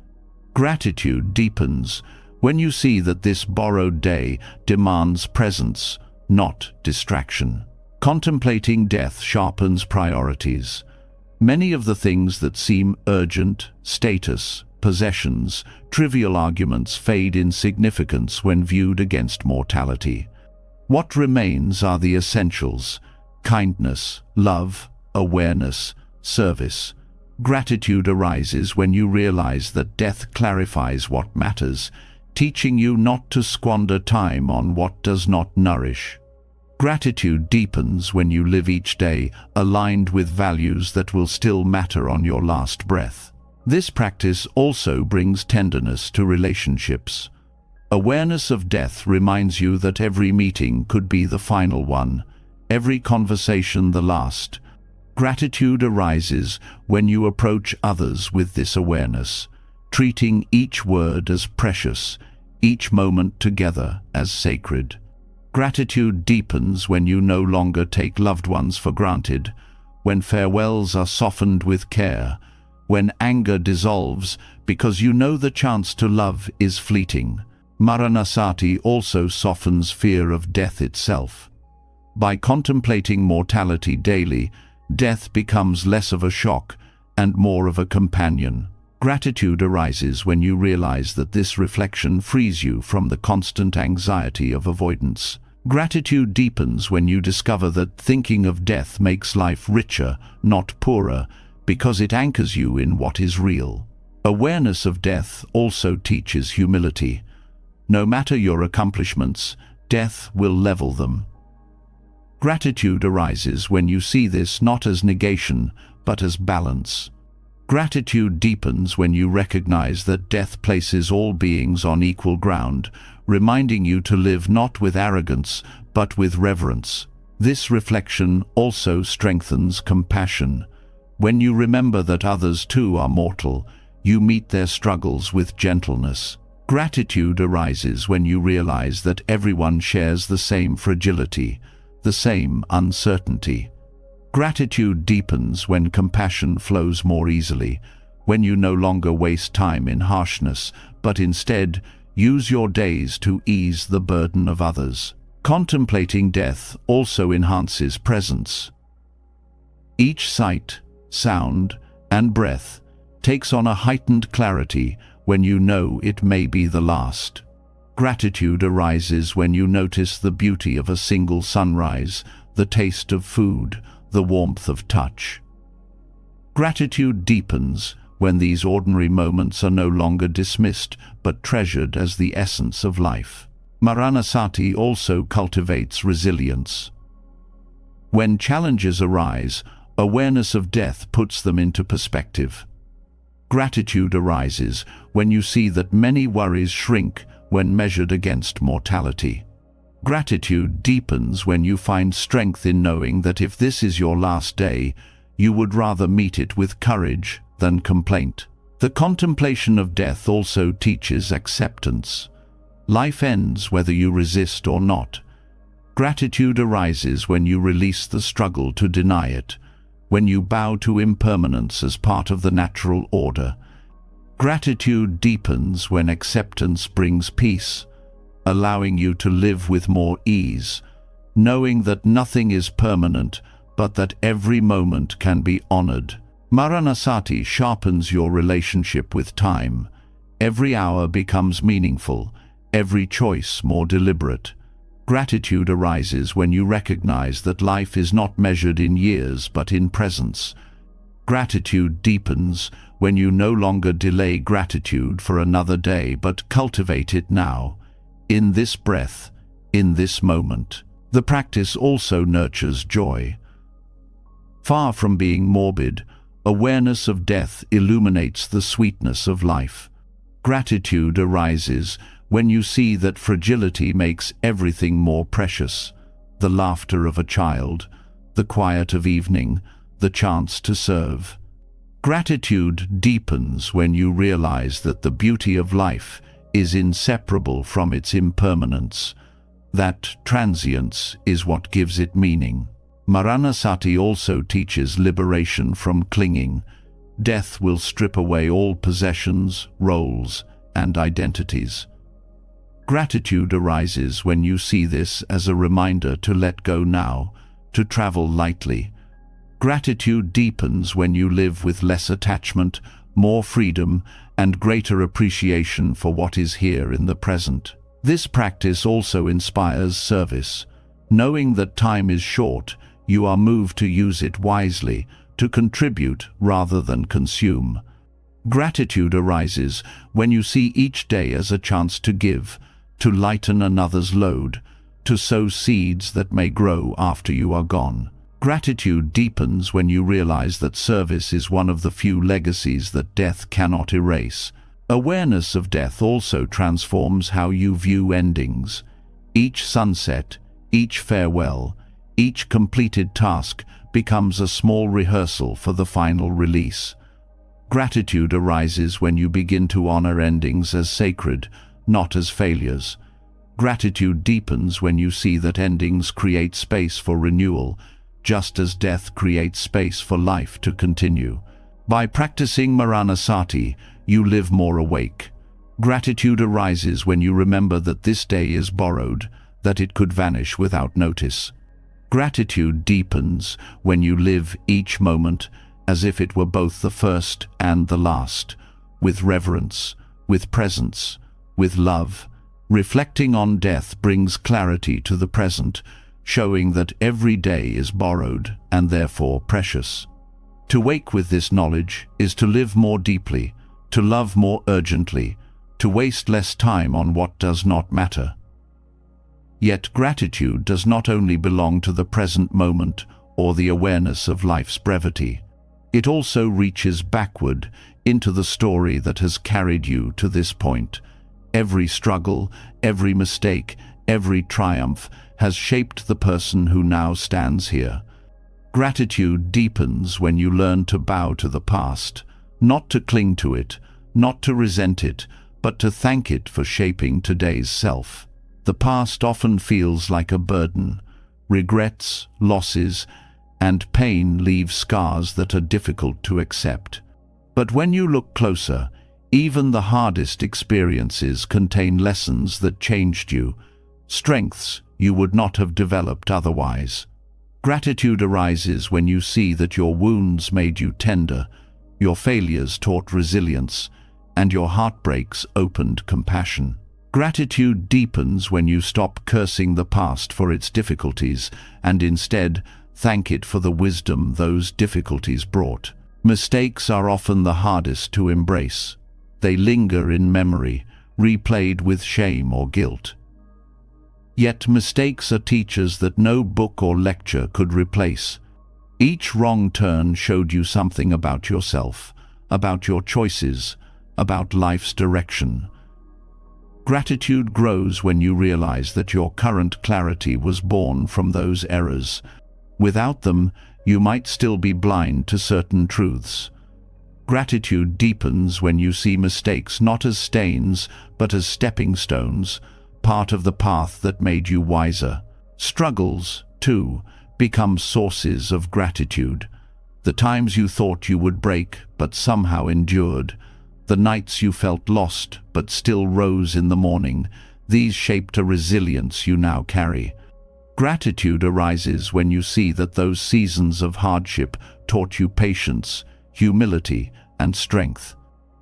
Gratitude deepens when you see that this borrowed day demands presence, not distraction. Contemplating death sharpens priorities. Many of the things that seem urgent, status, possessions, trivial arguments fade in significance when viewed against mortality. What remains are the essentials: kindness, love, awareness, service. Gratitude arises when you realize that death clarifies what matters, teaching you not to squander time on what does not nourish. Gratitude deepens when you live each day aligned with values that will still matter on your last breath. This practice also brings tenderness to relationships. Awareness of death reminds you that every meeting could be the final one, every conversation the last. Gratitude arises when you approach others with this awareness, treating each word as precious, each moment together as sacred. Gratitude deepens when you no longer take loved ones for granted, when farewells are softened with care, when anger dissolves because you know the chance to love is fleeting. Maranasati also softens fear of death itself. By contemplating mortality daily, death becomes less of a shock and more of a companion. Gratitude arises when you realize that this reflection frees you from the constant anxiety of avoidance. Gratitude deepens when you discover that thinking of death makes life richer, not poorer, because it anchors you in what is real. Awareness of death also teaches humility. No matter your accomplishments, death will level them. Gratitude arises when you see this not as negation, but as balance. Gratitude deepens when you recognize that death places all beings on equal ground, reminding you to live not with arrogance, but with reverence. This reflection also strengthens compassion. When you remember that others too are mortal, you meet their struggles with gentleness. Gratitude arises when you realize that everyone shares the same fragility, the same uncertainty. Gratitude deepens when compassion flows more easily, when you no longer waste time in harshness, but instead use your days to ease the burden of others. Contemplating death also enhances presence. Each sight, sound, and breath takes on a heightened clarity when you know it may be the last. Gratitude arises when you notice the beauty of a single sunrise, the taste of food, the warmth of touch. Gratitude deepens when these ordinary moments are no longer dismissed but treasured as the essence of life. Maranasati also cultivates resilience. When challenges arise, awareness of death puts them into perspective. Gratitude arises when you see that many worries shrink when measured against mortality. Gratitude deepens when you find strength in knowing that if this is your last day, you would rather meet it with courage than complaint. The contemplation of death also teaches acceptance. Life ends whether you resist or not. Gratitude arises when you release the struggle to deny it, when you bow to impermanence as part of the natural order. Gratitude deepens when acceptance brings peace, allowing you to live with more ease, knowing that nothing is permanent, but that every moment can be honored. Maranasati sharpens your relationship with time. Every hour becomes meaningful, every choice more deliberate. Gratitude arises when you recognize that life is not measured in years but in presence. Gratitude deepens when you no longer delay gratitude for another day but cultivate it now, in this breath, in this moment. The practice also nurtures joy. Far from being morbid, awareness of death illuminates the sweetness of life. Gratitude arises when you see that fragility makes everything more precious: the laughter of a child, the quiet of evening, the chance to serve. Gratitude deepens when you realize that the beauty of life is inseparable from its impermanence, that transience is what gives it meaning. Maranasati also teaches liberation from clinging. Death will strip away all possessions, roles, and identities. Gratitude arises when you see this as a reminder to let go now, to travel lightly. Gratitude deepens when you live with less attachment, more freedom, and greater appreciation for what is here in the present. This practice also inspires service. Knowing that time is short, you are moved to use it wisely, to contribute rather than consume. Gratitude arises when you see each day as a chance to give, to lighten another's load, to sow seeds that may grow after you are gone. Gratitude deepens when you realize that service is one of the few legacies that death cannot erase. Awareness of death also transforms how you view endings. Each sunset, each farewell, each completed task becomes a small rehearsal for the final release. Gratitude arises when you begin to honor endings as sacred, not as failures. Gratitude deepens when you see that endings create space for renewal, just as death creates space for life to continue. By practicing Maranasati, you live more awake. Gratitude arises when you remember that this day is borrowed, that it could vanish without notice. Gratitude deepens when you live each moment as if it were both the first and the last, with reverence, with presence, with love. Reflecting on death brings clarity to the present, showing that every day is borrowed and therefore precious. To wake with this knowledge is to live more deeply, to love more urgently, to waste less time on what does not matter. Yet gratitude does not only belong to the present moment or the awareness of life's brevity. It also reaches backward into the story that has carried you to this point. Every struggle, every mistake, every triumph has shaped the person who now stands here. Gratitude deepens when you learn to bow to the past, not to cling to it, not to resent it, but to thank it for shaping today's self. The past often feels like a burden. Regrets, losses, and pain leave scars that are difficult to accept. But when you look closer, even the hardest experiences contain lessons that changed you, strengths you would not have developed otherwise. Gratitude arises when you see that your wounds made you tender, your failures taught resilience, and your heartbreaks opened compassion. Gratitude deepens when you stop cursing the past for its difficulties and instead thank it for the wisdom those difficulties brought. Mistakes are often the hardest to embrace. They linger in memory, replayed with shame or guilt. Yet mistakes are teachers that no book or lecture could replace. Each wrong turn showed you something about yourself, about your choices, about life's direction. Gratitude grows when you realize that your current clarity was born from those errors. Without them, you might still be blind to certain truths. Gratitude deepens when you see mistakes not as stains, but as stepping stones, part of the path that made you wiser. Struggles, too, become sources of gratitude. The times you thought you would break, but somehow endured. The nights you felt lost, but still rose in the morning. These shaped a resilience you now carry. Gratitude arises when you see that those seasons of hardship taught you patience, humility, and strength.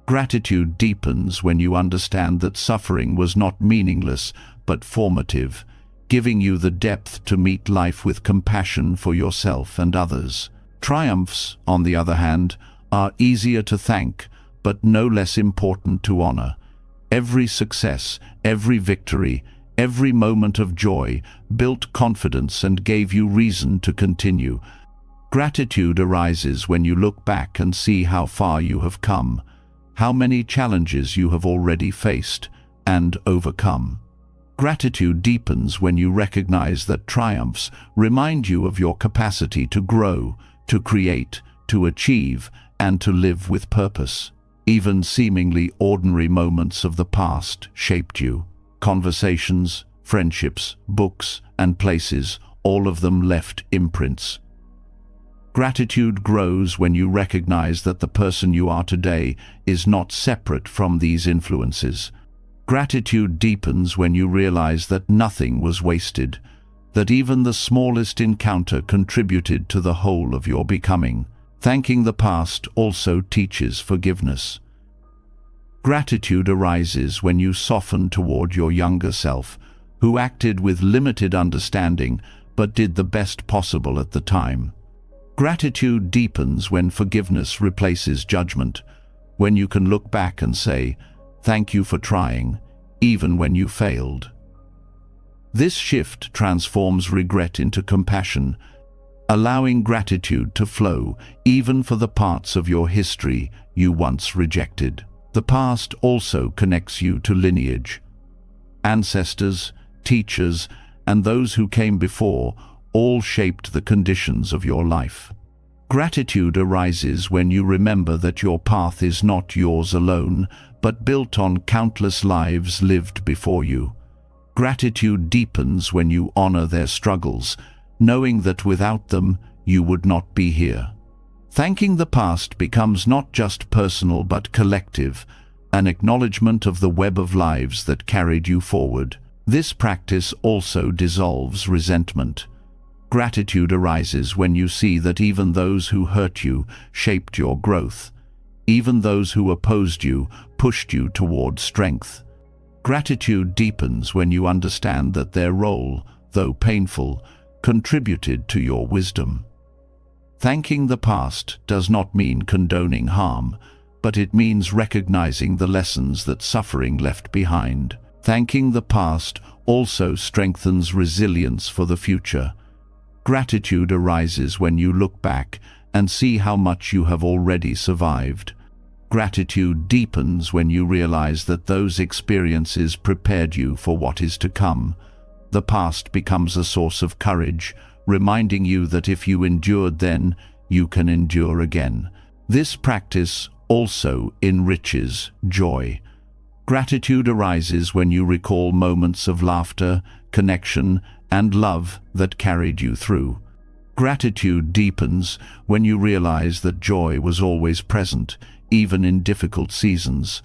Gratitude deepens when you understand that suffering was not meaningless, but formative. giving you the depth to meet life with compassion for yourself and others. Triumphs, on the other hand, are easier to thank, but no less important to honor. Every success, every victory, every moment of joy built confidence and gave you reason to continue. Gratitude arises when you look back and see how far you have come, how many challenges you have already faced and overcome. Gratitude deepens when you recognize that triumphs remind you of your capacity to grow, to create, to achieve, and to live with purpose. Even seemingly ordinary moments of the past shaped you. Conversations, friendships, books, and places, all of them left imprints. Gratitude grows when you recognize that the person you are today is not separate from these influences. Gratitude deepens when you realize that nothing was wasted, that even the smallest encounter contributed to the whole of your becoming. Thanking the past also teaches forgiveness. Gratitude arises when you soften toward your younger self, who acted with limited understanding but did the best possible at the time. Gratitude deepens when forgiveness replaces judgment, when you can look back and say, "Thank you for trying, even when you failed." This shift transforms regret into compassion, allowing gratitude to flow even for the parts of your history you once rejected. The past also connects you to lineage. Ancestors, teachers, and those who came before all shaped the conditions of your life. Gratitude arises when you remember that your path is not yours alone, but built on countless lives lived before you. Gratitude deepens when you honor their struggles, knowing that without them you would not be here. Thanking the past becomes not just personal but collective, an acknowledgement of the web of lives that carried you forward. This practice also dissolves resentment. Gratitude arises when you see that even those who hurt you shaped your growth. Even those who opposed you pushed you toward strength. Gratitude deepens when you understand that their role, though painful, contributed to your wisdom. Thanking the past does not mean condoning harm, but it means recognizing the lessons that suffering left behind. Thanking the past also strengthens resilience for the future. Gratitude arises when you look back and see how much you have already survived. Gratitude deepens when you realize that those experiences prepared you for what is to come. The past becomes a source of courage, reminding you that if you endured then, you can endure again. This practice also enriches joy. Gratitude arises when you recall moments of laughter, connection, and love that carried you through. Gratitude deepens when you realize that joy was always present, even in difficult seasons,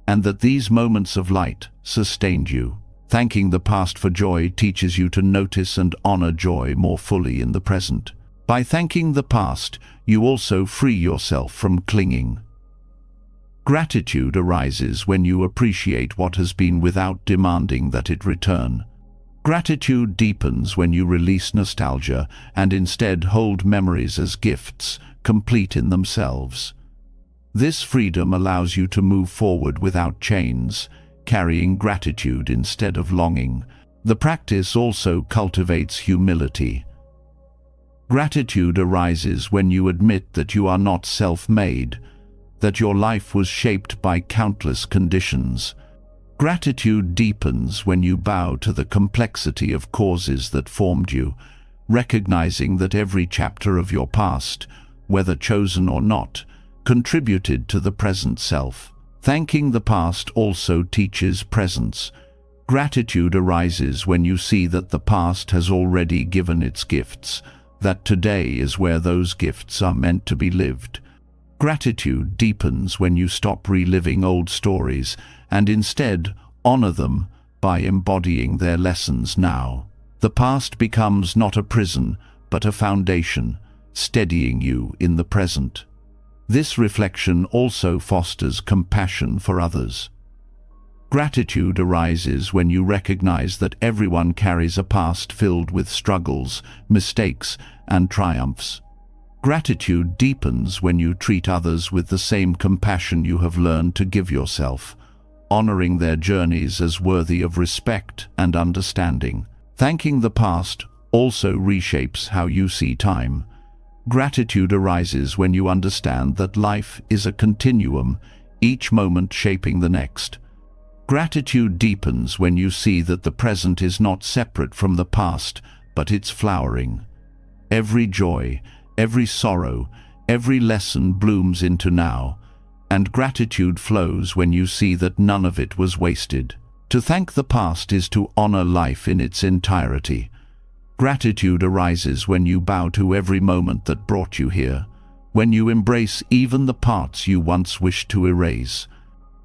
and that these moments of light sustained you. Thanking the past for joy teaches you to notice and honor joy more fully in the present. By thanking the past, you also free yourself from clinging. Gratitude arises when you appreciate what has been without demanding that it return. Gratitude deepens when you release nostalgia and instead hold memories as gifts, complete in themselves. This freedom allows you to move forward without chains, carrying gratitude instead of longing. The practice also cultivates humility. Gratitude arises when you admit that you are not self-made, that your life was shaped by countless conditions. Gratitude deepens when you bow to the complexity of causes that formed you, recognizing that every chapter of your past, whether chosen or not, contributed to the present self. Thanking the past also teaches presence. Gratitude arises when you see that the past has already given its gifts, that today is where those gifts are meant to be lived. Gratitude deepens when you stop reliving old stories and instead honor them by embodying their lessons now. The past becomes not a prison, but a foundation, steadying you in the present. This reflection also fosters compassion for others. Gratitude arises when you recognize that everyone carries a past filled with struggles, mistakes, and triumphs. Gratitude deepens when you treat others with the same compassion you have learned to give yourself, honoring their journeys as worthy of respect and understanding. Thanking the past also reshapes how you see time. Gratitude arises when you understand that life is a continuum, each moment shaping the next. Gratitude deepens when you see that the present is not separate from the past, but it's flowering. Every joy, every sorrow, every lesson blooms into now, and gratitude flows when you see that none of it was wasted. To thank the past is to honor life in its entirety. Gratitude arises when you bow to every moment that brought you here, when you embrace even the parts you once wished to erase.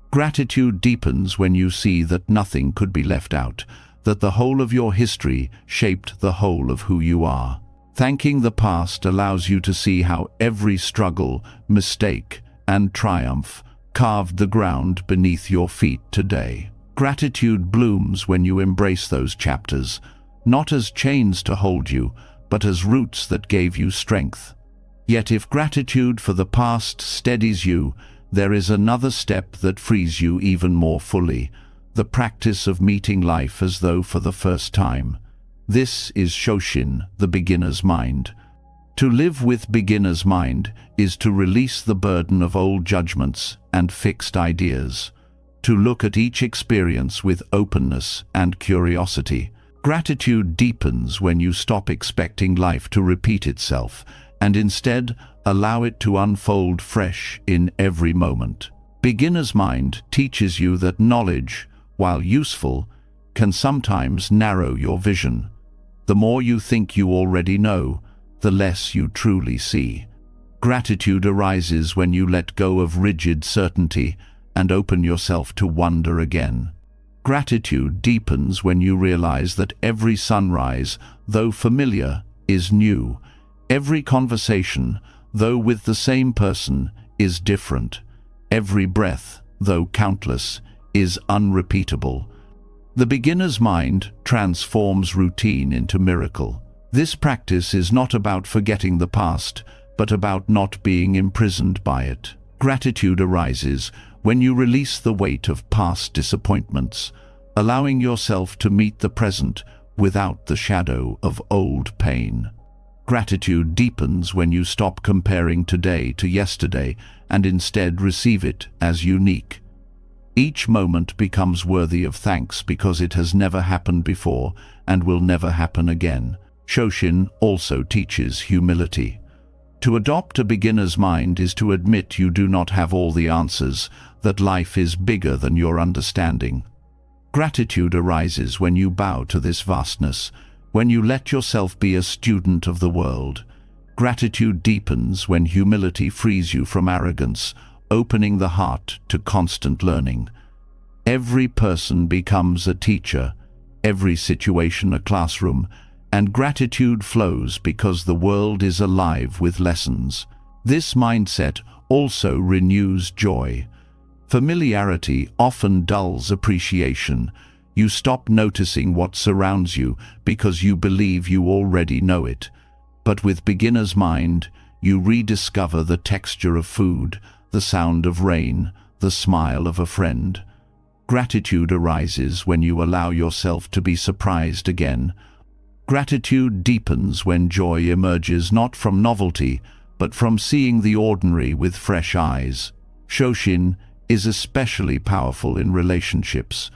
Gratitude deepens when you see that nothing could be left out, that the whole of your history shaped the whole of who you are. Thanking the past allows you to see how every struggle, mistake, and triumph carved the ground beneath your feet today. Gratitude blooms when you embrace those chapters, not as chains to hold you, but as roots that gave you strength. Yet if gratitude for the past steadies you, there is another step that frees you even more fully, the practice of meeting life as though for the first time. This is Shoshin, the beginner's mind. To live with beginner's mind is to release the burden of old judgments and fixed ideas, to look at each experience with openness and curiosity. Gratitude deepens when you stop expecting life to repeat itself and instead allow it to unfold fresh in every moment. Beginner's mind teaches you that knowledge, while useful, can sometimes narrow your vision. The more you think you already know, the less you truly see. Gratitude arises when you let go of rigid certainty and open yourself to wonder again. Gratitude deepens when you realize that every sunrise, though familiar, is new. Every conversation, though with the same person, is different. Every breath, though countless, is unrepeatable. The beginner's mind transforms routine into miracle. This practice is not about forgetting the past, but about not being imprisoned by it. Gratitude arises when you release the weight of past disappointments, allowing yourself to meet the present without the shadow of old pain. Gratitude deepens when you stop comparing today to yesterday and instead receive it as unique. Each moment becomes worthy of thanks because it has never happened before and will never happen again. Shoshin also teaches humility. To adopt a beginner's mind is to admit you do not have all the answers, that life is bigger than your understanding. Gratitude arises when you bow to this vastness, when you let yourself be a student of the world. Gratitude deepens when humility frees you from arrogance, opening the heart to constant learning. Every person becomes a teacher, every situation a classroom, and gratitude flows because the world is alive with lessons. This mindset also renews joy. Familiarity often dulls appreciation. You stop noticing what surrounds you because you believe you already know it. But with beginner's mind, you rediscover the texture of food, the sound of rain, the smile of a friend. Gratitude arises when you allow yourself to be surprised again. Gratitude deepens when joy emerges not from novelty, but from seeing the ordinary with fresh eyes. Shoshin is especially powerful in relationships.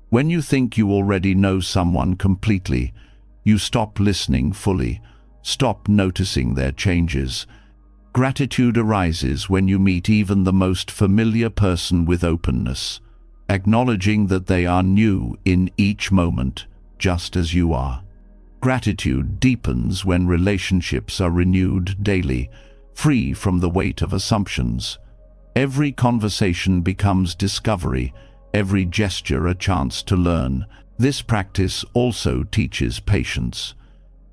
When you think you already know someone completely, you stop listening fully, stop noticing their changes. Gratitude arises when you meet even the most familiar person with openness, acknowledging that they are new in each moment, just as you are. Gratitude deepens when relationships are renewed daily, free from the weight of assumptions. Every conversation becomes discovery, every gesture a chance to learn. This practice also teaches patience.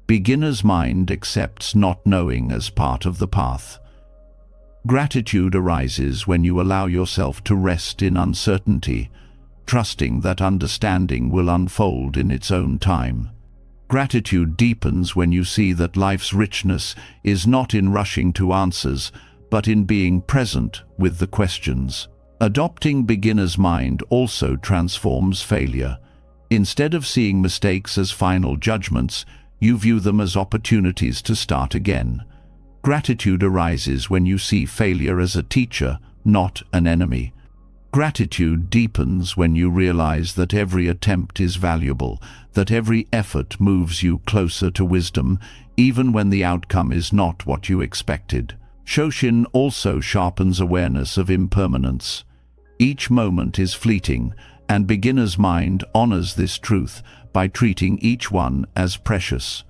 Beginner's mind accepts not knowing as part of the path. Gratitude arises when you allow yourself to rest in uncertainty, trusting that understanding will unfold in its own time. Gratitude deepens when you see that life's richness is not in rushing to answers, but in being present with the questions. Adopting beginner's mind also transforms failure. Instead of seeing mistakes as final judgments, you view them as opportunities to start again. Gratitude arises when you see failure as a teacher, not an enemy. Gratitude deepens when you realize that every attempt is valuable, that every effort moves you closer to wisdom, even when the outcome is not what you expected. Shoshin also sharpens awareness of impermanence. Each moment is fleeting, and beginner's mind honors this truth by treating each one as precious.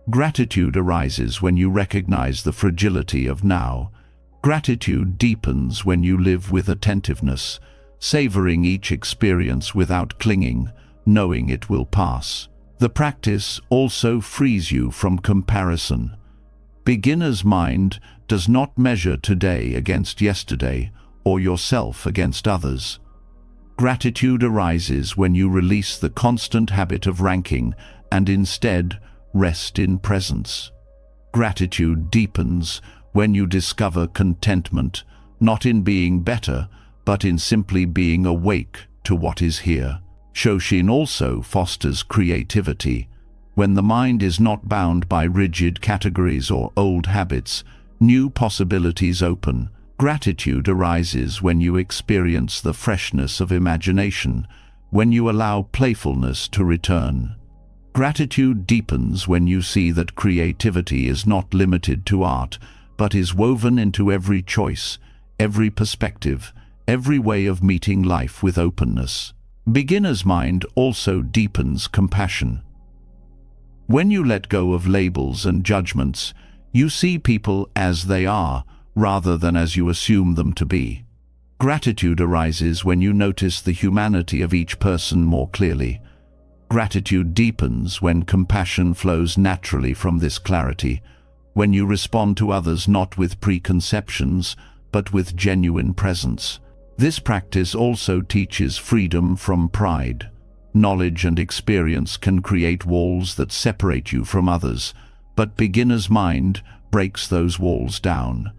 Gratitude arises when you recognize the fragility of now. Gratitude deepens when you live with attentiveness, savoring each experience without clinging, knowing it will pass. The practice also frees you from comparison. Beginner's mind does not measure today against yesterday or yourself against others. Gratitude arises when you release the constant habit of ranking and instead rest in presence. Gratitude deepens when you discover contentment, not in being better, but in simply being awake to what is here. Shoshin also fosters creativity. When the mind is not bound by rigid categories or old habits, new possibilities open. Gratitude arises when you experience the freshness of imagination, when you allow playfulness to return. Gratitude deepens when you see that creativity is not limited to art, but is woven into every choice, every perspective, every way of meeting life with openness. Beginner's mind also deepens compassion. When you let go of labels and judgments, you see people as they are, rather than as you assume them to be. Gratitude arises when you notice the humanity of each person more clearly. Gratitude deepens when compassion flows naturally from this clarity, when you respond to others not with preconceptions, but with genuine presence. This practice also teaches freedom from pride. Knowledge and experience can create walls that separate you from others, but beginner's mind breaks those walls down.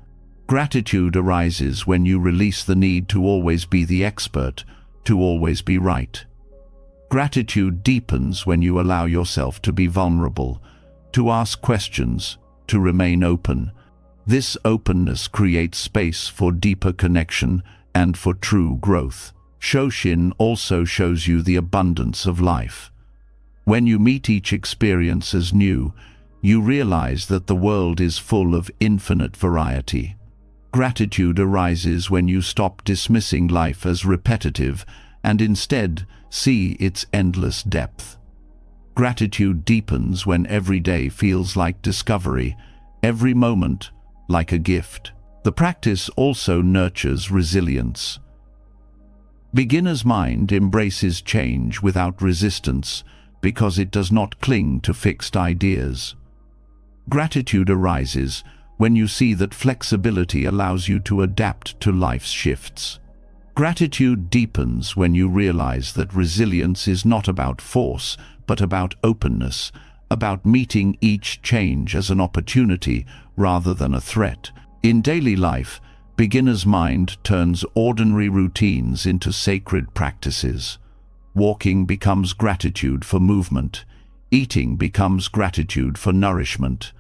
Gratitude arises when you release the need to always be the expert, to always be right. Gratitude deepens when you allow yourself to be vulnerable, to ask questions, to remain open. This openness creates space for deeper connection and for true growth. Shoshin also shows you the abundance of life. When you meet each experience as new, you realize that the world is full of infinite variety. Gratitude arises when you stop dismissing life as repetitive and instead see its endless depth. Gratitude deepens when every day feels like discovery, every moment like a gift. The practice also nurtures resilience. Beginner's mind embraces change without resistance because it does not cling to fixed ideas. Gratitude arises when you see that flexibility allows you to adapt to life's shifts. Gratitude deepens when you realize that resilience is not about force, but about openness, about meeting each change as an opportunity rather than a threat. In daily life, beginner's mind turns ordinary routines into sacred practices. Walking becomes gratitude for movement. Eating becomes gratitude for nourishment.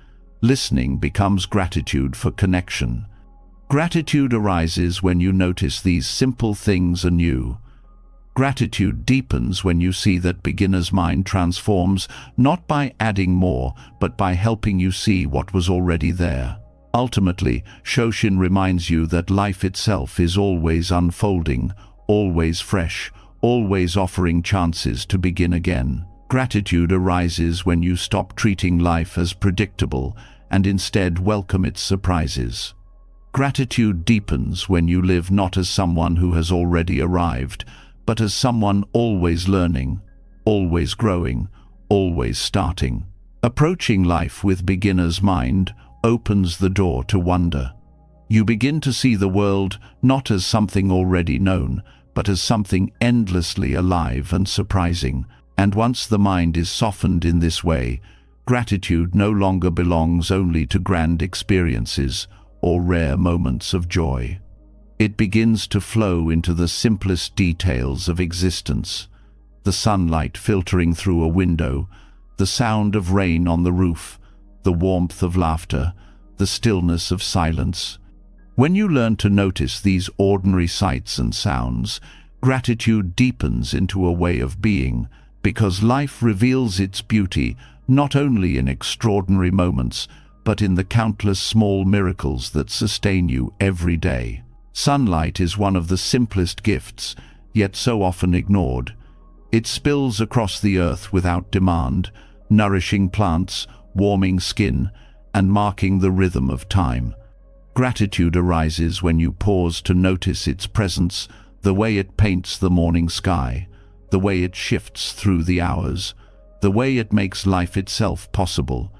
Listening becomes gratitude for connection. Gratitude arises when you notice these simple things anew. Gratitude deepens when you see that beginner's mind transforms not by adding more, but by helping you see what was already there. Ultimately, Shoshin reminds you that life itself is always unfolding, always fresh, always offering chances to begin again. Gratitude arises when you stop treating life as predictable and instead welcome its surprises. Gratitude deepens when you live not as someone who has already arrived, but as someone always learning, always growing, always starting. Approaching life with beginner's mind opens the door to wonder. You begin to see the world not as something already known, but as something endlessly alive and surprising. And once the mind is softened in this way, gratitude no longer belongs only to grand experiences or rare moments of joy. It begins to flow into the simplest details of existence: the sunlight filtering through a window, the sound of rain on the roof, the warmth of laughter, the stillness of silence. When you learn to notice these ordinary sights and sounds, gratitude deepens into a way of being, because life reveals its beauty not only in extraordinary moments, but in the countless small miracles that sustain you every day. Sunlight is one of the simplest gifts, yet so often ignored. It spills across the earth without demand, nourishing plants, warming skin, and marking the rhythm of time. Gratitude arises when you pause to notice its presence, the way it paints the morning sky, the way it shifts through the hours, the way it makes life itself possible.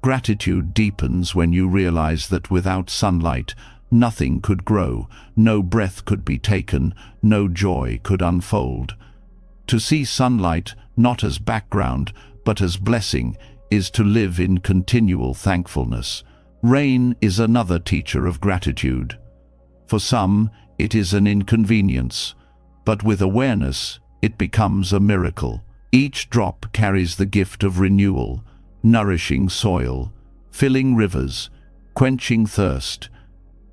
Gratitude deepens when you realize that without sunlight, nothing could grow, no breath could be taken, no joy could unfold. To see sunlight not as background, but as blessing, is to live in continual thankfulness. Rain is another teacher of gratitude. For some, it is an inconvenience, but with awareness, it becomes a miracle. Each drop carries the gift of renewal, nourishing soil, filling rivers, quenching thirst.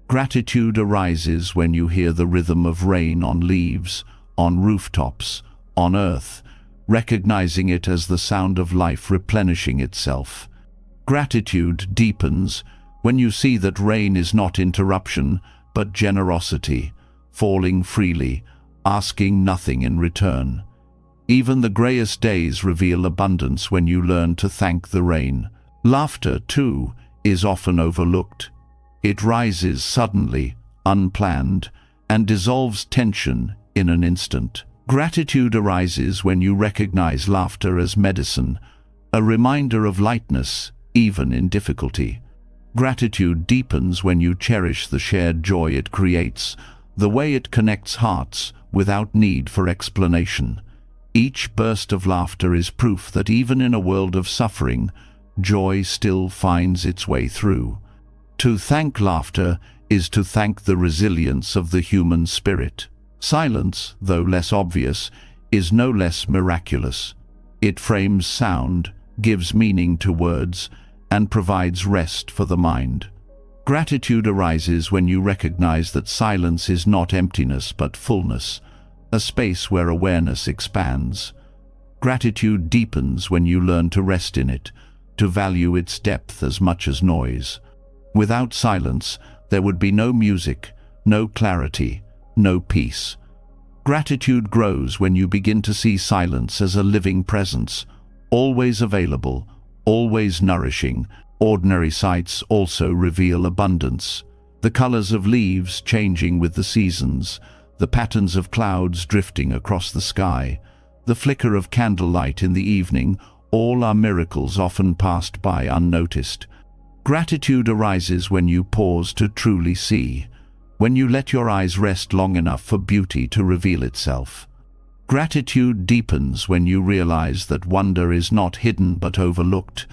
Gratitude arises when you hear the rhythm of rain on leaves, on rooftops, on earth, recognizing it as the sound of life replenishing itself. Gratitude deepens when you see that rain is not interruption, but generosity, falling freely, asking nothing in return. Even the grayest days reveal abundance when you learn to thank the rain. Laughter, too, is often overlooked. It rises suddenly, unplanned, and dissolves tension in an instant. Gratitude arises when you recognize laughter as medicine, a reminder of lightness, even in difficulty. Gratitude deepens when you cherish the shared joy it creates, the way it connects hearts without need for explanation. Each burst of laughter is proof that even in a world of suffering, joy still finds its way through. To thank laughter is to thank the resilience of the human spirit. Silence, though less obvious, is no less miraculous. It frames sound, gives meaning to words, and provides rest for the mind. Gratitude arises when you recognize that silence is not emptiness but fullness, a space where awareness expands. Gratitude deepens when you learn to rest in it, to value its depth as much as noise. Without silence, there would be no music, no clarity, no peace. Gratitude grows when you begin to see silence as a living presence, always available, always nourishing. Ordinary sights also reveal abundance. The colors of leaves changing with the seasons, the patterns of clouds drifting across the sky, the flicker of candlelight in the evening, all are miracles often passed by unnoticed. Gratitude arises when you pause to truly see, when you let your eyes rest long enough for beauty to reveal itself. Gratitude deepens when you realize that wonder is not hidden but overlooked,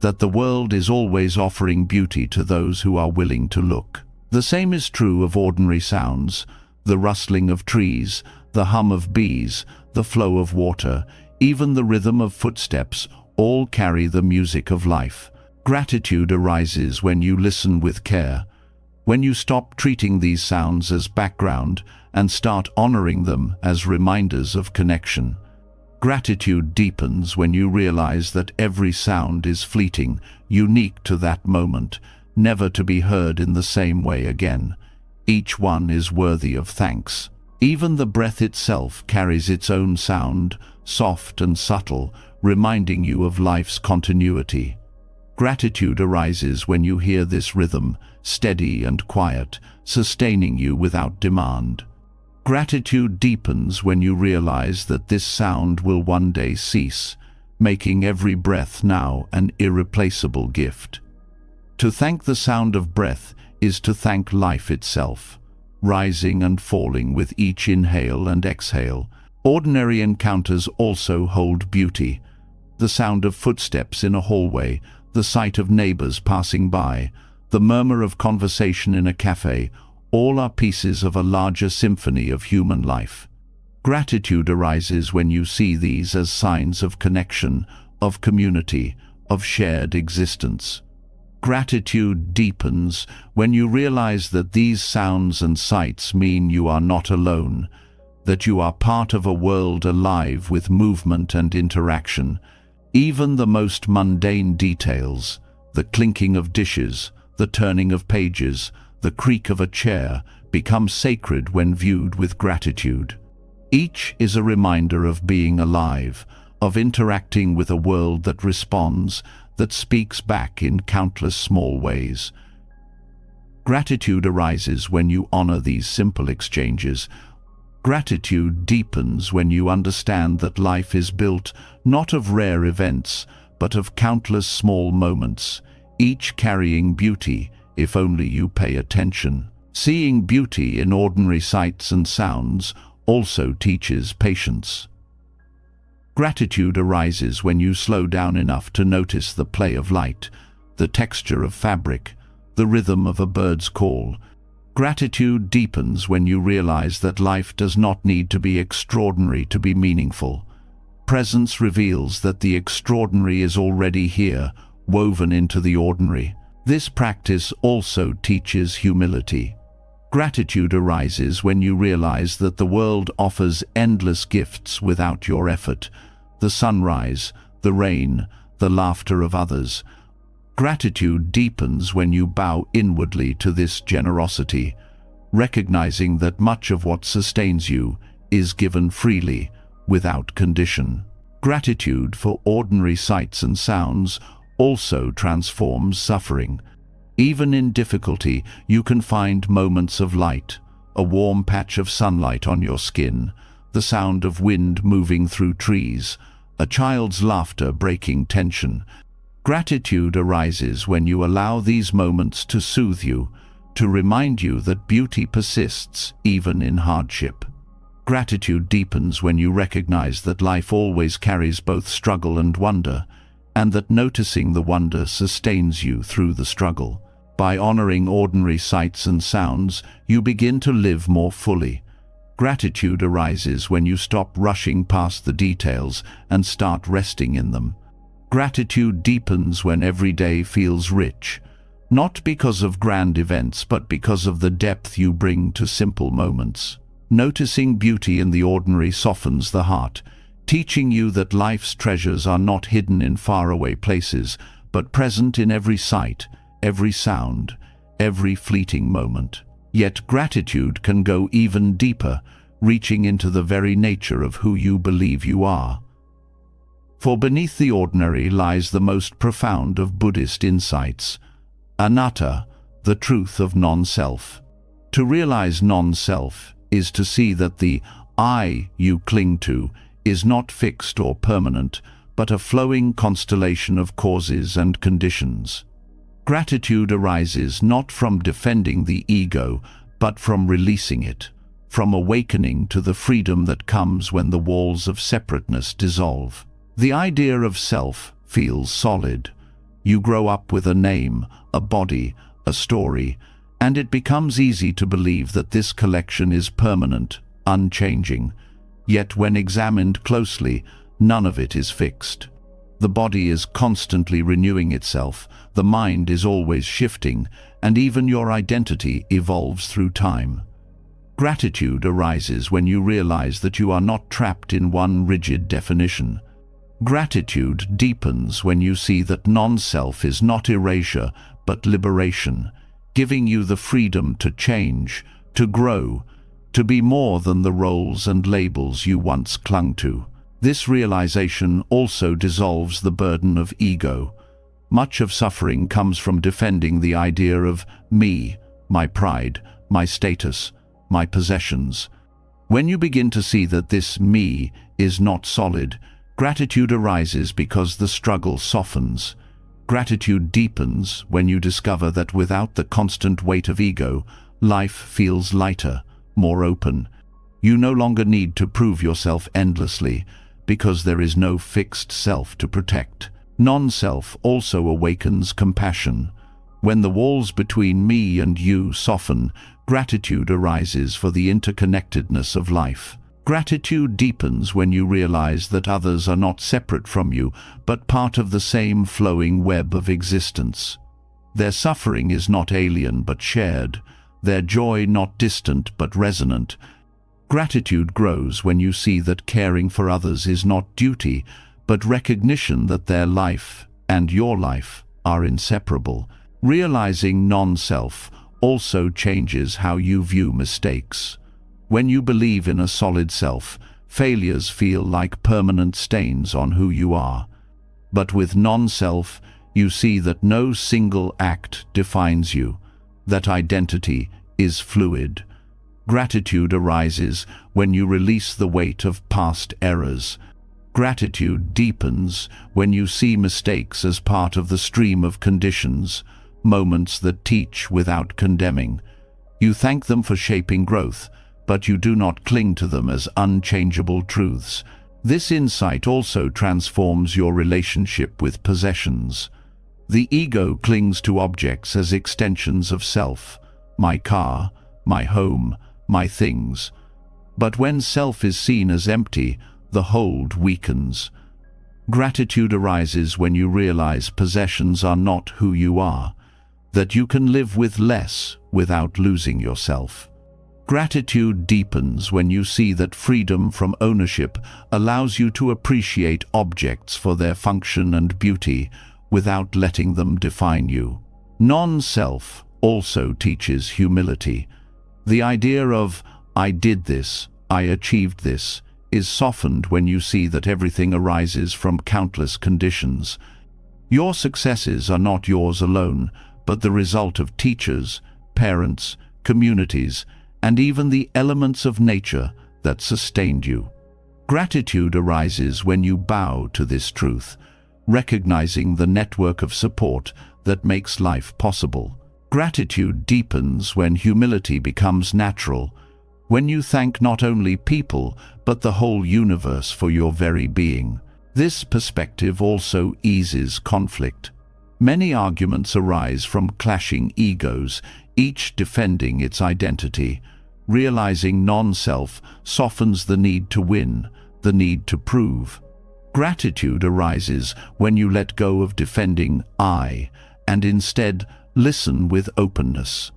that the world is always offering beauty to those who are willing to look. The same is true of ordinary sounds, the rustling of trees, the hum of bees, the flow of water, even the rhythm of footsteps, all carry the music of life. Gratitude arises when you listen with care, when you stop treating these sounds as background and start honoring them as reminders of connection. Gratitude deepens when you realize that every sound is fleeting, unique to that moment, never to be heard in the same way again. Each one is worthy of thanks. Even the breath itself carries its own sound, soft and subtle, reminding you of life's continuity. Gratitude arises when you hear this rhythm, steady and quiet, sustaining you without demand. Gratitude deepens when you realize that this sound will one day cease, making every breath now an irreplaceable gift. To thank the sound of breath is to thank life itself. rising and falling with each inhale and exhale. Ordinary encounters also hold beauty. The sound of footsteps in a hallway, the sight of neighbors passing by, the murmur of conversation in a cafe, all are pieces of a larger symphony of human life. Gratitude arises when you see these as signs of connection, of community, of shared existence. Gratitude deepens when you realize that these sounds and sights mean you are not alone, that you are part of a world alive with movement and interaction. Even the most mundane details, the clinking of dishes, the turning of pages, the creak of a chair, become sacred when viewed with gratitude. Each is a reminder of being alive, of interacting with a world that responds, that speaks back in countless small ways. Gratitude arises when you honor these simple exchanges. Gratitude deepens when you understand that life is built not of rare events, but of countless small moments, each carrying beauty if only you pay attention. Seeing beauty in ordinary sights and sounds also teaches patience. Gratitude arises when you slow down enough to notice the play of light, the texture of fabric, the rhythm of a bird's call. Gratitude deepens when you realize that life does not need to be extraordinary to be meaningful. Presence reveals that the extraordinary is already here, woven into the ordinary. This practice also teaches humility. Gratitude arises when you realize that the world offers endless gifts without your effort. The sunrise, the rain, the laughter of others. Gratitude deepens when you bow inwardly to this generosity, recognizing that much of what sustains you is given freely, without condition. Gratitude for ordinary sights and sounds also transforms suffering. Even in difficulty, you can find moments of light, a warm patch of sunlight on your skin, the sound of wind moving through trees, a child's laughter breaking tension. Gratitude arises when you allow these moments to soothe you, to remind you that beauty persists even in hardship. Gratitude deepens when you recognize that life always carries both struggle and wonder, and that noticing the wonder sustains you through the struggle. By honoring ordinary sights and sounds, you begin to live more fully. Gratitude arises when you stop rushing past the details and start resting in them. Gratitude deepens when every day feels rich, not because of grand events, but because of the depth you bring to simple moments. Noticing beauty in the ordinary softens the heart, teaching you that life's treasures are not hidden in faraway places, but present in every sight, every sound, every fleeting moment. Yet gratitude can go even deeper, reaching into the very nature of who you believe you are. For beneath the ordinary lies the most profound of Buddhist insights, anatta, the truth of non-self. To realize non-self is to see that the I you cling to is not fixed or permanent, but a flowing constellation of causes and conditions. Gratitude arises not from defending the ego, but from releasing it, from awakening to the freedom that comes when the walls of separateness dissolve. The idea of self feels solid. You grow up with a name, a body, a story, and it becomes easy to believe that this collection is permanent, unchanging. Yet when examined closely, none of it is fixed. The body is constantly renewing itself, the mind is always shifting, and even your identity evolves through time. Gratitude arises when you realize that you are not trapped in one rigid definition. Gratitude deepens when you see that non-self is not erasure, but liberation, giving you the freedom to change, to grow, to be more than the roles and labels you once clung to. This realization also dissolves the burden of ego. Much of suffering comes from defending the idea of me, my pride, my status, my possessions. When you begin to see that this me is not solid, gratitude arises because the struggle softens. Gratitude deepens when you discover that without the constant weight of ego, life feels lighter, more open. You no longer need to prove yourself endlessly, because there is no fixed self to protect. Non-self also awakens compassion. When the walls between me and you soften, gratitude arises for the interconnectedness of life. Gratitude deepens when you realize that others are not separate from you, but part of the same flowing web of existence. Their suffering is not alien but shared, their joy not distant but resonant. Gratitude grows when you see that caring for others is not duty, but recognition that their life and your life are inseparable. Realizing non-self also changes how you view mistakes. When you believe in a solid self, failures feel like permanent stains on who you are. But with non-self, you see that no single act defines you, that identity is fluid. Gratitude arises when you release the weight of past errors. Gratitude deepens when you see mistakes as part of the stream of conditions, moments that teach without condemning. You thank them for shaping growth, but you do not cling to them as unchangeable truths. This insight also transforms your relationship with possessions. The ego clings to objects as extensions of self, my car, my home, my things. But when self is seen as empty, the hold weakens. Gratitude arises when you realize possessions are not who you are, that you can live with less without losing yourself. Gratitude deepens when you see that freedom from ownership allows you to appreciate objects for their function and beauty without letting them define you. Non-self also teaches humility. The idea of, I did this, I achieved this, is softened when you see that everything arises from countless conditions. Your successes are not yours alone, but the result of teachers, parents, communities, and even the elements of nature that sustained you. Gratitude arises when you bow to this truth, recognizing the network of support that makes life possible. Gratitude deepens when humility becomes natural, when you thank not only people, but the whole universe for your very being. This perspective also eases conflict. Many arguments arise from clashing egos, each defending its identity. Realizing non-self softens the need to win, the need to prove. Gratitude arises when you let go of defending I, and instead listen with openness.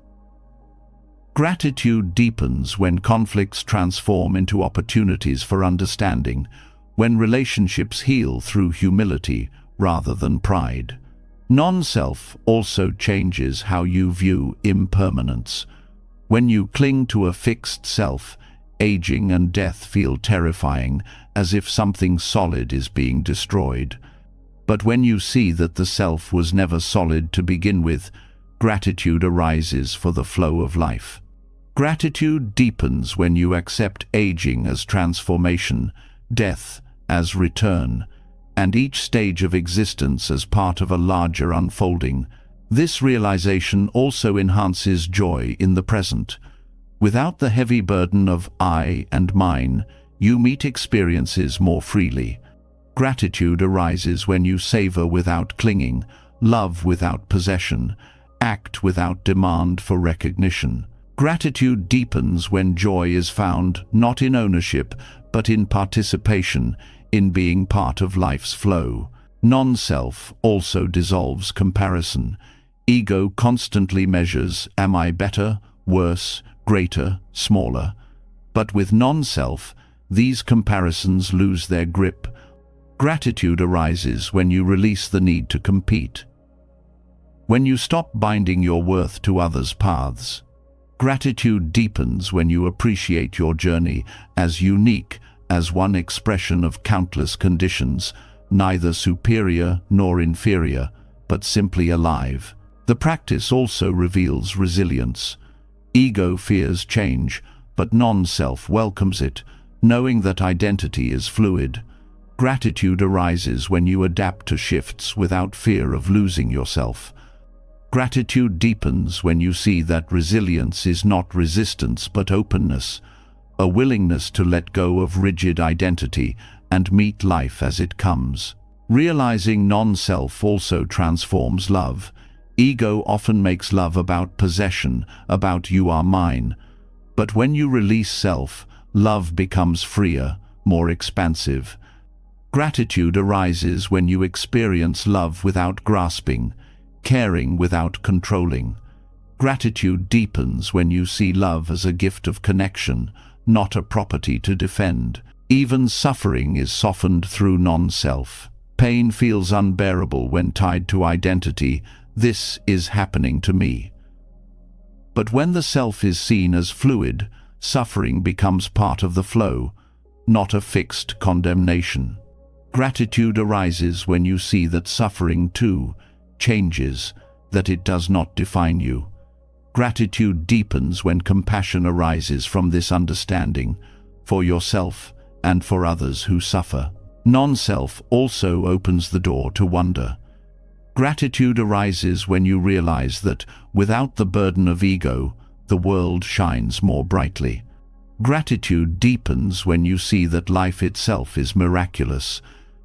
Gratitude deepens when conflicts transform into opportunities for understanding, when relationships heal through humility rather than pride. Non-self also changes how you view impermanence. When you cling to a fixed self, aging and death feel terrifying, as if something solid is being destroyed. But when you see that the self was never solid to begin with, gratitude arises for the flow of life. Gratitude deepens when you accept aging as transformation, death as return, and each stage of existence as part of a larger unfolding. This realization also enhances joy in the present. Without the heavy burden of I and mine, you meet experiences more freely. Gratitude arises when you savor without clinging, love without possession, act without demand for recognition. Gratitude deepens when joy is found not in ownership, but in participation, in being part of life's flow. Non-self also dissolves comparison. Ego constantly measures, am I better, worse, greater, smaller? But with non-self, these comparisons lose their grip. Gratitude arises when you release the need to compete. When you stop binding your worth to others' paths. Gratitude deepens when you appreciate your journey as unique as one expression of countless conditions, neither superior nor inferior, but simply alive. The practice also reveals resilience. Ego fears change, but non-self welcomes it, knowing that identity is fluid. Gratitude arises when you adapt to shifts without fear of losing yourself. Gratitude deepens when you see that resilience is not resistance but openness, a willingness to let go of rigid identity and meet life as it comes. Realizing non-self also transforms love. Ego often makes love about possession, about you are mine. But when you release self, love becomes freer, more expansive. Gratitude arises when you experience love without grasping, caring without controlling. Gratitude deepens when you see love as a gift of connection, not a property to defend. Even suffering is softened through non-self. Pain feels unbearable when tied to identity. This is happening to me. But when the self is seen as fluid, suffering becomes part of the flow, not a fixed condemnation. Gratitude arises when you see that suffering too changes, that it does not define you. Gratitude deepens when compassion arises from this understanding, for yourself and for others who suffer. Non-self also opens the door to wonder. Gratitude arises when you realize that, without the burden of ego, the world shines more brightly. Gratitude deepens when you see that life itself is miraculous,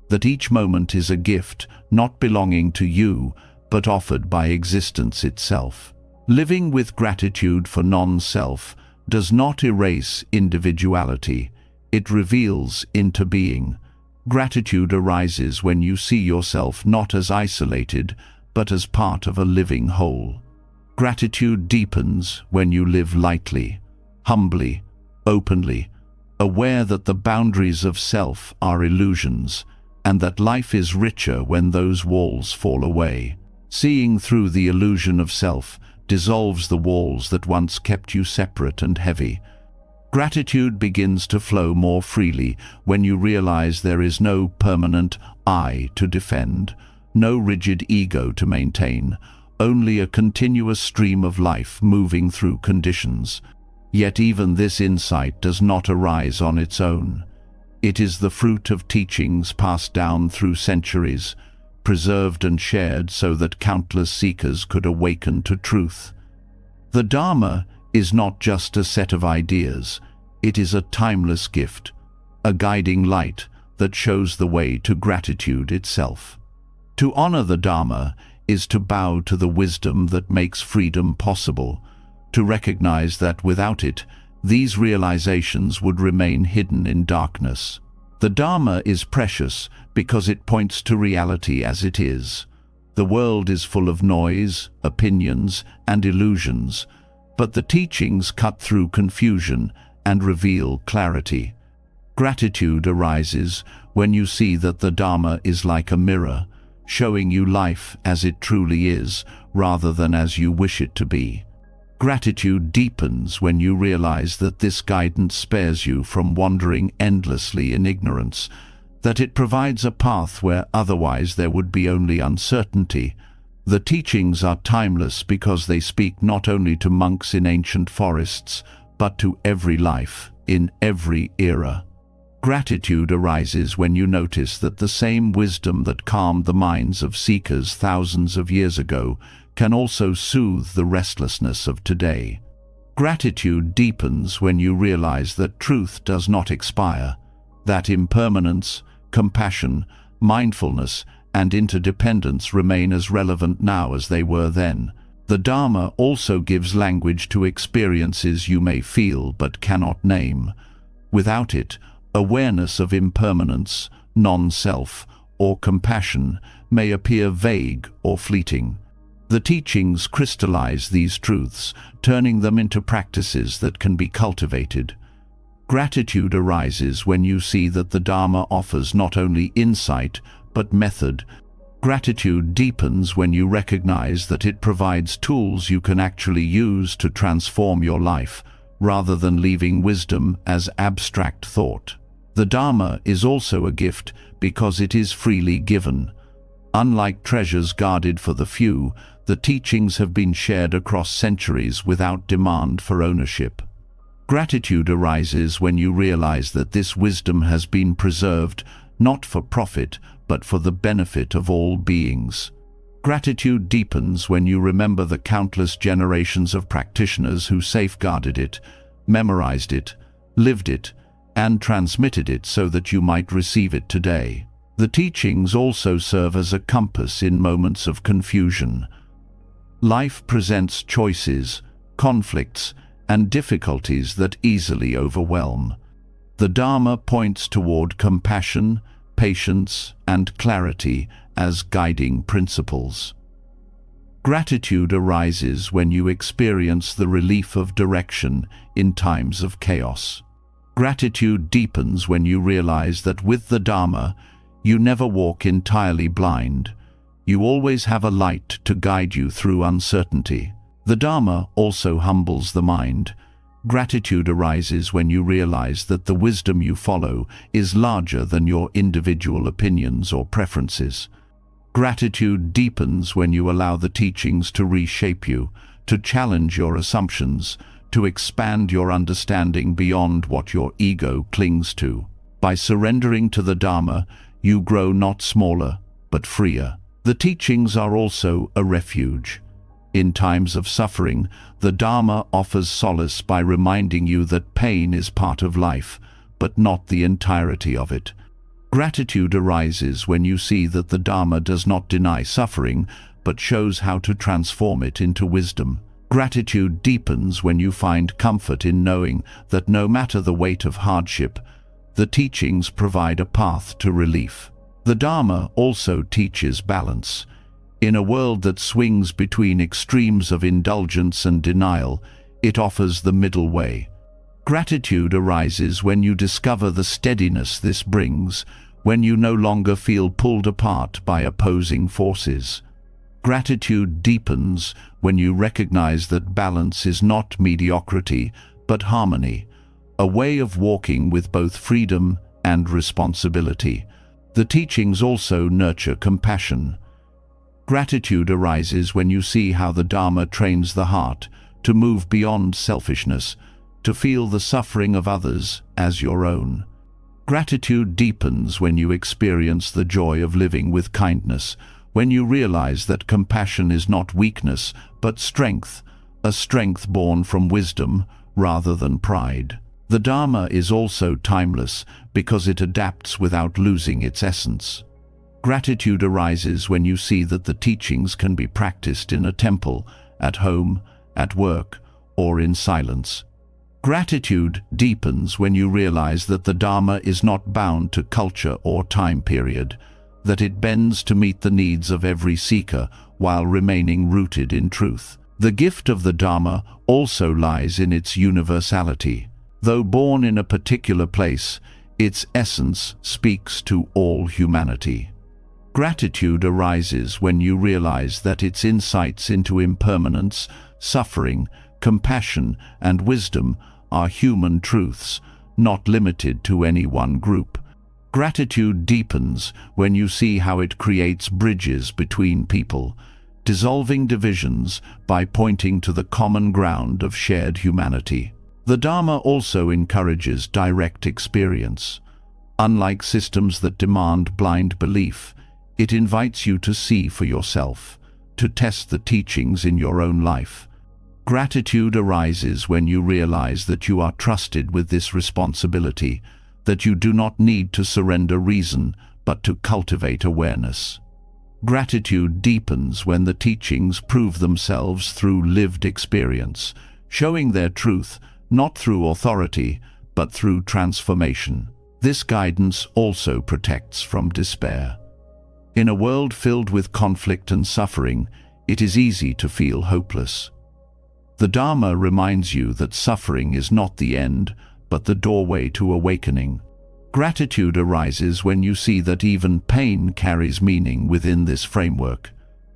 that each moment is a gift, not belonging to you, but offered by existence itself. Living with gratitude for non-self does not erase individuality, it reveals into being. Gratitude arises when you see yourself not as isolated, but as part of a living whole. Gratitude deepens when you live lightly, humbly, openly, aware that the boundaries of self are illusions, and that life is richer when those walls fall away. Seeing through the illusion of self dissolves the walls that once kept you separate and heavy. Gratitude begins to flow more freely when you realize there is no permanent I to defend, no rigid ego to maintain, only a continuous stream of life moving through conditions. Yet even this insight does not arise on its own. It is the fruit of teachings passed down through centuries, preserved and shared so that countless seekers could awaken to truth. The Dharma is not just a set of ideas, it is a timeless gift, a guiding light that shows the way to gratitude itself. To honor the Dharma is to bow to the wisdom that makes freedom possible, to recognize that without it, these realizations would remain hidden in darkness. The Dharma is precious because it points to reality as it is. The world is full of noise, opinions, and illusions, but the teachings cut through confusion and reveal clarity. Gratitude arises when you see that the Dharma is like a mirror, showing you life as it truly is, rather than as you wish it to be. Gratitude deepens when you realize that this guidance spares you from wandering endlessly in ignorance, that it provides a path where otherwise there would be only uncertainty. The teachings are timeless because they speak not only to monks in ancient forests, but to every life, in every era. Gratitude arises when you notice that the same wisdom that calmed the minds of seekers thousands of years ago can also soothe the restlessness of today. Gratitude deepens when you realize that truth does not expire, that impermanence, compassion, mindfulness, and interdependence remain as relevant now as they were then. The Dharma also gives language to experiences you may feel but cannot name. Without it, awareness of impermanence, non-self, or compassion may appear vague or fleeting. The teachings crystallize these truths, turning them into practices that can be cultivated. Gratitude arises when you see that the Dharma offers not only insight, but method. Gratitude deepens when you recognize that it provides tools you can actually use to transform your life, rather than leaving wisdom as abstract thought. The Dharma is also a gift because it is freely given. Unlike treasures guarded for the few, the teachings have been shared across centuries without demand for ownership. Gratitude arises when you realize that this wisdom has been preserved not for profit, but for the benefit of all beings. Gratitude deepens when you remember the countless generations of practitioners who safeguarded it, memorized it, lived it, and transmitted it so that you might receive it today. The teachings also serve as a compass in moments of confusion. Life presents choices, conflicts, and difficulties that easily overwhelm. The Dharma points toward compassion, patience, and clarity as guiding principles. Gratitude arises when you experience the relief of direction in times of chaos. Gratitude deepens when you realize that with the Dharma, you never walk entirely blind. You always have a light to guide you through uncertainty. The Dharma also humbles the mind. Gratitude arises when you realize that the wisdom you follow is larger than your individual opinions or preferences. Gratitude deepens when you allow the teachings to reshape you, to challenge your assumptions, to expand your understanding beyond what your ego clings to. By surrendering to the Dharma, you grow not smaller, but freer. The teachings are also a refuge. In times of suffering, the Dharma offers solace by reminding you that pain is part of life, but not the entirety of it. Gratitude arises when you see that the Dharma does not deny suffering, but shows how to transform it into wisdom. Gratitude deepens when you find comfort in knowing that no matter the weight of hardship, the teachings provide a path to relief. The Dharma also teaches balance. In a world that swings between extremes of indulgence and denial, it offers the middle way. Gratitude arises when you discover the steadiness this brings, when you no longer feel pulled apart by opposing forces. Gratitude deepens when you recognize that balance is not mediocrity, but harmony, a way of walking with both freedom and responsibility. The teachings also nurture compassion. Gratitude arises when you see how the Dharma trains the heart to move beyond selfishness, to feel the suffering of others as your own. Gratitude deepens when you experience the joy of living with kindness, when you realize that compassion is not weakness, but strength, a strength born from wisdom rather than pride. The Dharma is also timeless because it adapts without losing its essence. Gratitude arises when you see that the teachings can be practiced in a temple, at home, at work, or in silence. Gratitude deepens when you realize that the Dharma is not bound to culture or time period, that it bends to meet the needs of every seeker while remaining rooted in truth. The gift of the Dharma also lies in its universality. Though born in a particular place, its essence speaks to all humanity. Gratitude arises when you realize that its insights into impermanence, suffering, compassion, and wisdom are human truths, not limited to any one group. Gratitude deepens when you see how it creates bridges between people, dissolving divisions by pointing to the common ground of shared humanity. The Dharma also encourages direct experience. Unlike systems that demand blind belief, it invites you to see for yourself, to test the teachings in your own life. Gratitude arises when you realize that you are trusted with this responsibility, that you do not need to surrender reason, but to cultivate awareness. Gratitude deepens when the teachings prove themselves through lived experience, showing their truth not through authority, but through transformation. This guidance also protects from despair. In a world filled with conflict and suffering, it is easy to feel hopeless. The Dharma reminds you that suffering is not the end, but the doorway to awakening. Gratitude arises when you see that even pain carries meaning within this framework.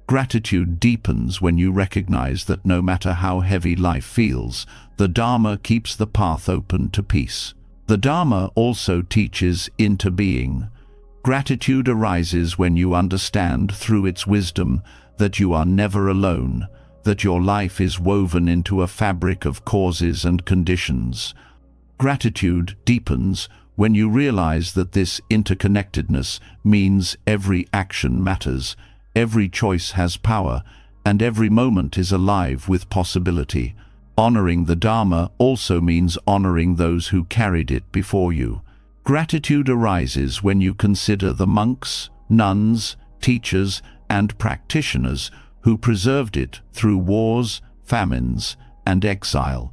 Gratitude deepens when you recognize that no matter how heavy life feels, the Dharma keeps the path open to peace. The Dharma also teaches interbeing. Gratitude arises when you understand through its wisdom that you are never alone, that your life is woven into a fabric of causes and conditions. Gratitude deepens when you realize that this interconnectedness means every action matters, Every choice has power, and every moment is alive with possibility. Honoring the Dharma also means honoring those who carried it before you. Gratitude arises when you consider the monks, nuns, teachers, and practitioners who preserved it through wars, famines, and exile.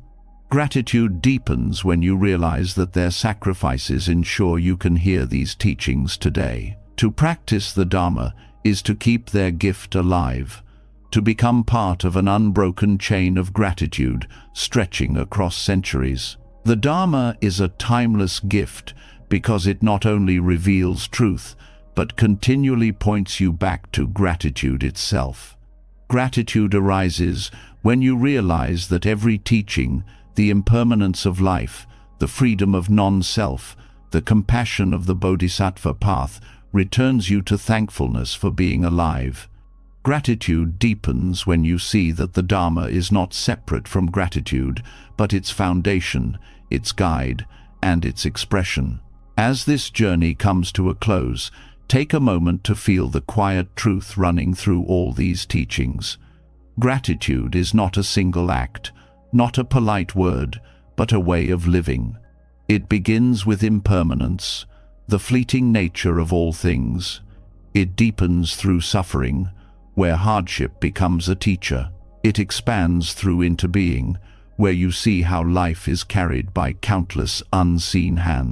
Gratitude deepens when you realize that their sacrifices ensure you can hear these teachings today. To practice the Dharma is to keep their gift alive, to become part of an unbroken chain of gratitude stretching across centuries. The Dharma is a timeless gift because it not only reveals truth, but continually points you back to gratitude itself. Gratitude arises when you realize that every teaching, the impermanence of life, the freedom of non-self, the compassion of the Bodhisattva path, returns you to thankfulness for being alive. Gratitude deepens when you see that the Dharma is not separate from gratitude, but its foundation, its guide, and its expression. As this journey comes to a close, take a moment to feel the quiet truth running through all these teachings. Gratitude is not a single act, not a polite word, but a way of living. It begins with impermanence, the fleeting nature of all things. It deepens through suffering, where hardship becomes a teacher. It expands through interbeing, where you see how life is carried by countless unseen hands.